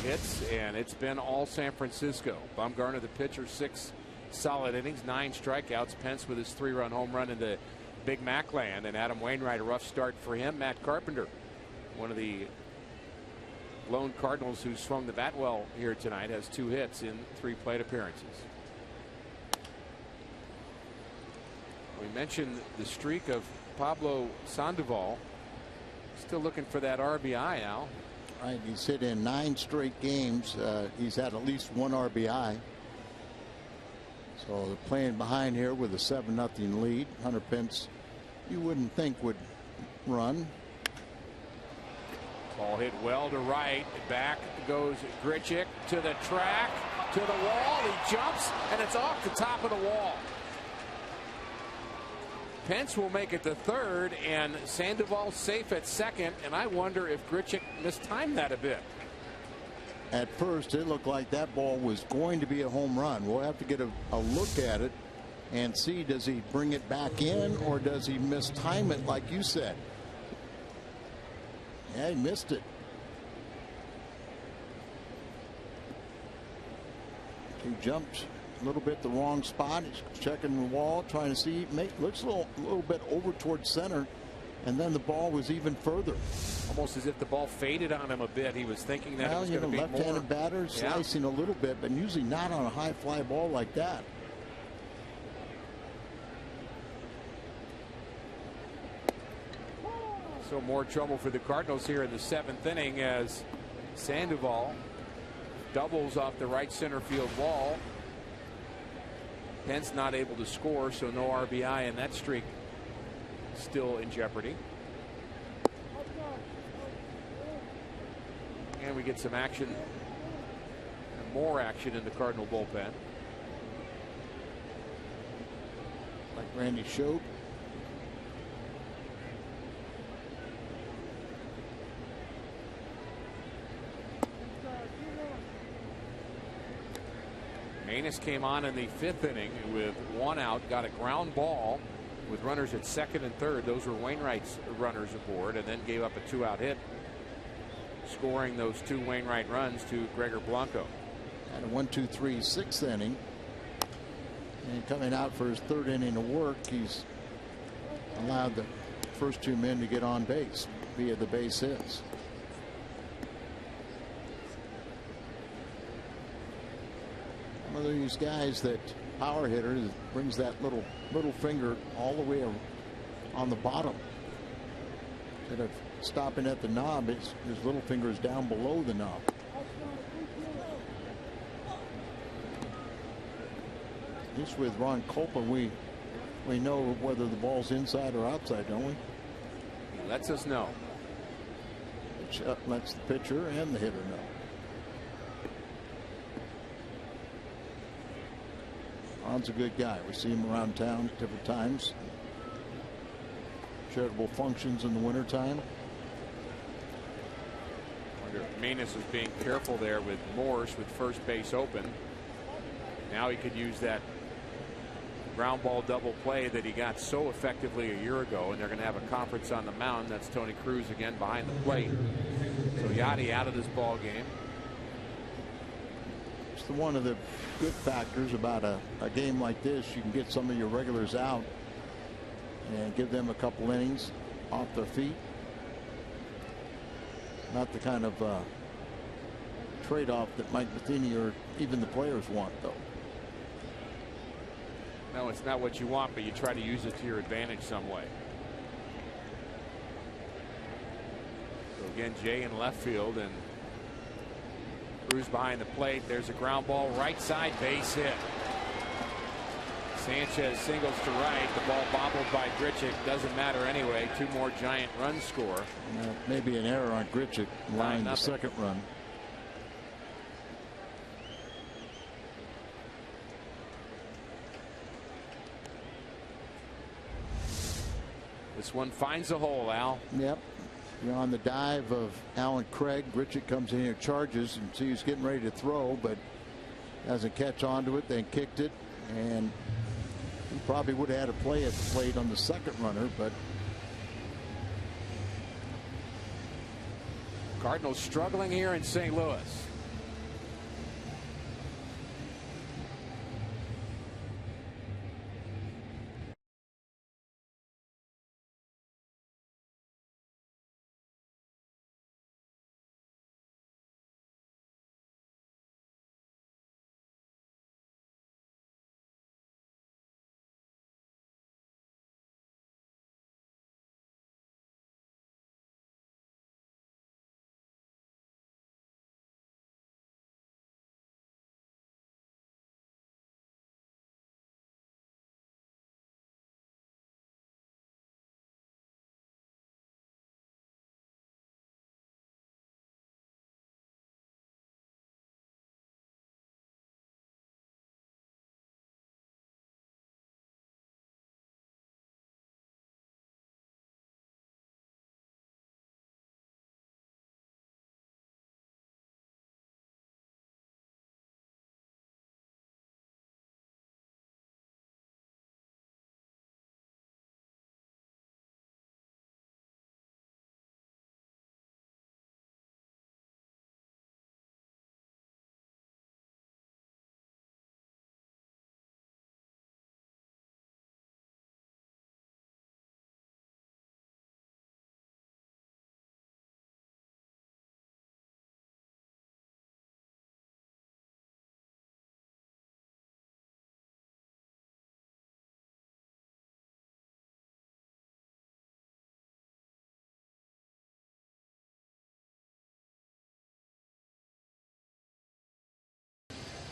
hits, and it's been all San Francisco. Bumgarner, the pitcher, 6 solid innings, 9 strikeouts. Pence with his 3-run home run in the Big Mac land, and Adam Wainwright, a rough start for him. Matt Carpenter, one of the lone Cardinals who swung the bat well here tonight, has 2 hits in 3 plate appearances. We mentioned the streak of Pablo Sandoval. Still looking for that RBI, Al. Right, he's hit in 9 straight games. He's had at least 1 RBI. So they're playing behind here with a 7-0 lead. Hunter Pence, you wouldn't think would run. Ball hit well to right. Back goes Grichuk to the track, to the wall. He jumps, and it's off the top of the wall. Pence will make it to third, and Sandoval safe at second, and I wonder if Grichuk mistimed that a bit. At first, it looked like that ball was going to be a home run. We'll have to get a look at it and see, does he bring it back in or does he mistime it like you said? Yeah, he missed it. He jumped a little bit the wrong spot. He's checking the wall, trying to see. Looks a little bit over towards center, and then the ball was even further. Almost as if the ball faded on him a bit. He was thinking that it was going to be more. Left-handed batter slicing a little bit, but usually not on a high fly ball like that. So more trouble for the Cardinals here in the 7th inning as Sandoval doubles off the right center field wall. Pence not able to score, so no RBI, and that streak still in jeopardy. And we get some action, and more action in the Cardinal bullpen. Like Randy showed. Manus came on in the 5th inning with 1 out, got a ground ball with runners at 2nd and 3rd. Those were Wainwright's runners aboard, and then gave up a 2-out hit, scoring those 2 Wainwright runs to Gregor Blanco. And a 1-2-3 6th inning. And coming out for his 3rd inning of work, he's allowed the first 2 men to get on base via the base hits. One of these guys that power hitter that brings that little finger all the way on the bottom. Instead of stopping at the knob, his little finger is down below the knob. Just with Ron Kolpa, we know whether the ball's inside or outside, don't we? He lets us know. Which lets the pitcher and the hitter know. Ron's a good guy. We see him around town at different times. Charitable functions in the wintertime. Wonder if Manus was being careful there with Morse with first base open. Now he could use that ground ball double play that he got so effectively a year ago, and they're going to have a conference on the mound. That's Tony Cruz again behind the plate. So Yachty out of this ball game. It's one of the good factors about a game like this. You can get some of your regulars out and give them a couple innings off their feet. Not the kind of trade-off that Mike Matheny or even the players want, though. No, it's not what you want, but you try to use it to your advantage some way. So again, Jay in left field, and Cruz behind the plate. There's a ground ball, right side, base hit. Sanchez singles to right. The ball bobbled by Grichuk. Doesn't matter anyway. 2 more Giant runs score. Maybe an error on Grichuk allowing the 2nd run. This one finds a hole, Al. Yep. You're on the dive of Alan Craig. Grichuk comes in here, charges, and see he's getting ready to throw, but doesn't catch onto it, then kicked it, and he probably would have had a play at the plate on the 2nd runner, but Cardinals struggling here in St. Louis.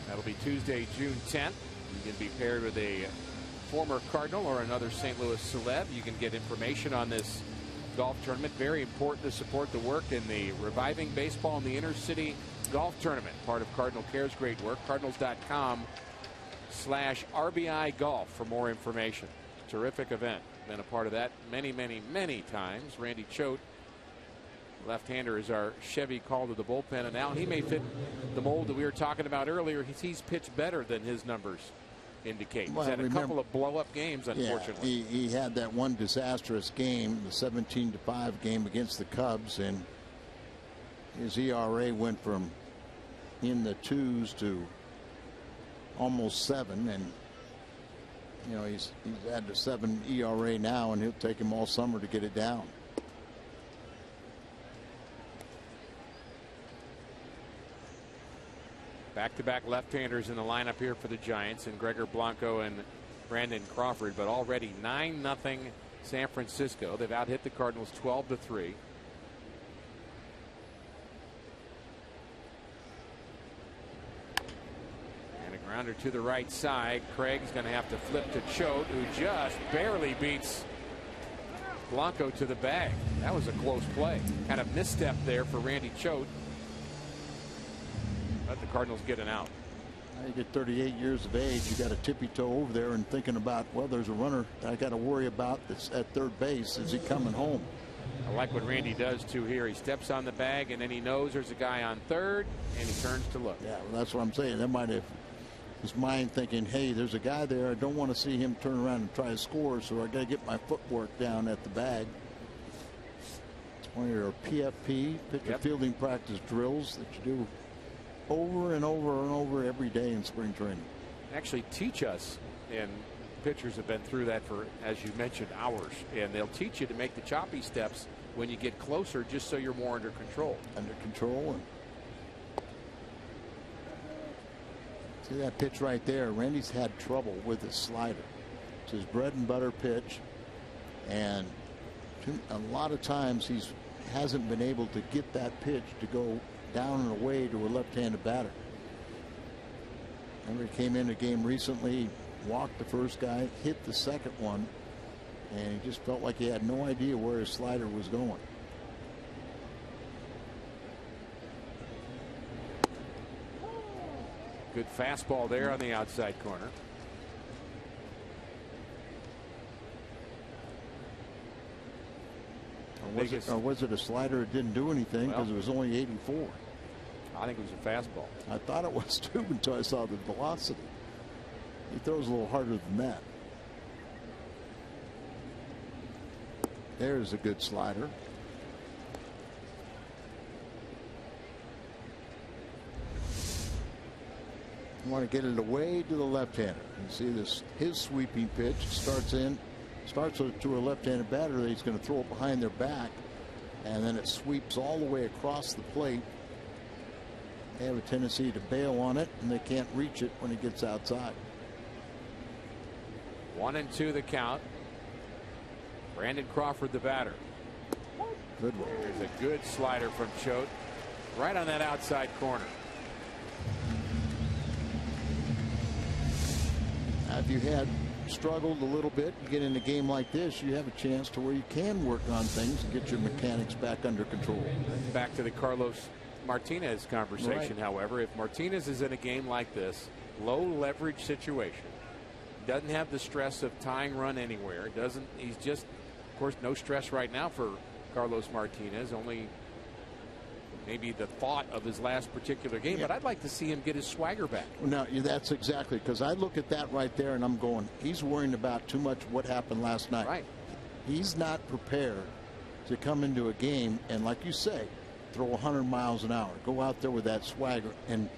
That'll be Tuesday, June 10th. You can be paired with a former Cardinal or another St. Louis celeb. You can get information on this golf tournament. Very important to support the work in the reviving baseball in the inner city golf tournament. Part of Cardinal Care's great work. Cardinals.com/RBI Golf for more information. Terrific event. Been a part of that many, many, many times. Randy Choate, left-hander, is our Chevy call to the bullpen, and now he may fit the mold that we were talking about earlier. He's pitched better than his numbers indicate. Well, he's had a couple of blow-up games, unfortunately. Yeah, he had that one disastrous game, the 17-5 game against the Cubs, and his ERA went from in the 2s to almost 7, and you know he's at a 7 ERA now, and he'll take him all summer to get it down. Back-to-back left-handers in the lineup here for the Giants, and Gregor Blanco and Brandon Crawford, but already 9-0 San Francisco. They've out-hit the Cardinals 12-3. And a grounder to the right side. Craig's going to have to flip to Choate, who just barely beats Blanco to the bag. That was a close play. Kind of misstep there for Randy Choate. Let the Cardinals get an out. You get 38 years of age, you got to tippy toe over there and thinking about, well, there's a runner I got to worry about that's at third base. Is he coming home? I like what Randy does too here. He steps on the bag and then he knows there's a guy on third and he turns to look. Yeah, well, that's what I'm saying. That might have his mind thinking, hey, there's a guy there. I don't want to see him turn around and try to score, so I got to get my footwork down at the bag. It's one of your PFP, pitcher fielding practice drills that you do over and over and over every day in spring training. Actually teach us, and pitchers have been through that for, as you mentioned, hours, and they'll teach you to make the choppy steps when you get closer, just so you're more under control. And see that pitch right there. Randy's had trouble with his slider. It's his bread and butter pitch, and a lot of times he hasn't been able to get that pitch to go down and away to a left-handed batter. Remember, he came in a game recently, walked the first guy, hit the second one, and he just felt like he had no idea where his slider was going. Good fastball there on the outside corner. Or was it a slider that didn't do anything because it was only 84? I think it was a fastball. I thought it was too until I saw the velocity. He throws a little harder than that. There's a good slider. You want to get it away to the left-hander. You see this, his sweeping pitch starts to a left-handed batter that he's going to throw it behind their back, and then it sweeps all the way across the plate. They have a tendency to bail on it, and they can't reach it when it gets outside. 1-2 the count. Brandon Crawford, the batter. Good one. There's a good slider from Choate, right on that outside corner. If you had struggled a little bit, you get in a game like this, you have a chance to where you can work on things and get your mechanics back under control. Back to the Carlos Martinez conversation, right. However, if Martinez is in a game like this, low leverage situation, doesn't have the stress of tying run anywhere, he's just, of course, no stress right now for Carlos Martinez, only maybe the thought of his last particular game, but I'd like to see him get his swagger back. No, that's exactly, because I look at that right there and I'm going, he's worrying about too much what happened last night. Right. He's not prepared to come into a game and, like you say, throw 100 miles an hour, go out there with that swagger and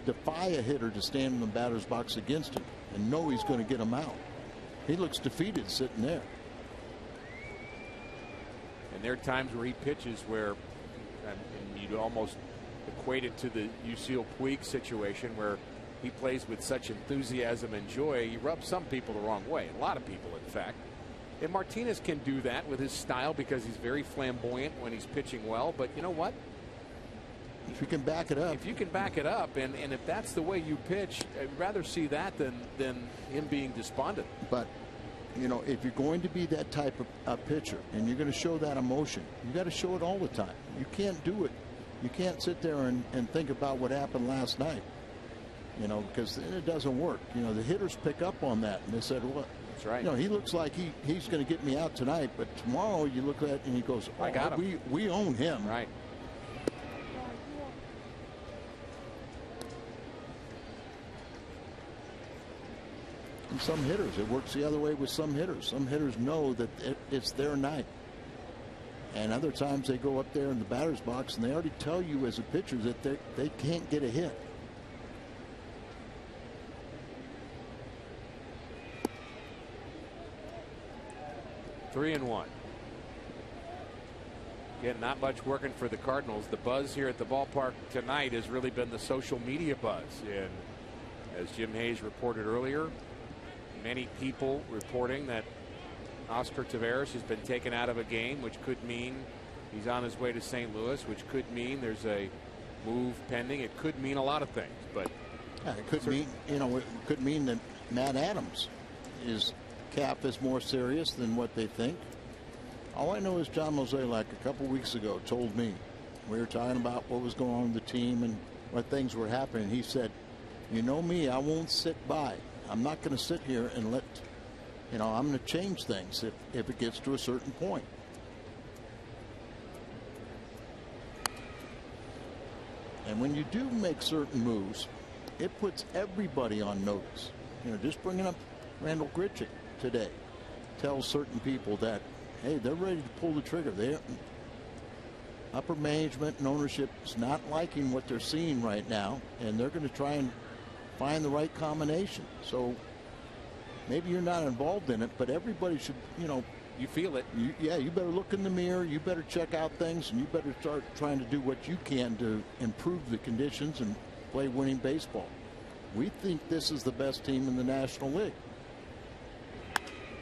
defy a hitter to stand in the batter's box against him and know he's going to get him out. He looks defeated sitting there. And there are times where he pitches where, and you'd almost equate it to the Yasiel Puig situation where he plays with such enthusiasm and joy, he rubs some people the wrong way, a lot of people in fact. And Martinez can do that with his style because he's very flamboyant when he's pitching well, but you know what? If you can back it up. If you can back it up, and if that's the way you pitch, I'd rather see that than him being despondent. But you know, if you're going to be that type of pitcher and you're going to show that emotion, you got to show it all the time. You can't do it. You can't sit there and think about what happened last night, you know, because then it doesn't work. You know, the hitters pick up on that and they said, well, that's right. You know, he looks like he's going to get me out tonight, but tomorrow you look at it and he goes, oh, I got him. We own him. Right. And some hitters, it works the other way with some hitters. Some hitters know that it's their night. And other times they go up there in the batter's box and they already tell you as a pitcher that they can't get a hit. Three and one. Again, not much working for the Cardinals. The buzz here at the ballpark tonight has really been the social media buzz. And as Jim Hayes reported earlier, many people reporting that Oscar Taveras has been taken out of a game, which could mean he's on his way to St. Louis, which could mean there's a move pending. It could mean a lot of things, but it could mean, you know, it could mean that Matt Adams' calf is more serious than what they think. All I know is John Mozeliak a couple weeks ago told me, we were talking about what was going on with the team and what things were happening. He said, you know me, I won't sit by. I'm not going to sit here and let, you know, I'm going to change things if it gets to a certain point. And when you do make certain moves, it puts everybody on notice. You know, just bringing up Randall Grichuk today tells certain people that, hey, they're ready to pull the trigger. They're upper management and ownership is not liking what they're seeing right now, and they're going to try and find the right combination. So maybe you're not involved in it, but everybody should, you know. You feel it. You better look in the mirror. You better check out things, and you better start trying to do what you can to improve the conditions and play winning baseball. We think this is the best team in the National League.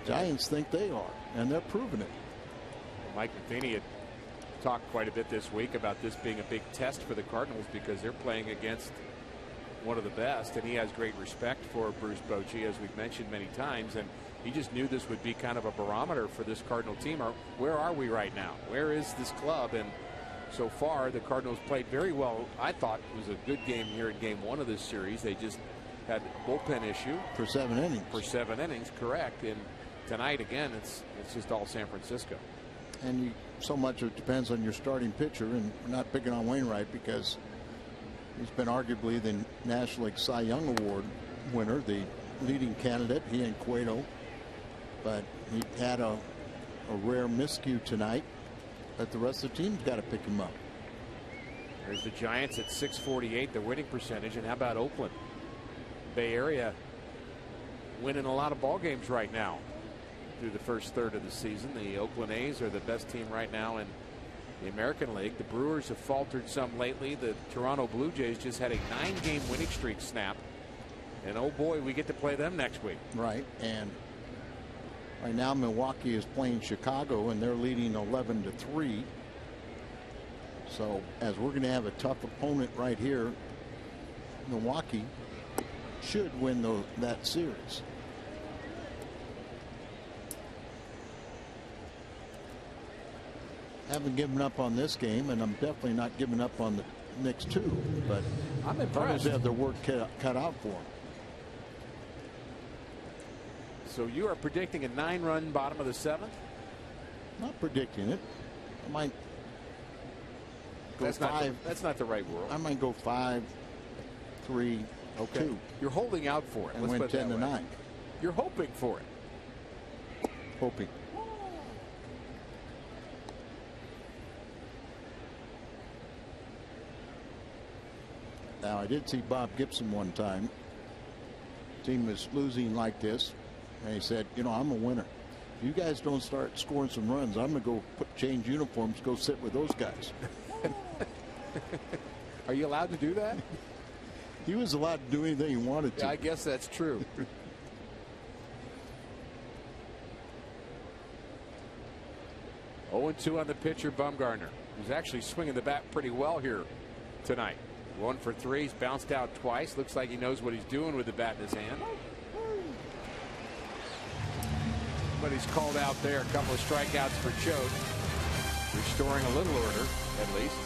Giants think they are, and they're proving it. Mike Matheny had talked quite a bit this week about this being a big test for the Cardinals because they're playing against one of the best, and he has great respect for Bruce Bochy, as we've mentioned many times, and he just knew this would be kind of a barometer for this Cardinal team. Where are we right now? Where is this club? And so far, the Cardinals played very well. I thought it was a good game here in game one of this series. They just had a bullpen issue. For 7 innings. For 7 innings, correct. And tonight, again, it's just all San Francisco. And so much of it depends on your starting pitcher, and we're not picking on Wainwright because he's been arguably the National League Cy Young Award winner, the leading candidate, he and Cueto. But he had a rare miscue tonight, but the rest of the team's got to pick him up. There's the Giants at 648, the winning percentage. And how about Oakland? Bay Area winning a lot of ball games right now through the first third of the season. The Oakland A's are the best team right now in the American League. The Brewers have faltered some lately. The Toronto Blue Jays just had a 9-game winning streak snap. And oh boy, we get to play them next week. Right. And right now Milwaukee is playing Chicago and they're leading 11-3. So as we're going to have a tough opponent right here, Milwaukee should win that series. Haven't given up on this game, and I'm definitely not giving up on the next two. But I'm impressed. They have their work cut out for them. So you are predicting a 9-run bottom of the 7th? Not predicting it. I might go that's 5. That's not the right world. I might go 5, 3, okay. 2. You're holding out for it. And win 10-9. You're hoping for it. Hoping. Now, I did see Bob Gibson one time. Team was losing like this, and he said, you know, I'm a winner. If you guys don't start scoring some runs, I'm going to go change uniforms, go sit with those guys. Are you allowed to do that? He was allowed to do anything he wanted to. Yeah, I guess that's true. Oh, 2 on the pitcher, Bumgarner, who's actually swinging the bat pretty well here tonight. 1 for 3. He's bounced out twice. Looks like he knows what he's doing with the bat in his hand. But he's called out there. A couple of strikeouts for Choate, restoring a little order at least.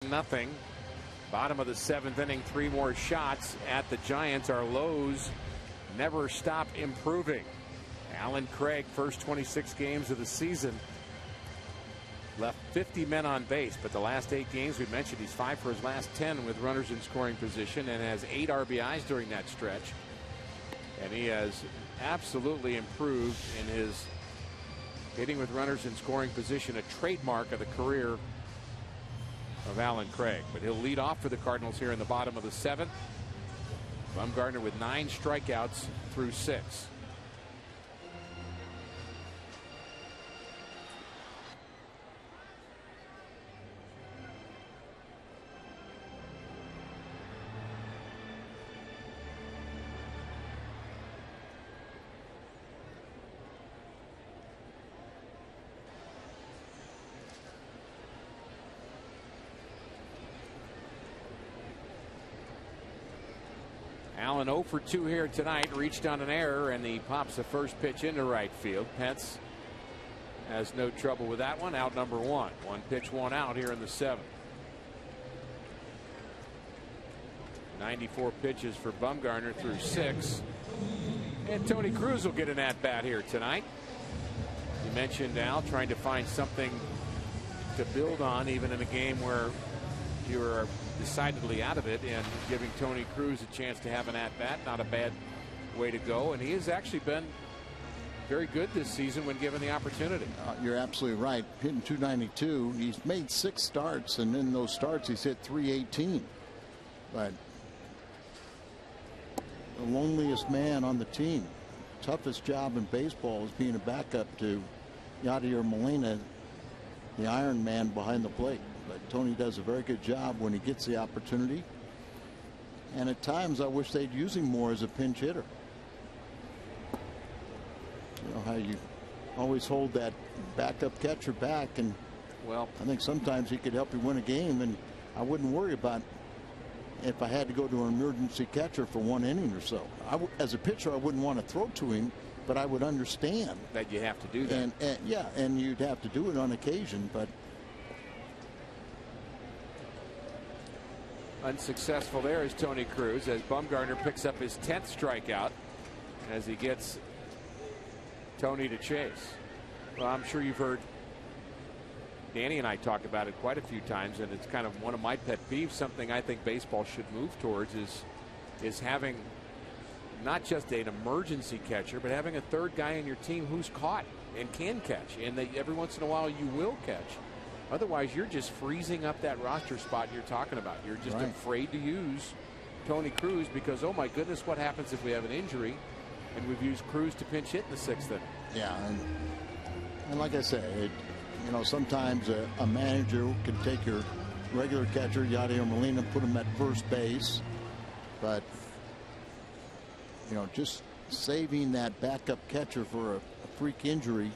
Nothing. Bottom of the 7th inning. 3 more shots at the Giants. Our lows never stop improving. Alan Craig, first 26 games of the season, left 50 men on base, but the last 8 games, we mentioned he's 5 for his last 10 with runners in scoring position and has 8 RBIs during that stretch. And he has absolutely improved in his hitting with runners in scoring position, a trademark of the career of Alan Craig. But he'll lead off for the Cardinals here in the bottom of the 7th. Bumgarner with 9 strikeouts through 6. Allen Allen 0 for 2 here tonight. Reached on an error, and he pops the first pitch into right field. Pence has no trouble with that one. Out number 1. 1 pitch, 1 out here in the 7th. 94 pitches for Bumgarner through 6. And Tony Cruz will get an at-bat here tonight. You mentioned, Al, trying to find something to build on even in a game where you were decidedly out of it, and giving Tony Cruz a chance to have an at-bat. Not a bad way to go. And he has actually been very good this season when given the opportunity. You're absolutely right. Hitting .292. He's made 6 starts, and in those starts he's hit .318. But the loneliest man on the team, toughest job in baseball is being a backup to Yadier Molina, the Iron Man behind the plate. But Tony does a very good job when he gets the opportunity. And at times I wish they'd use him more as a pinch hitter. You know how you always hold that backup catcher back, and well, I think sometimes he could help you win a game, and I wouldn't worry about if I had to go to an emergency catcher for 1 inning or so. As a pitcher, I wouldn't want to throw to him, but I would understand that you have to do that. And yeah, and you'd have to do it on occasion, but unsuccessful there is Tony Cruz as Bumgarner picks up his 10th strikeout as he gets Tony to chase. Well, I'm sure you've heard Danny and I talk about it quite a few times, and it's kind of one of my pet peeves. Something I think baseball should move towards is having not just an emergency catcher, but having a third guy in your team who's caught and can catch, and that every once in a while you will catch. Otherwise, you're just freezing up that roster spot you're talking about. You're just afraid to use Tony Cruz because, oh my goodness, what happens if we have an injury? And we've used Cruz to pinch hit in the 6th inning. Yeah, and like I said, you know, sometimes a manager can take your regular catcher, Yadier Molina, put him at first base, but you know, just saving that backup catcher for a freak injury.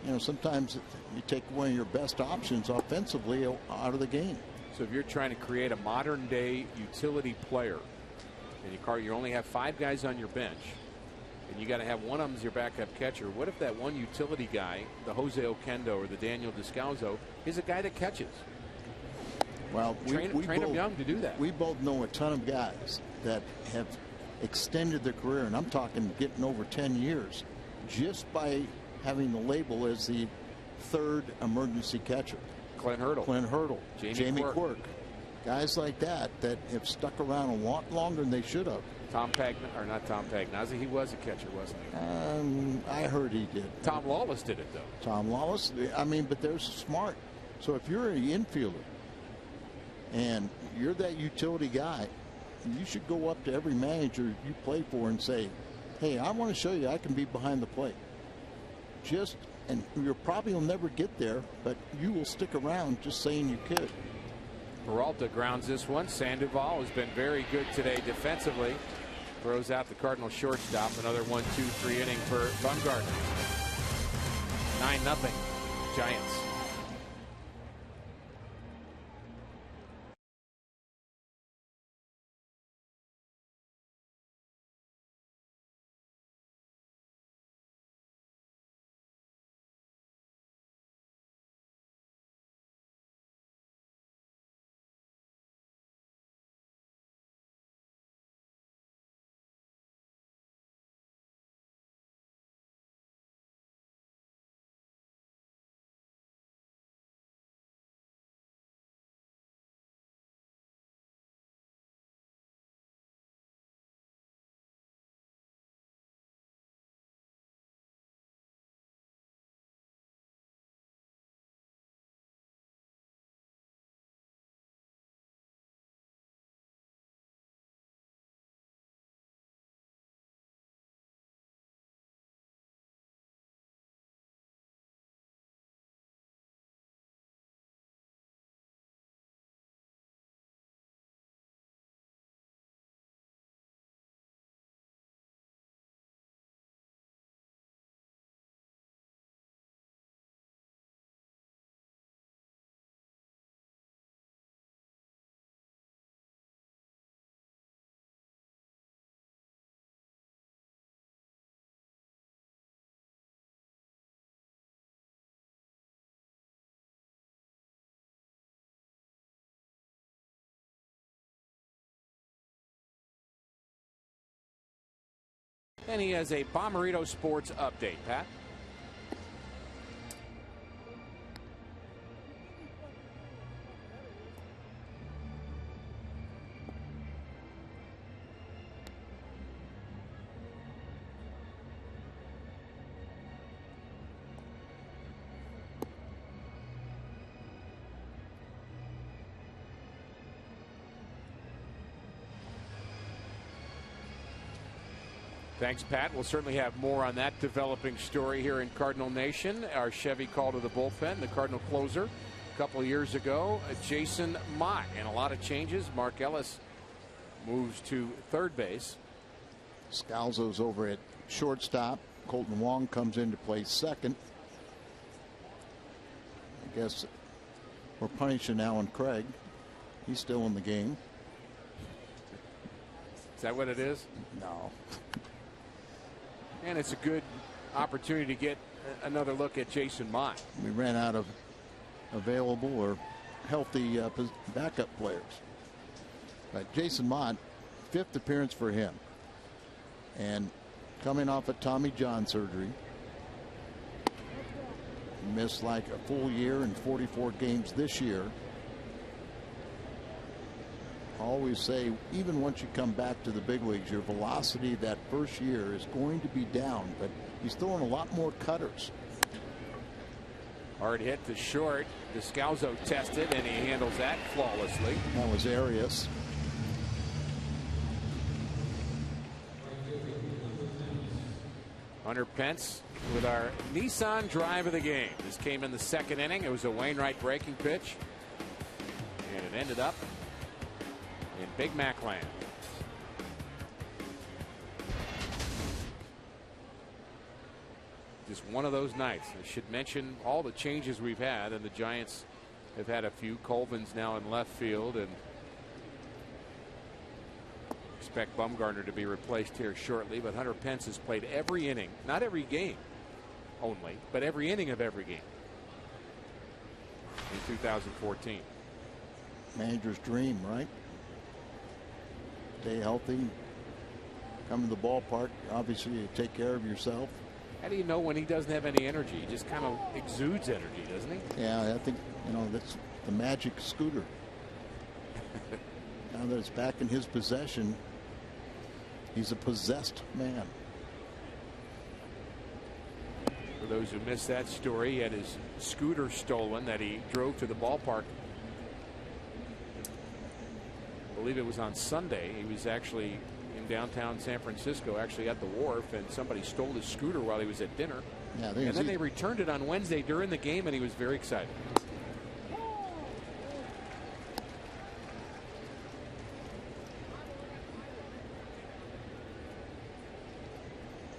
You know, sometimes you take one of your best options offensively out of the game. So if you're trying to create a modern day utility player, and you only have 5 guys on your bench, and you got to have one of them as your backup catcher, what if that one utility guy, the Jose Oquendo or the Daniel Descalso, is a guy that catches? Well, train them young to do that. We both know a ton of guys that have extended their career, and I'm talking getting over 10 years, just by having the label as the 3rd emergency catcher. Clint Hurdle. Jamie Quirk. Guys like that have stuck around a lot longer than they should have. Not Tom Pagnazzi. He was a catcher, wasn't he? I heard he did. Tom Lawless did it, though. Tom Lawless. I mean, but they're smart. So if you're an infielder and you're that utility guy, you should go up to every manager you play for and say, hey, I want to show you I can be behind the plate. And you probably will never get there, but you will stick around just saying you could. Peralta grounds this one. Sandoval has been very good today defensively. Throws out the Cardinals shortstop. Another 1-2-3 inning for Bumgarner. 9-0 Giants. And he has a Bomberito Sports update. Pat? Thanks, Pat. We'll certainly have more on that developing story here in Cardinal Nation. Our Chevy call to the bullpen, the Cardinal closer a couple of years ago, Jason Mott. And a lot of changes. Mark Ellis moves to third base. Scalzo's over at shortstop. Colton Wong comes in to play second. I guess we're punishing Alan Craig. He's still in the game. Is that what it is? No. And it's a good opportunity to get another look at Jason Mott. We ran out of available or healthy backup players. But Jason Mott, 5th appearance for him. And coming off a Tommy John surgery. Missed like a full year and 44 games this year. I always say, even once you come back to the big leagues, your velocity that first year is going to be down, but he's throwing a lot more cutters. Hard hit to short. Descalzo tested, and he handles that flawlessly. That was Arias. Hunter Pence with our Nissan drive of the game. This came in the 2nd inning. It was a Wainwright breaking pitch, and it ended up in Big Mac land. Just one of those nights. I should mention all the changes we've had, and the Giants have had a few. Colvin's now in left field, and expect Bumgarner to be replaced here shortly. But Hunter Pence has played every inning, not every game only, but every inning of every game in 2014. Manager's dream, right? Stay healthy, come to the ballpark. Obviously, you take care of yourself. How do you know when he doesn't have any energy? He just kind of exudes energy, doesn't he? Yeah, I think, you know, that's the magic scooter. Now that it's back in his possession, he's a possessed man. For those who missed that story, he had his scooter stolen that he drove to the ballpark. I believe it was on Sunday. He was actually in downtown San Francisco, actually at the wharf, and somebody stole his scooter while he was at dinner. Yeah, and then they returned it on Wednesday during the game, and he was very excited.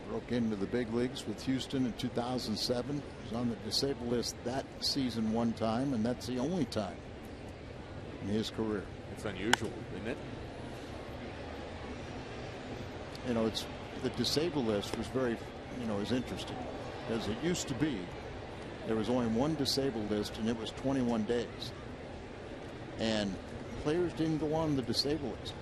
Broke into the big leagues with Houston in 2007. He was on the disabled list that season one time, and that's the only time in his career. It's unusual, isn't it? You know, it's the disabled list was very, you know, is interesting because it used to be there was only one disabled list and it was 21 days, and players didn't go on the disabled list.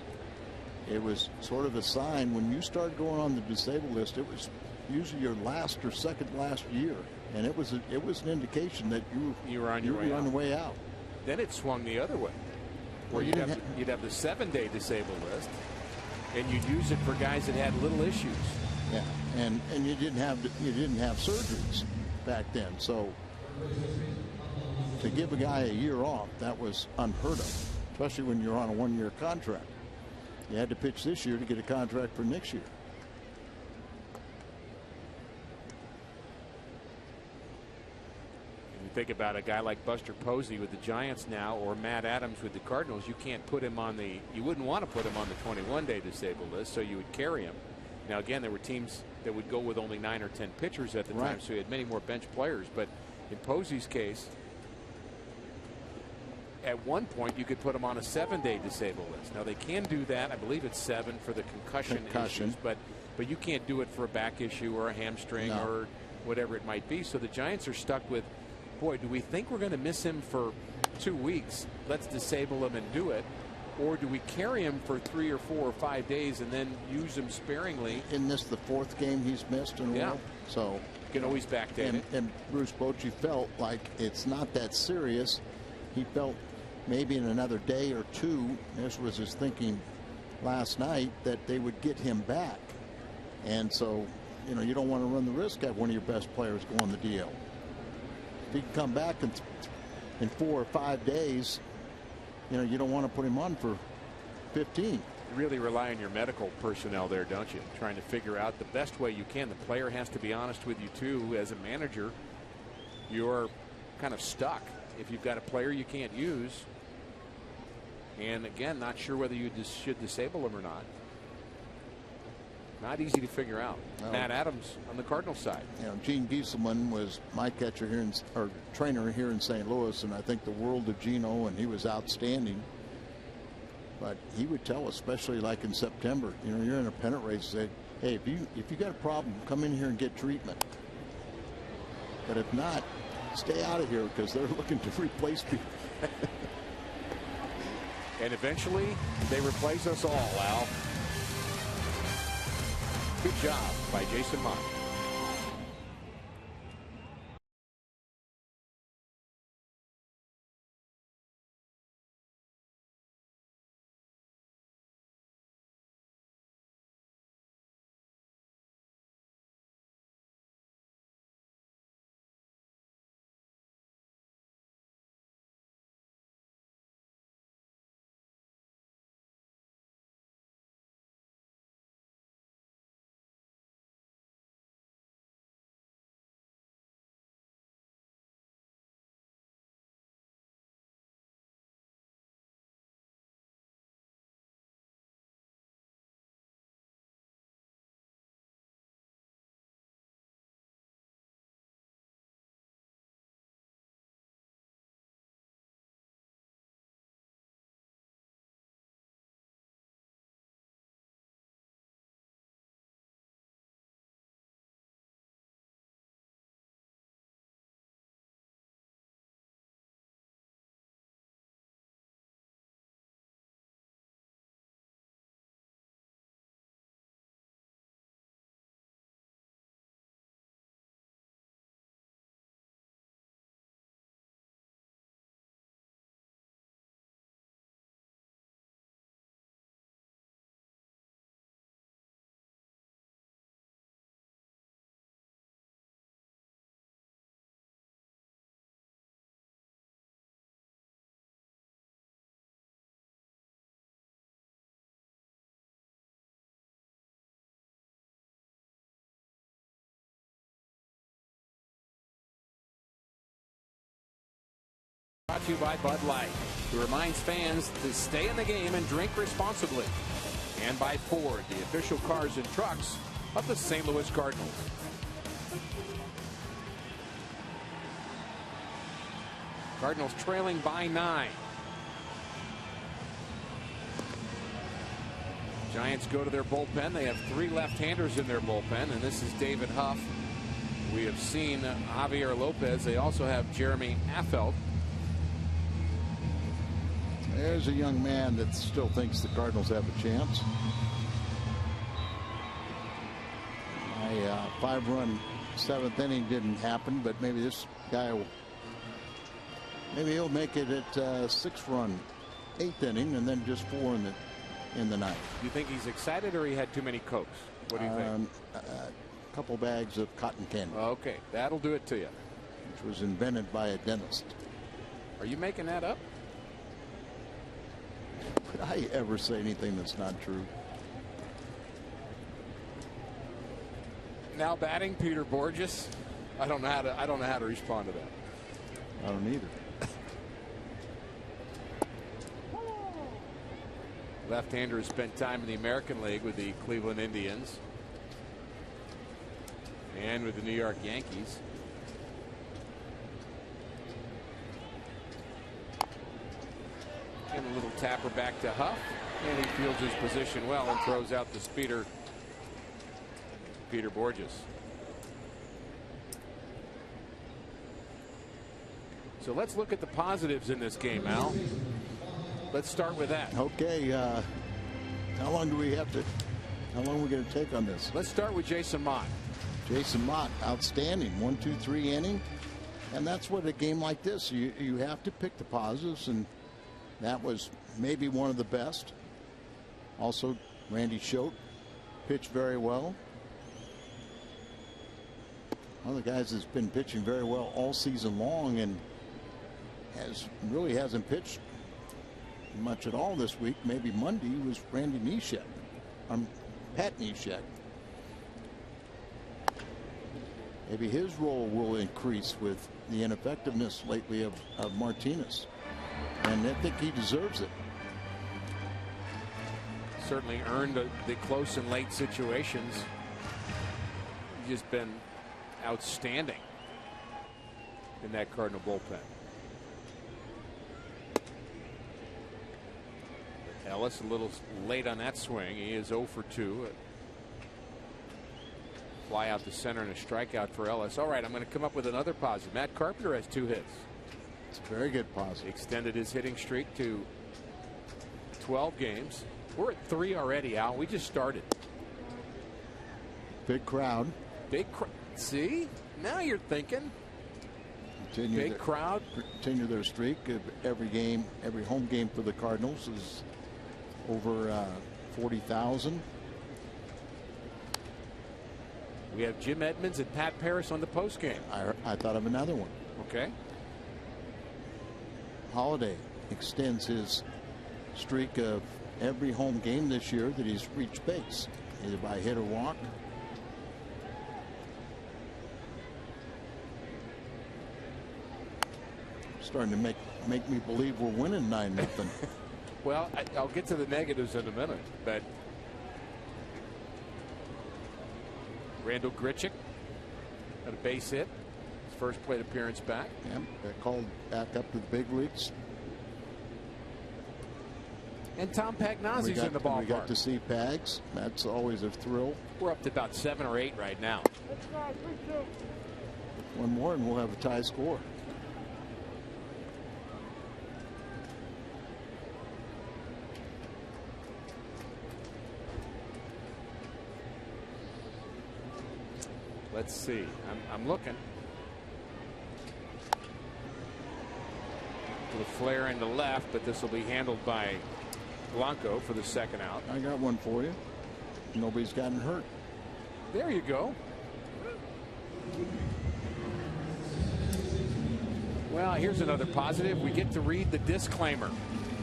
It was sort of a sign when you started going on the disabled list, it was usually your last or second last year, and it was an indication that you were on the way out. Then it swung the other way. Well, you'd have the 7-day disabled list, and you'd use it for guys that had little issues. Yeah, and you didn't have surgeries back then. So to give a guy a year off, that was unheard of, especially when you're on a 1-year contract. You had to pitch this year to get a contract for next year. Think about a guy like Buster Posey with the Giants now, or Matt Adams with the Cardinals. You can't put him on you wouldn't want to put him on the 21-day disabled list, so you would carry him. Now again, there were teams that would go with only 9 or 10 pitchers at the time, so you had many more bench players. But in Posey's case, at one point you could put him on a 7-day disabled list. Now they can do that. I believe it's 7 for the concussion issues, but you can't do it for a back issue or a hamstring or whatever it might be. So the Giants are stuck with, boy, do we think we're going to miss him for 2 weeks? Let's disable him and do it. Or do we carry him for 3 or 4 or 5 days and then use him sparingly? Isn't this the 4th game he's missed in a row? So you can always backdate it. And Bruce Bochy felt like it's not that serious. He felt maybe in another day or 2, this was his thinking last night, that they would get him back. And so, you know, you don't want to run the risk of one of your best players going the DL. If he can come back in 4 or 5 days, you know, you don't want to put him on for 15. You really rely on your medical personnel there, don't you? Trying to figure out the best way you can. The player has to be honest with you too. As a manager, you're kind of stuck if you've got a player you can't use. And again, not sure whether you should disable him or not. Not easy to figure out. Matt Adams on the Cardinals side. You know, Gene Gieselman was my catcher here or trainer here in St. Louis, and I think the world of Gino, and he was outstanding. But he would tell, especially like in September, you know, you're in a pennant race, say, hey, if you got a problem, come in here and get treatment. But if not, stay out of here because they're looking to replace people. And eventually they replace us all, Al. Good job by Jason Mott. Brought to you by Bud Light, who reminds fans to stay in the game and drink responsibly. And by Ford, the official cars and trucks of the St. Louis Cardinals. Cardinals trailing by 9. Giants go to their bullpen. They have 3 left-handers in their bullpen, and this is David Huff. We have seen Javier Lopez. They also have Jeremy Affeldt. There's a young man that still thinks the Cardinals have a chance. My 5-run 7th inning didn't happen, but maybe this guy will. Maybe he'll make it at 6-run 8th inning and then just 4 in the 9th. Do you think he's excited or he had too many Cokes? What do you think? A couple bags of cotton candy. Okay, that'll do it to you. Which was invented by a dentist. Are you making that up? Could I ever say anything that's not true? Now batting, Peter Borges. I don't know how to respond to that. I don't either. Left-hander has spent time in the American League with the Cleveland Indians and with the New York Yankees. And a little tapper back to Huff, and he fields his position well and throws out the speeder, Peter Borges. So let's look at the positives in this game, Al. Let's start with that. Okay. How long are we going to take on this? Let's start with Jason Mott. Jason Mott, outstanding. 1-2-3 inning. And that's what a game like this, you have to pick the positives, and that was maybe one of the best. Also, Randy Schote pitched very well. One of the guys that's been pitching very well all season long and really hasn't pitched much at all this week. Maybe Monday was Randy Neshek. Pat Neshek. Maybe his role will increase with the ineffectiveness lately of Martinez. And I think he deserves it. Certainly earned the close and late situations. He's just been outstanding in that Cardinal bullpen. Ellis a little late on that swing. He is 0 for 2. Fly out to center and a strikeout for Ellis. All right, I'm going to come up with another positive. Matt Carpenter has 2 hits. It's a very good positive. Extended his hitting streak to 12 games. We're at 3 already, Al. We just started. Big crowd. Big crowd. See? Now you're thinking. Big crowd. Continue their streak. Every game, every home game for the Cardinals is over 40,000. We have Jim Edmonds and Pat Paris on the postgame. I thought of another one. Okay. Holiday extends his streak of every home game this year that he's reached base, either by hit or walk. Starting to make me believe we're winning 9-0. Well, I'll get to the negatives in a minute, but Randall Grichuk got a base hit. His first plate appearance back. Yeah, got called back up to the big leagues. And Tom Pagnozzi's in the ballpark. We got to see Pags. That's always a thrill. We're up to about 7 or 8 right now. One more and we'll have a tie score. Let's see. I'm looking. The flare into left, but this will be handled by Blanco for the second out. I got one for you. Nobody's gotten hurt. There you go. Well, here's another positive. We get to read the disclaimer.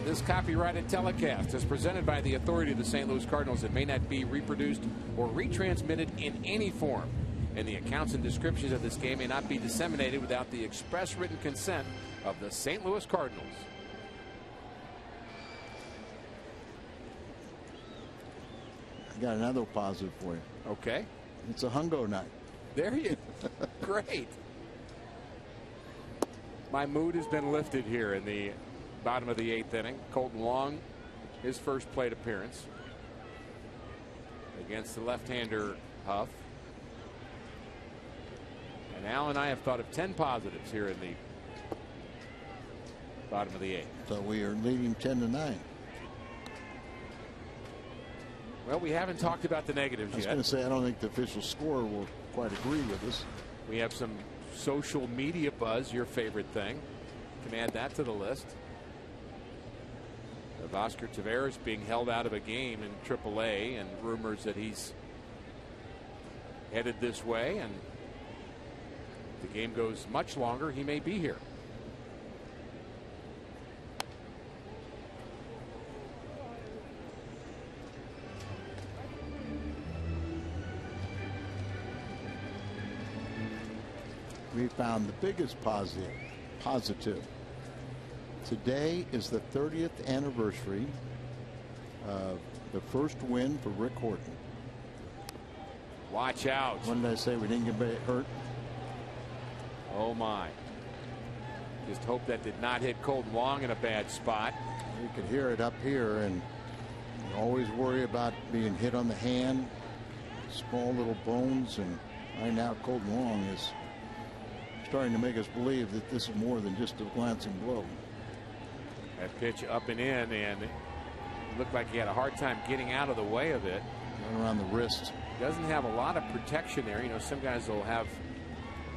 This copyrighted telecast is presented by the authority of the St. Louis Cardinals. It may not be reproduced or retransmitted in any form. And the accounts and descriptions of this game may not be disseminated without the express written consent of the St. Louis Cardinals. I got another positive for you. Okay. It's a hungo night. There you go. Great. My mood has been lifted here in the bottom of the 8th inning. Colton Long, his first plate appearance against the left-hander Huff. And Al and I have thought of 10 positives here in the bottom of the 8th. So we are leading 10-9. Well, we haven't talked about the negatives yet. I was going to say, I don't think the official score will quite agree with us. We have some social media buzz, your favorite thing. Can add that to the list. Of Oscar Taveras being held out of a game in AAA, and rumors that he's headed this way, and if the game goes much longer, he may be here. We found the biggest positive. Today is the 30th anniversary of the first win for Rick Horton. Watch out. When did I say we didn't get hurt? Oh my. Just hope that did not hit Colton Long in a bad spot. You could hear it up here, and you always worry about being hit on the hand, small little bones, and right now Colton Long is starting to make us believe that this is more than just a glancing blow. That pitch up and in, and it looked like he had a hard time getting out of the way of it. Right around the wrist. Doesn't have a lot of protection there. You know, some guys will have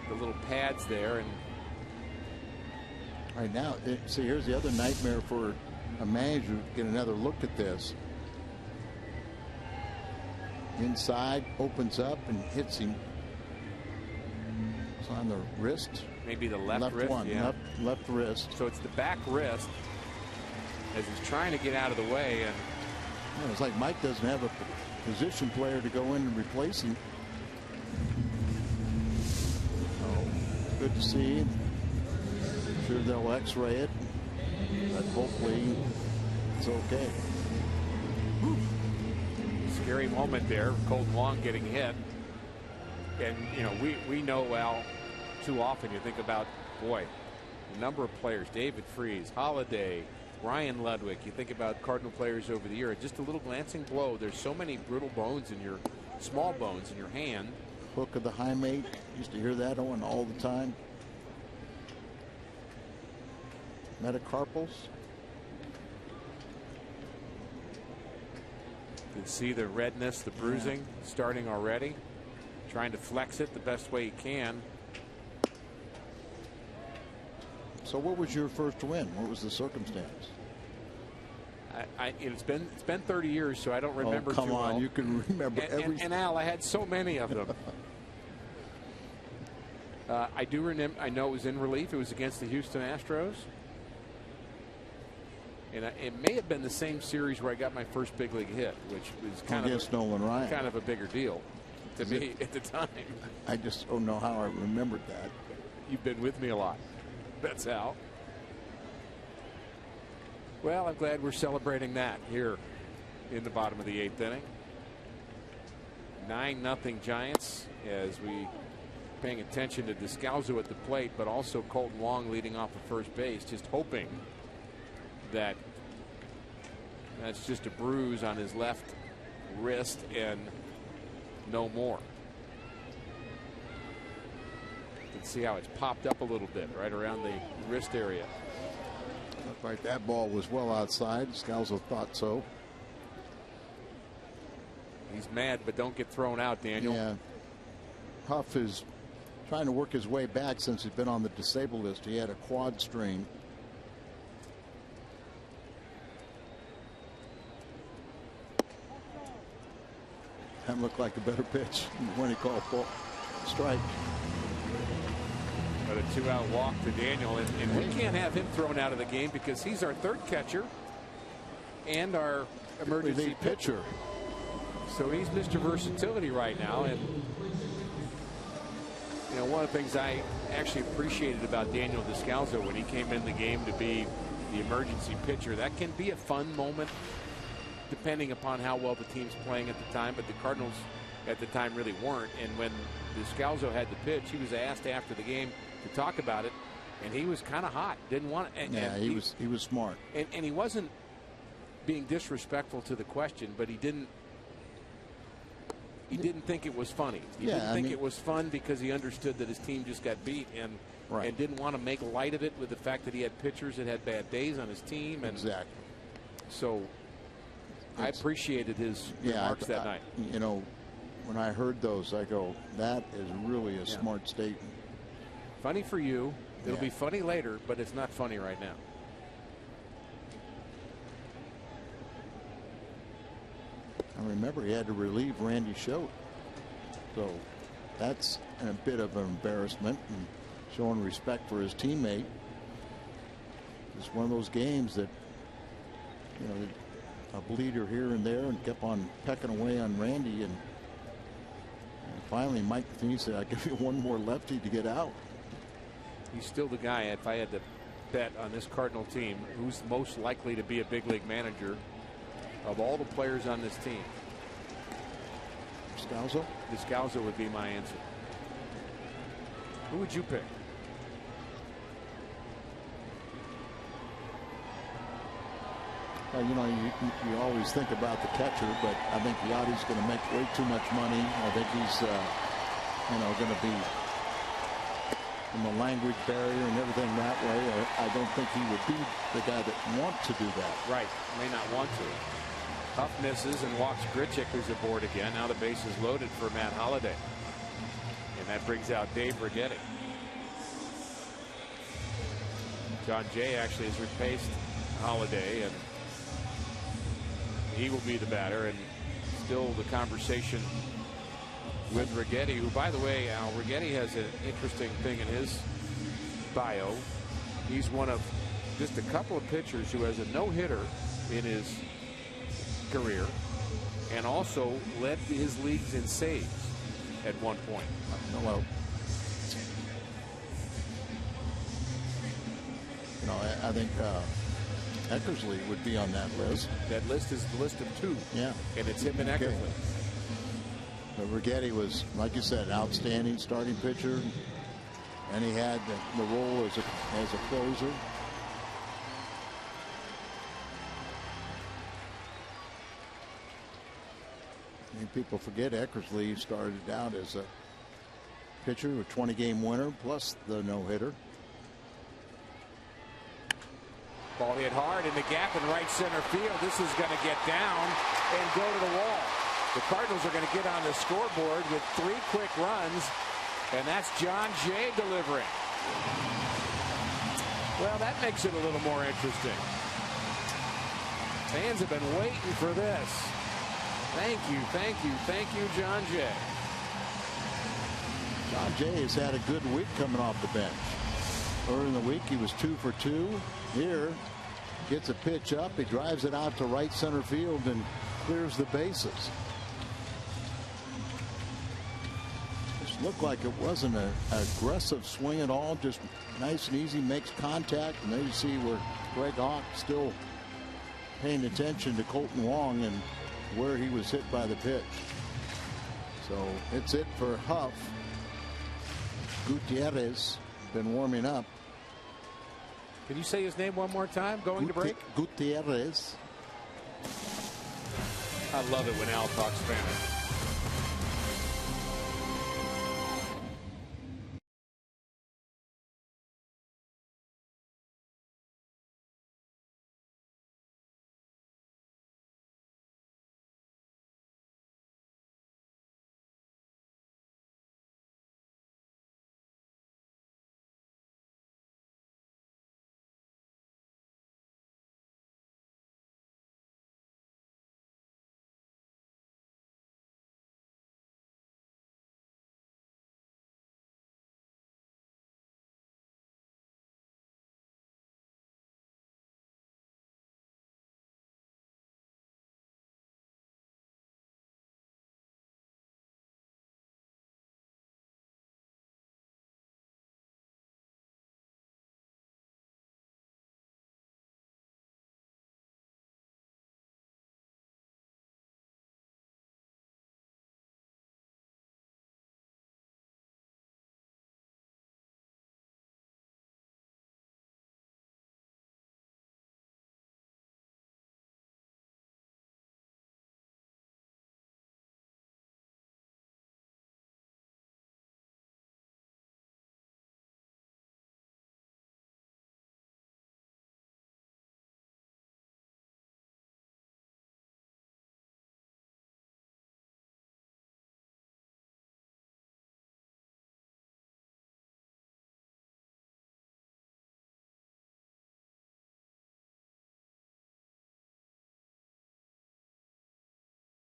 the little pads there. And right now, see, here's the other nightmare for a manager to get another look at this. Inside, opens up and hits him. It's on the wrist. Maybe the left wrist. One, yeah. left wrist. So it's the back wrist as he's trying to get out of the way. And you know, it's like Mike doesn't have a position player to go in and replace him. Oh, good to see. I'm sure they'll x-ray it, but hopefully it's okay. Scary moment there. Colton Wong getting hit. And, you know, we know, Al, too often you think about, boy, the number of players, David Freese, Holiday, Ryan Ludwig. You think about Cardinal players over the year. Just a little glancing blow. There's so many brittle bones in your, small bones in your hand. Hook of the high mate. Used to hear that one all the time. Metacarpals. You can see the redness, the bruising starting already. Trying to flex it the best way he can. So what was your first win? What was the circumstance? It's been 30 years, so I don't remember too well. Come on, you can remember everything. And Al, I had so many of them. I do remember. I know it was in relief. It was against the Houston Astros, and it may have been the same series where I got my first big league hit, which was kind of a bigger deal to me at the time. I just don't know how I remembered that. You've been with me a lot. That's how. Well, I'm glad we're celebrating that here in the bottom of the 8th inning. 9-0 Giants as we paying attention to Descalzo at the plate, but also Colton Wong leading off at first base, just hoping that that's just a bruise on his left wrist and no more. You can see how it's popped up a little bit right around the wrist area. Looked like that ball was well outside. Descalzo thought so. He's mad, but don't get thrown out, Daniel. Yeah. Huff is trying to work his way back since he's been on the disabled list. He had a quad strain. That looked like a better pitch when he called for strike. But a 2-out walk to Daniel, and we can't have him thrown out of the game because he's our third catcher and our emergency pitcher. So he's Mr. Versatility right now. And you know, one of the things I actually appreciated about Daniel Descalzo when he came in the game to be the emergency pitcher, that can be a fun moment depending upon how well the team's playing at the time, but the Cardinals at the time really weren't. And when Descalzo had the pitch, he was asked after the game to talk about it, and he was kind of hot, didn't want it. And he was smart, and he wasn't being disrespectful to the question, but he didn't think it was funny. He didn't think it was fun because he understood that his team just got beat, and didn't want to make light of it with the fact that he had pitchers that had bad days on his team. And exactly. So I appreciated his remarks that night. You know, when I heard those, I go, that is really a smart statement. Funny for you. It'll be funny later, but it's not funny right now. I remember he had to relieve Randy Schote. So that's a bit of an embarrassment, and showing respect for his teammate. It's one of those games that, you know, a bleeder here and there, and kept on pecking away on Randy, and finally Mike Matheny said, I'll give you one more lefty to get out. He's still the guy, if I had to bet on this Cardinal team, who's most likely to be a big league manager of all the players on this team. Descalzo? Descalzo would be my answer. Who would you pick? Well, you know, you always think about the catcher, but I think Yachty's going to make way too much money. I think he's, you know, going to be from a language barrier and everything that way, I don't think he would be the guy that wants to do that. Right. May not want to. Huff misses and walks Grichuk, who's aboard again. Now the base is loaded for Matt Holliday. And that brings out Dave Righetti. John Jay actually has replaced Holliday, and he will be the batter. And still the conversation with Righetti, who, by the way, Al, Righetti has an interesting thing in his bio. He's one of just a couple of pitchers who has a no-hitter in his career, and also led his leagues in saves at one point. Well, you know, I think Eckersley would be on that list. That list is the list of two. Yeah. And it's him and Eckersley. But Righetti was, like you said, outstanding starting pitcher, and he had the role as a closer. And people forget Eckersley started out as a pitcher, a 20-game winner, plus the no-hitter. Ball hit hard in the gap in right center field. This is going to get down and go to the wall. The Cardinals are going to get on the scoreboard with 3 quick runs, and that's John Jay delivering. Well, that makes it a little more interesting. Fans have been waiting for this. Thank you, thank you, thank you, John Jay. John Jay has had a good week coming off the bench. Earlier in the week, he was 2 for 2. Here, gets a pitch up. He drives it out to right center field and clears the bases. Just looked like it wasn't an aggressive swing at all. Just nice and easy, makes contact. And there you see where Greg Hawk still paying attention to Colton Wong and where he was hit by the pitch. So it's it for Huff. Gutierrez been warming up. Can you say his name one more time? Going to break? Gutierrez. I love it when Al talks Spanish.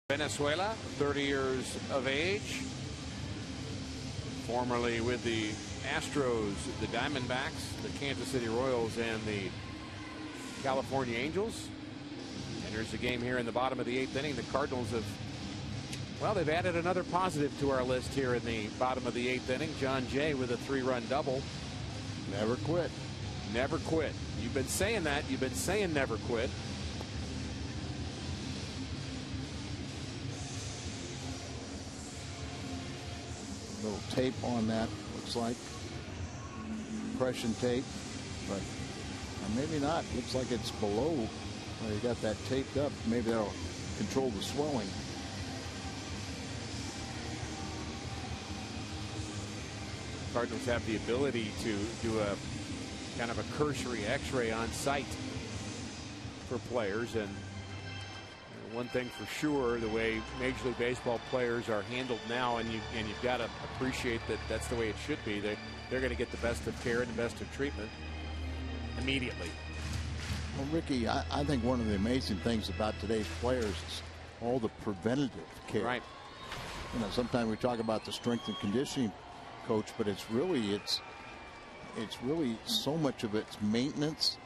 Venezuela, 30 years of age, formerly with the Astros, the Diamondbacks, the Kansas City Royals, and the California Angels. Enters the game here in the bottom of the 8th inning. The Cardinals have, well, they've added another positive to our list here in the bottom of the 8th inning. John Jay with a 3-run double. Never quit. Never quit. You've been saying that. You've been saying never quit. Little tape on that, looks like compression tape, but maybe not. Looks like it's below where you got that taped up. Maybe that'll control the swelling. Cardinals have the ability to do a kind of a cursory X-ray on site for players, and one thing for sure, the way Major League Baseball players are handled now, and you've got to appreciate that that's the way it should be. They're going to get the best of care and the best of treatment immediately. Well, Ricky, I think one of the amazing things about today's players is all the preventative care. Right. You know, sometimes we talk about the strength and conditioning coach, but it's really so much of it's maintenance,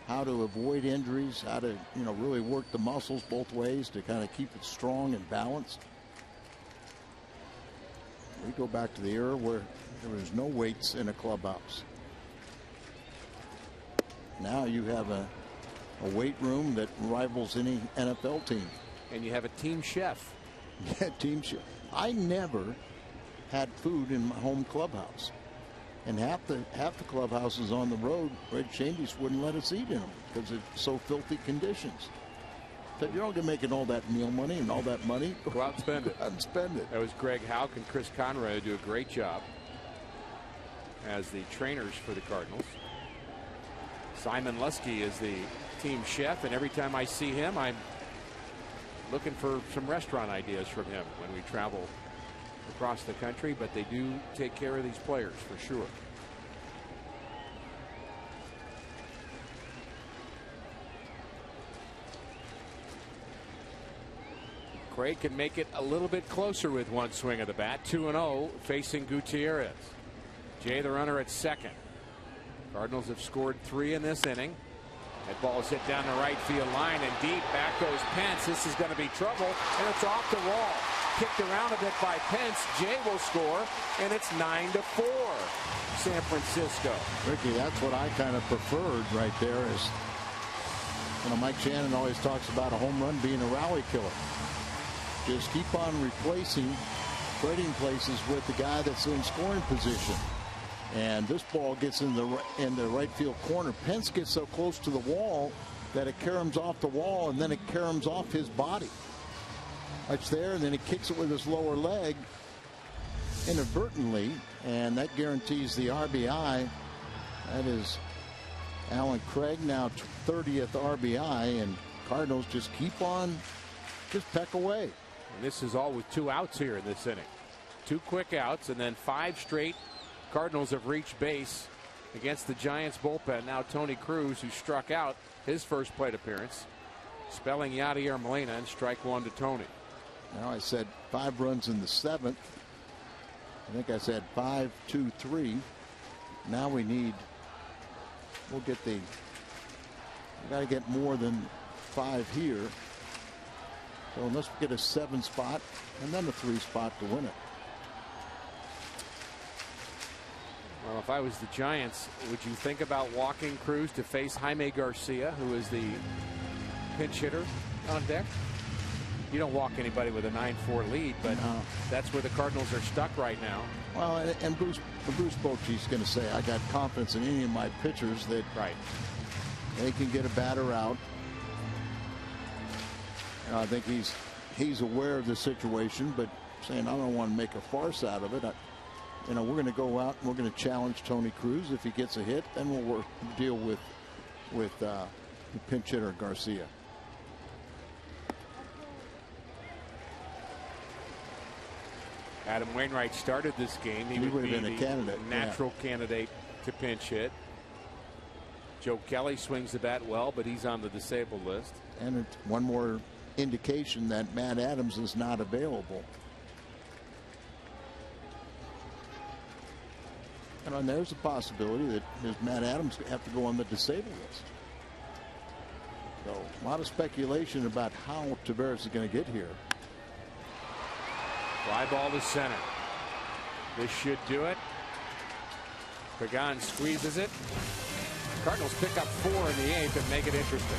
how to avoid injuries, how to, you know, really work the muscles both ways to kind of keep it strong and balanced. We go back to the era where there was no weights in a clubhouse. Now you have a weight room that rivals any NFL team. And you have a team chef. Yeah, team chef. I never had food in my home clubhouse. And half the clubhouses on the road, Red Shandy's wouldn't let us eat in them because it's so filthy conditions. Said, you're not making all that meal money and all that money. Go out and spend it. Go out and spend it. That was Greg Houck and Chris Conrad, who do a great job as the trainers for the Cardinals. Simon Lusky is the team chef, and every time I see him, I'm looking for some restaurant ideas from him when we travel across the country, but they do take care of these players for sure. Craig can make it a little bit closer with one swing of the bat. 2-0 facing Gutierrez. Jay the runner at second. Cardinals have scored 3 in this inning. That ball is hit down the right field line and deep. Back goes Pence. This is going to be trouble, and it's off the wall. Kicked around a bit by Pence. Jay will score, and it's 9-4. San Francisco. Ricky, that's what I kind of preferred right there. Is, you know, Mike Shannon always talks about a home run being a rally killer. Just keep on replacing trading places with the guy that's in scoring position. And this ball gets in the right field corner. Pence gets so close to the wall that it caroms off the wall, and then it caroms off his body. It's there, and then he kicks it with his lower leg inadvertently, and that guarantees the RBI. That is Alan Craig, now 30th RBI, and Cardinals just keep on, just peck away. And this is all with 2 outs here in this inning. 2 quick outs, and then 5 straight Cardinals have reached base against the Giants bullpen. Now Tony Cruz, who struck out his first plate appearance, spelling Yadier Molina, and strike 1 to Tony. Now I said 5 runs in the 7th. I think I said 5, 2, 3. Now we got to get more than 5 here. So unless we get a 7 spot and then a 3 spot to win it. Well, if I was the Giants, would you think about walking Cruz to face Jaime Garcia, who is the pinch hitter on deck? You don't walk anybody with a 9-4 lead, but that's where the Cardinals are stuck right now. Well, and Bruce Bochy's going to say, I got confidence in any of my pitchers that they can get a batter out. I think he's aware of the situation, but saying I don't want to make a farce out of it. You know, we're going to go out and we're going to challenge Tony Cruz. If he gets a hit, then we'll deal with the pinch hitter Garcia. Adam Wainwright started this game. He would be the natural candidate to pinch hit. Joe Kelly swings the bat well, but he's on the disabled list. And it's one more indication that Matt Adams is not available. And there's a possibility that Matt Adams have to go on the disabled list. So a lot of speculation about how Taveras is going to get here. Fly ball to center. This should do it. Pagan squeezes it. Cardinals pick up 4 in the 8th and make it interesting.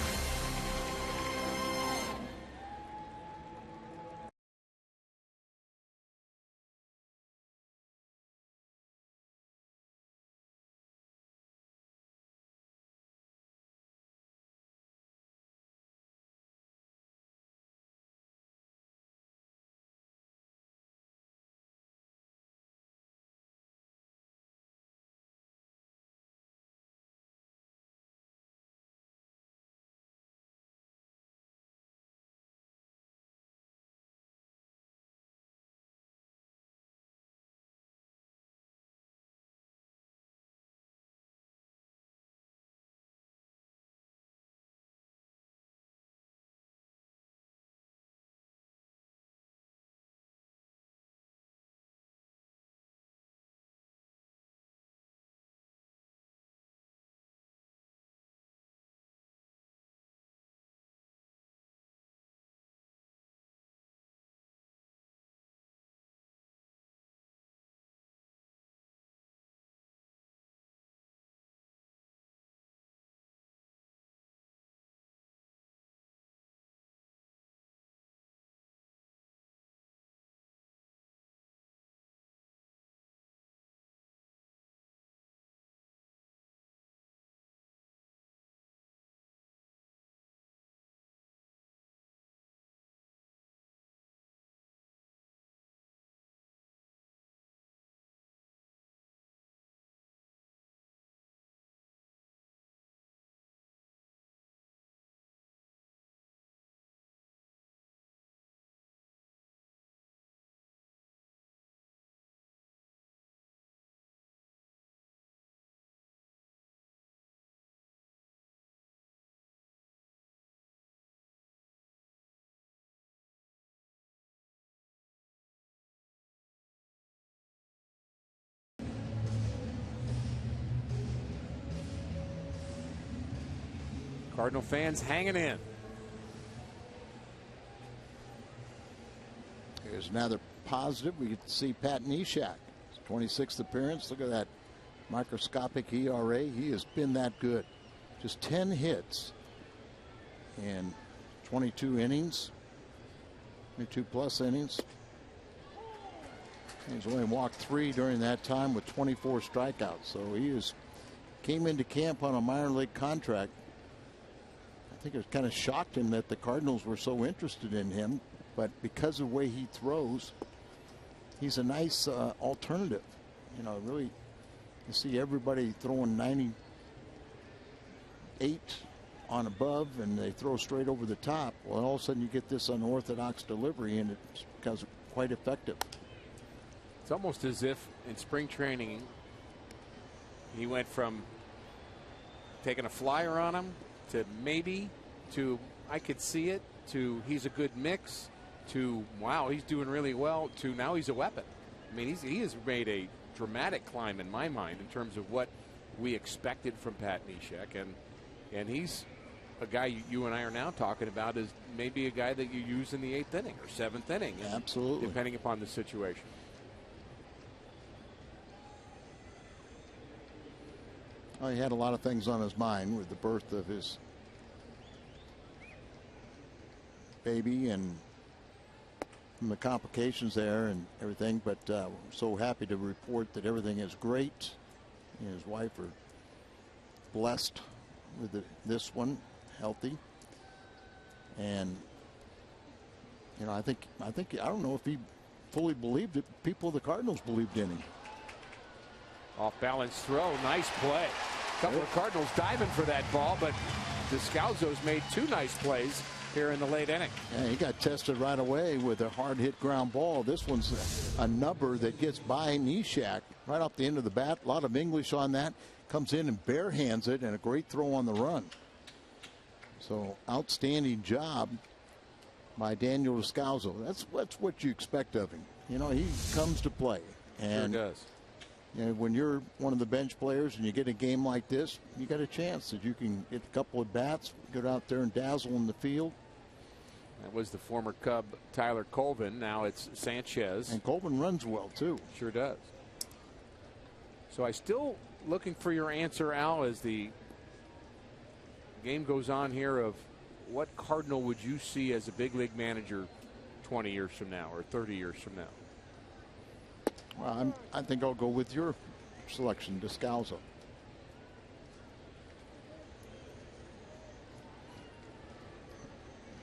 Cardinal fans hanging in. Here's another positive. We get to see Pat Neshek. 26th appearance. Look at that microscopic ERA. He has been that good. Just 10 hits in 22 innings. 22+ innings. He's only walked 3 during that time with 24 strikeouts. So he came into camp on a minor league contract. I think it kind of shocked him that the Cardinals were so interested in him. But because of the way he throws, he's a nice alternative. You know, really, you see everybody throwing 98 on above, and they throw straight over the top. Well, all of a sudden you get this unorthodox delivery, and it becomes quite effective. It's almost as if in spring training he went from taking a flyer on him to maybe to I could see it to he's a good mix to wow, he's doing really well to now he's a weapon. I mean, he has made a dramatic climb in my mind in terms of what we expected from Pat Neshek, and he's a guy you and I are now talking about as maybe a guy that you use in the 8th inning or 7th inning. Absolutely. Depending upon the situation. Well, he had a lot of things on his mind with the birth of his baby and the complications there and everything, but we're so happy to report that everything is great. He and his wife are blessed with this one, healthy, and you know, I think I don't know if he fully believed it. People of the Cardinals believed in him. Off balance throw, nice play. A couple of Cardinals diving for that ball, but Descalzo's made 2 nice plays here in the late inning. Yeah, he got tested right away with a hard hit ground ball. This one's a number that gets by Neshek right off the end of the bat. A lot of English on that. Comes in and bare hands it, and a great throw on the run. So outstanding job by Daniel Descalzo. That's what you expect of him. You know, he comes to play. And sure does. You know, when you're one of the bench players and you get a game like this, you got a chance that you can get a couple of bats, get out there and dazzle in the field. That was the former Cub Tyler Colvin. Now it's Sanchez. And Colvin runs well, too. Sure does. So I still looking for your answer, Al, as the game goes on here of what Cardinal would you see as a big league manager 20 years from now or 30 years from now? Well, I think I'll go with your selection, Descalzo.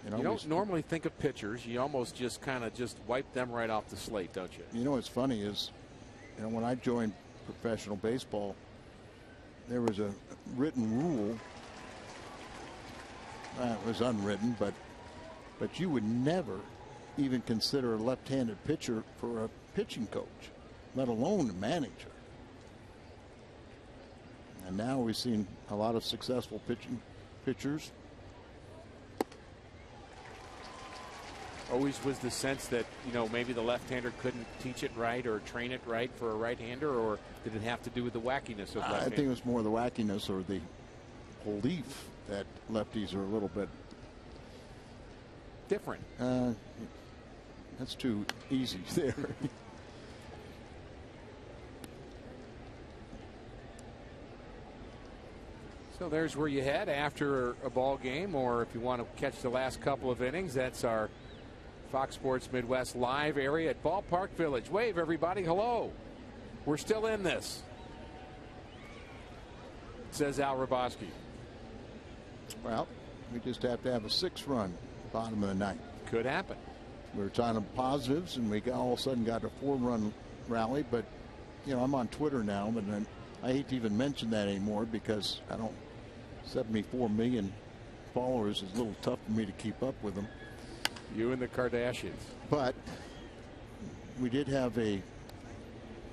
You don't normally think of pitchers. You almost just kind of just wipe them right off the slate, don't you? You know what's funny is, you know, when I joined professional baseball, there was a written rule. It was unwritten, but you would never even consider a left-handed pitcher for a pitching coach, let alone a manager. And now we've seen a lot of successful pitchers. Always was the sense that, you know, maybe the left-hander couldn't teach it right or train it right for a right-hander, or did it have to do with the wackiness of left-hander? I think it was more the wackiness or the belief that lefties are a little bit different. That's too easy there. So there's where you head after a ball game, or if you want to catch the last couple of innings, that's our Fox Sports Midwest live area at Ballpark Village. Wave, everybody. Hello. We're still in this, says Al Raboski. Well, we just have to have a 6-run bottom of the ninth. Could happen. We were talking positives, and we all of a sudden got a 4-run rally. But, you know, I'm on Twitter now, but I hate to even mention that anymore because 74 million followers is a little tough for me to keep up with them. You and the Kardashians. But we did have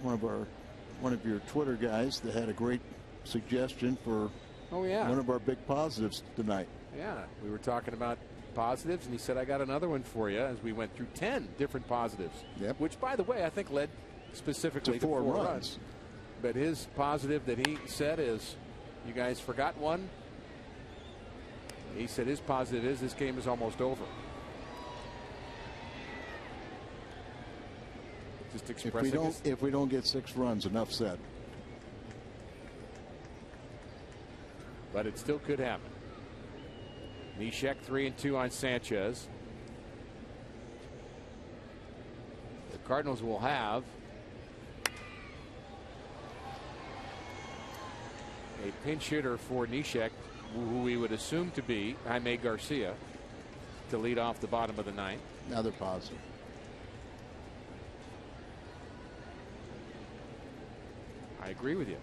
one of your Twitter guys that had a great suggestion for one of our big positives tonight. Yeah, we were talking about positives, and he said, I got another one for you, as we went through 10 different positives. Yep. Which, by the way, I think led specifically to 4 runs. But his positive that he said is, you guys forgot one? He said his positive is this game is almost over. Just expressing if we don't get 6 runs, enough said. But it still could happen. Neshek 3-2 on Sanchez. The Cardinals will have a pinch hitter for Neshek, who we would assume to be Jaime Garcia, to lead off the bottom of the 9th. Another positive. I agree with you.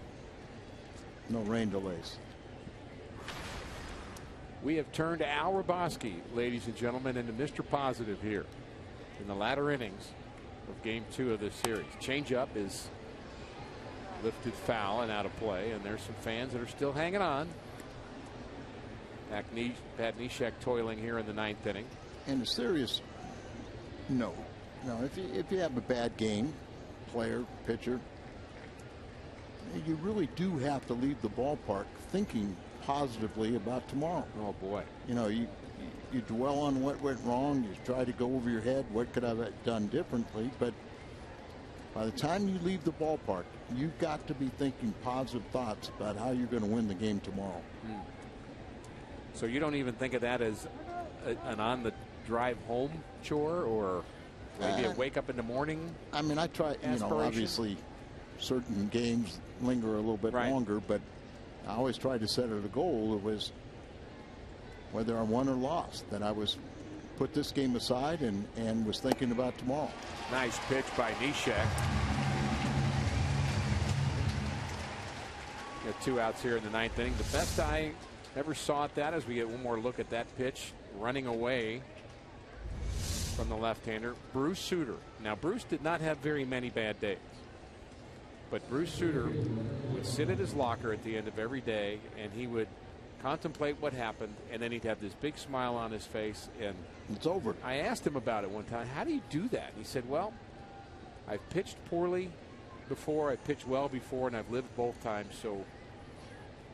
No rain delays. We have turned Al Raboski, ladies and gentlemen, into Mr. Positive here in the latter innings of Game 2 of this series. Changeup is lifted foul and out of play, and there's some fans that are still hanging on. Pat Neshek toiling here in the 9th inning. And a serious note. Now, if you have a bad game, player, pitcher, you really do have to leave the ballpark thinking positively about tomorrow. Oh boy. You know, you dwell on what went wrong, you try to go over your head, what could I have done differently, but by the time you leave the ballpark, you've got to be thinking positive thoughts about how you're going to win the game tomorrow. So you don't even think of that as an on the drive home chore, or maybe a wake up in the morning? I mean, I try, you know, obviously certain games linger a little bit longer, but I always tried to set it a goal. It was whether I won or lost, that I was put this game aside and was thinking about tomorrow. Nice pitch by Neshek. Got 2 outs here in the 9th inning. The best I ever saw at that, as we get one more look at that pitch, running away from the left-hander, Bruce Sutter. Now, Bruce did not have very many bad days, but Bruce Sutter would sit at his locker at the end of every day, and he would contemplate what happened, and then he'd have this big smile on his face, and it's over. I asked him about it one time. How do you do that? And he said, well, I've pitched poorly before, I've pitched well before, and I've lived both times, so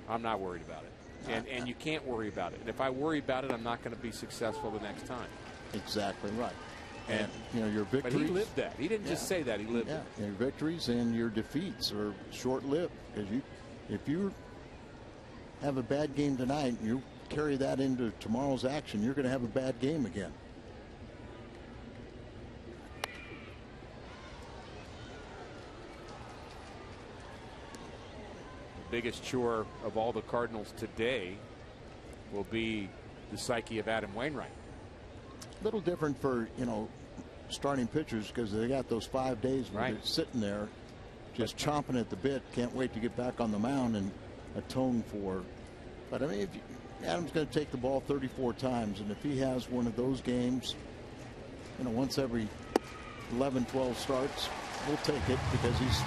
I'm not worried about it. And you can't worry about it. And if I worry about it, I'm not going to be successful the next time. Exactly right. And you know, your victories. But he lived that. He didn't just say that. He lived it. Your victories and your defeats are short-lived, because if you have a bad game tonight and you carry that into tomorrow's action, you're going to have a bad game again. The biggest chore of all the Cardinals today will be the psyche of Adam Wainwright. A little different for, you know, starting pitchers, because they got those 5 days where they're sitting there just chomping at the bit, can't wait to get back on the mound and atone for. But I mean, Adam's going to take the ball 34 times, and if he has one of those games, you know, once every 11, 12 starts, we'll take it, because he's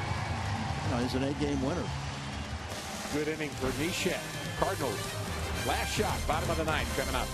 an 8-game winner. Good inning for Neshek. Cardinals last shot, bottom of the 9th, coming up.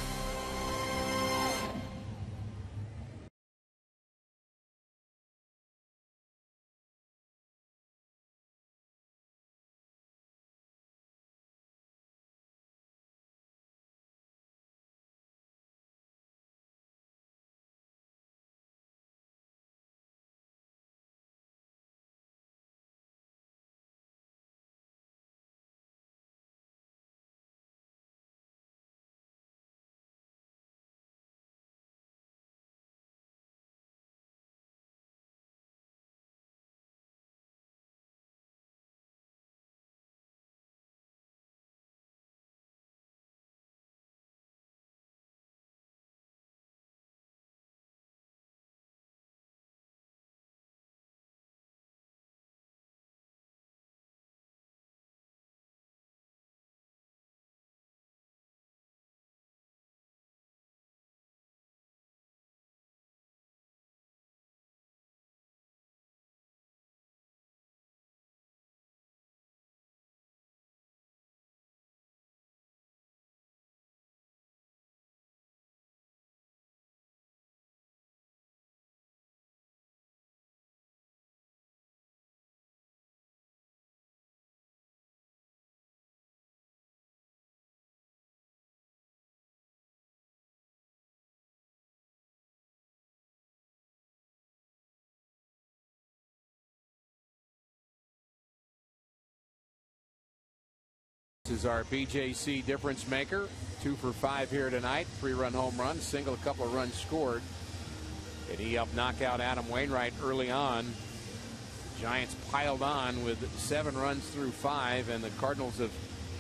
is our BJC difference maker. 2 for 5 here tonight. 3-run home run, single, a couple of runs scored. And he helped knock out Adam Wainwright early on. Giants piled on with 7 runs through 5, and the Cardinals have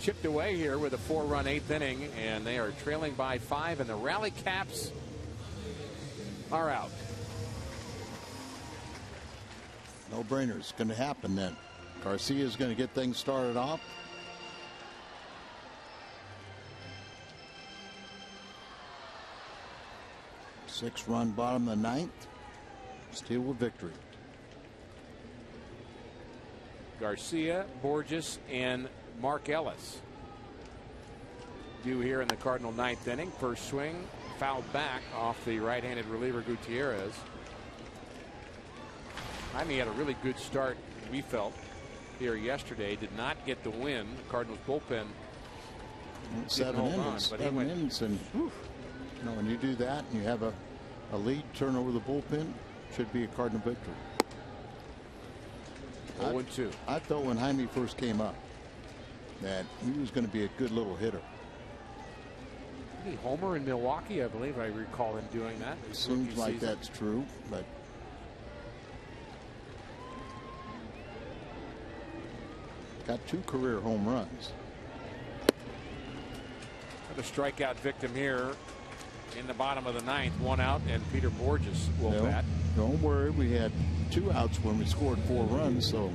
chipped away here with a 4-run 8th inning, and they are trailing by 5, and the rally caps are out. No brainer. It's going to happen then. Garcia is going to get things started off. Six-run bottom of the 9th. Steal with victory. Garcia, Borges, and Mark Ellis due here in the Cardinal 9th inning. First swing fouled back off the right-handed reliever Gutierrez. I mean, he had a really good start, we felt, here yesterday. Did not get the win. The Cardinals bullpen 7 innings. 7 innings, and you know, when you do that and you have a lead, turn over the bullpen, should be a Cardinal victory. 0-2. I felt when Jaime first came up that he was going to be a good little hitter. Did he homer in Milwaukee? I believe I recall him doing that. It seems like that's true, but got 2 career home runs. The strikeout victim here in the bottom of the 9th. 1 out, and Peter Borges will bat. Don't worry, we had 2 outs when we scored 4 runs, so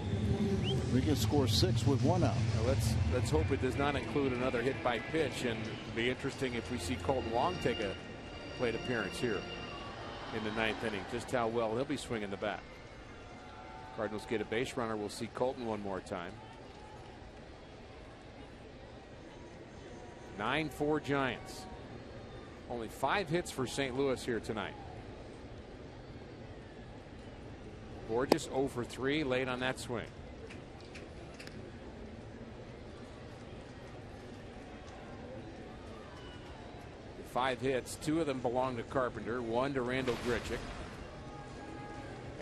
we can score 6 with 1 out. Now let's hope it does not include another hit by pitch, and be interesting if we see Colton Wong take a plate appearance here in the 9th inning. Just how well he'll be swinging the bat. Cardinals get a base runner. We'll see Colton one more time. 9-4 Giants. Only 5 hits for St. Louis here tonight. Borges 0 for 3 late on that swing. The 5 hits, 2 of them belong to Carpenter, 1 to Randall Grichuk.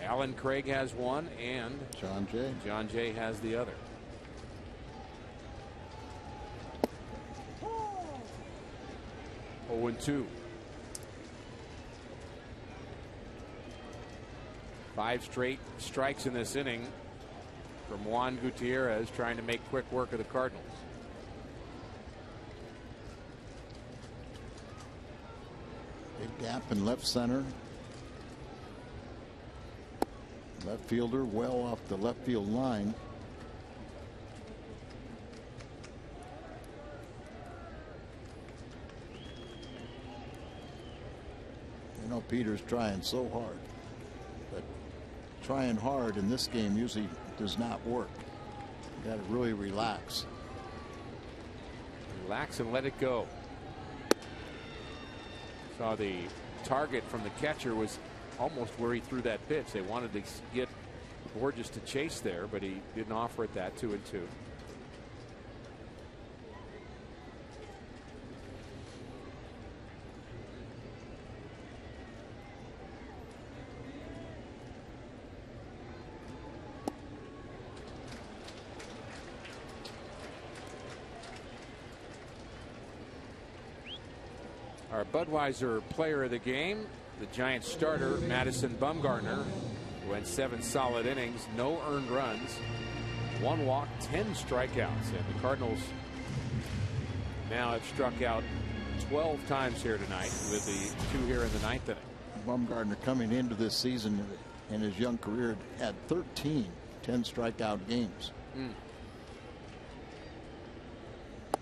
Alan Craig has 1, and John Jay has the other. Oh, 2. 5 straight strikes in this inning from Juan Gutierrez, trying to make quick work of the Cardinals. Big gap in left center. Left fielder well off the left field line. You know, Peter's trying so hard, but trying hard in this game usually does not work. You got to really relax. Relax and let it go. Saw the target from the catcher was almost where he threw that pitch. They wanted to get Borges to chase there, but he didn't offer it that. 2-2. Our Budweiser player of the game, the Giants starter, Madison Bumgarner, who went 7 solid innings, no earned runs, 1 walk, 10 strikeouts. And the Cardinals now have struck out 12 times here tonight, with the 2 here in the 9th inning. Bumgarner coming into this season in his young career had 13 10 strikeout games.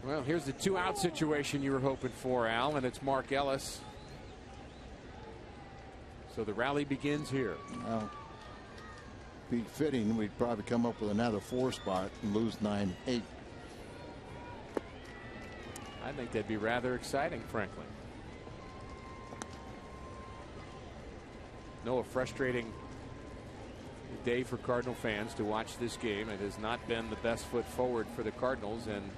Well, here's the 2-out situation you were hoping for, Al, and it's Mark Ellis. So the rally begins here. Well, be fitting, we'd probably come up with another 4 spot and lose 9-8. I think that'd be rather exciting, frankly. No, a frustrating day for Cardinal fans to watch this game. It has not been the best foot forward for the Cardinals, and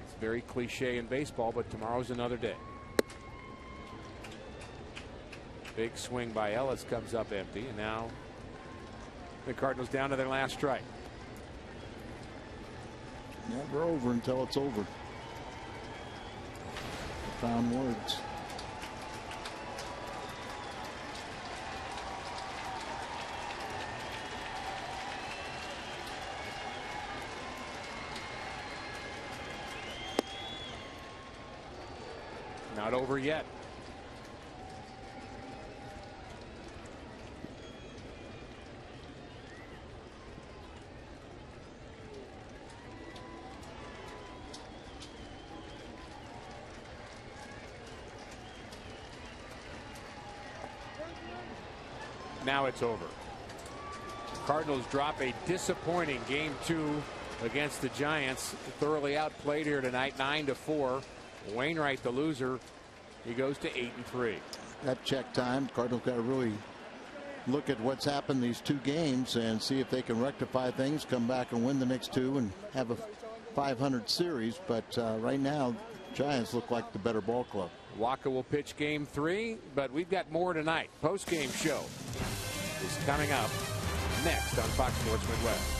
it's very cliche in baseball, but tomorrow's another day. Big swing by Ellis comes up empty, and now the Cardinals down to their last strike. Never over until it's over. Profound words. Not over yet. Now it's over. Cardinals drop a disappointing Game 2 against the Giants. Thoroughly outplayed here tonight, 9-4. Wainwright, the loser, he goes to 8-3. That check time. Cardinals got to really look at what's happened these two games and see if they can rectify things, come back and win the next two and have a 500 series. But right now, Giants look like the better ball club. Waka will pitch Game 3, but we've got more tonight. Post-game show is coming up next on Fox Sports Midwest.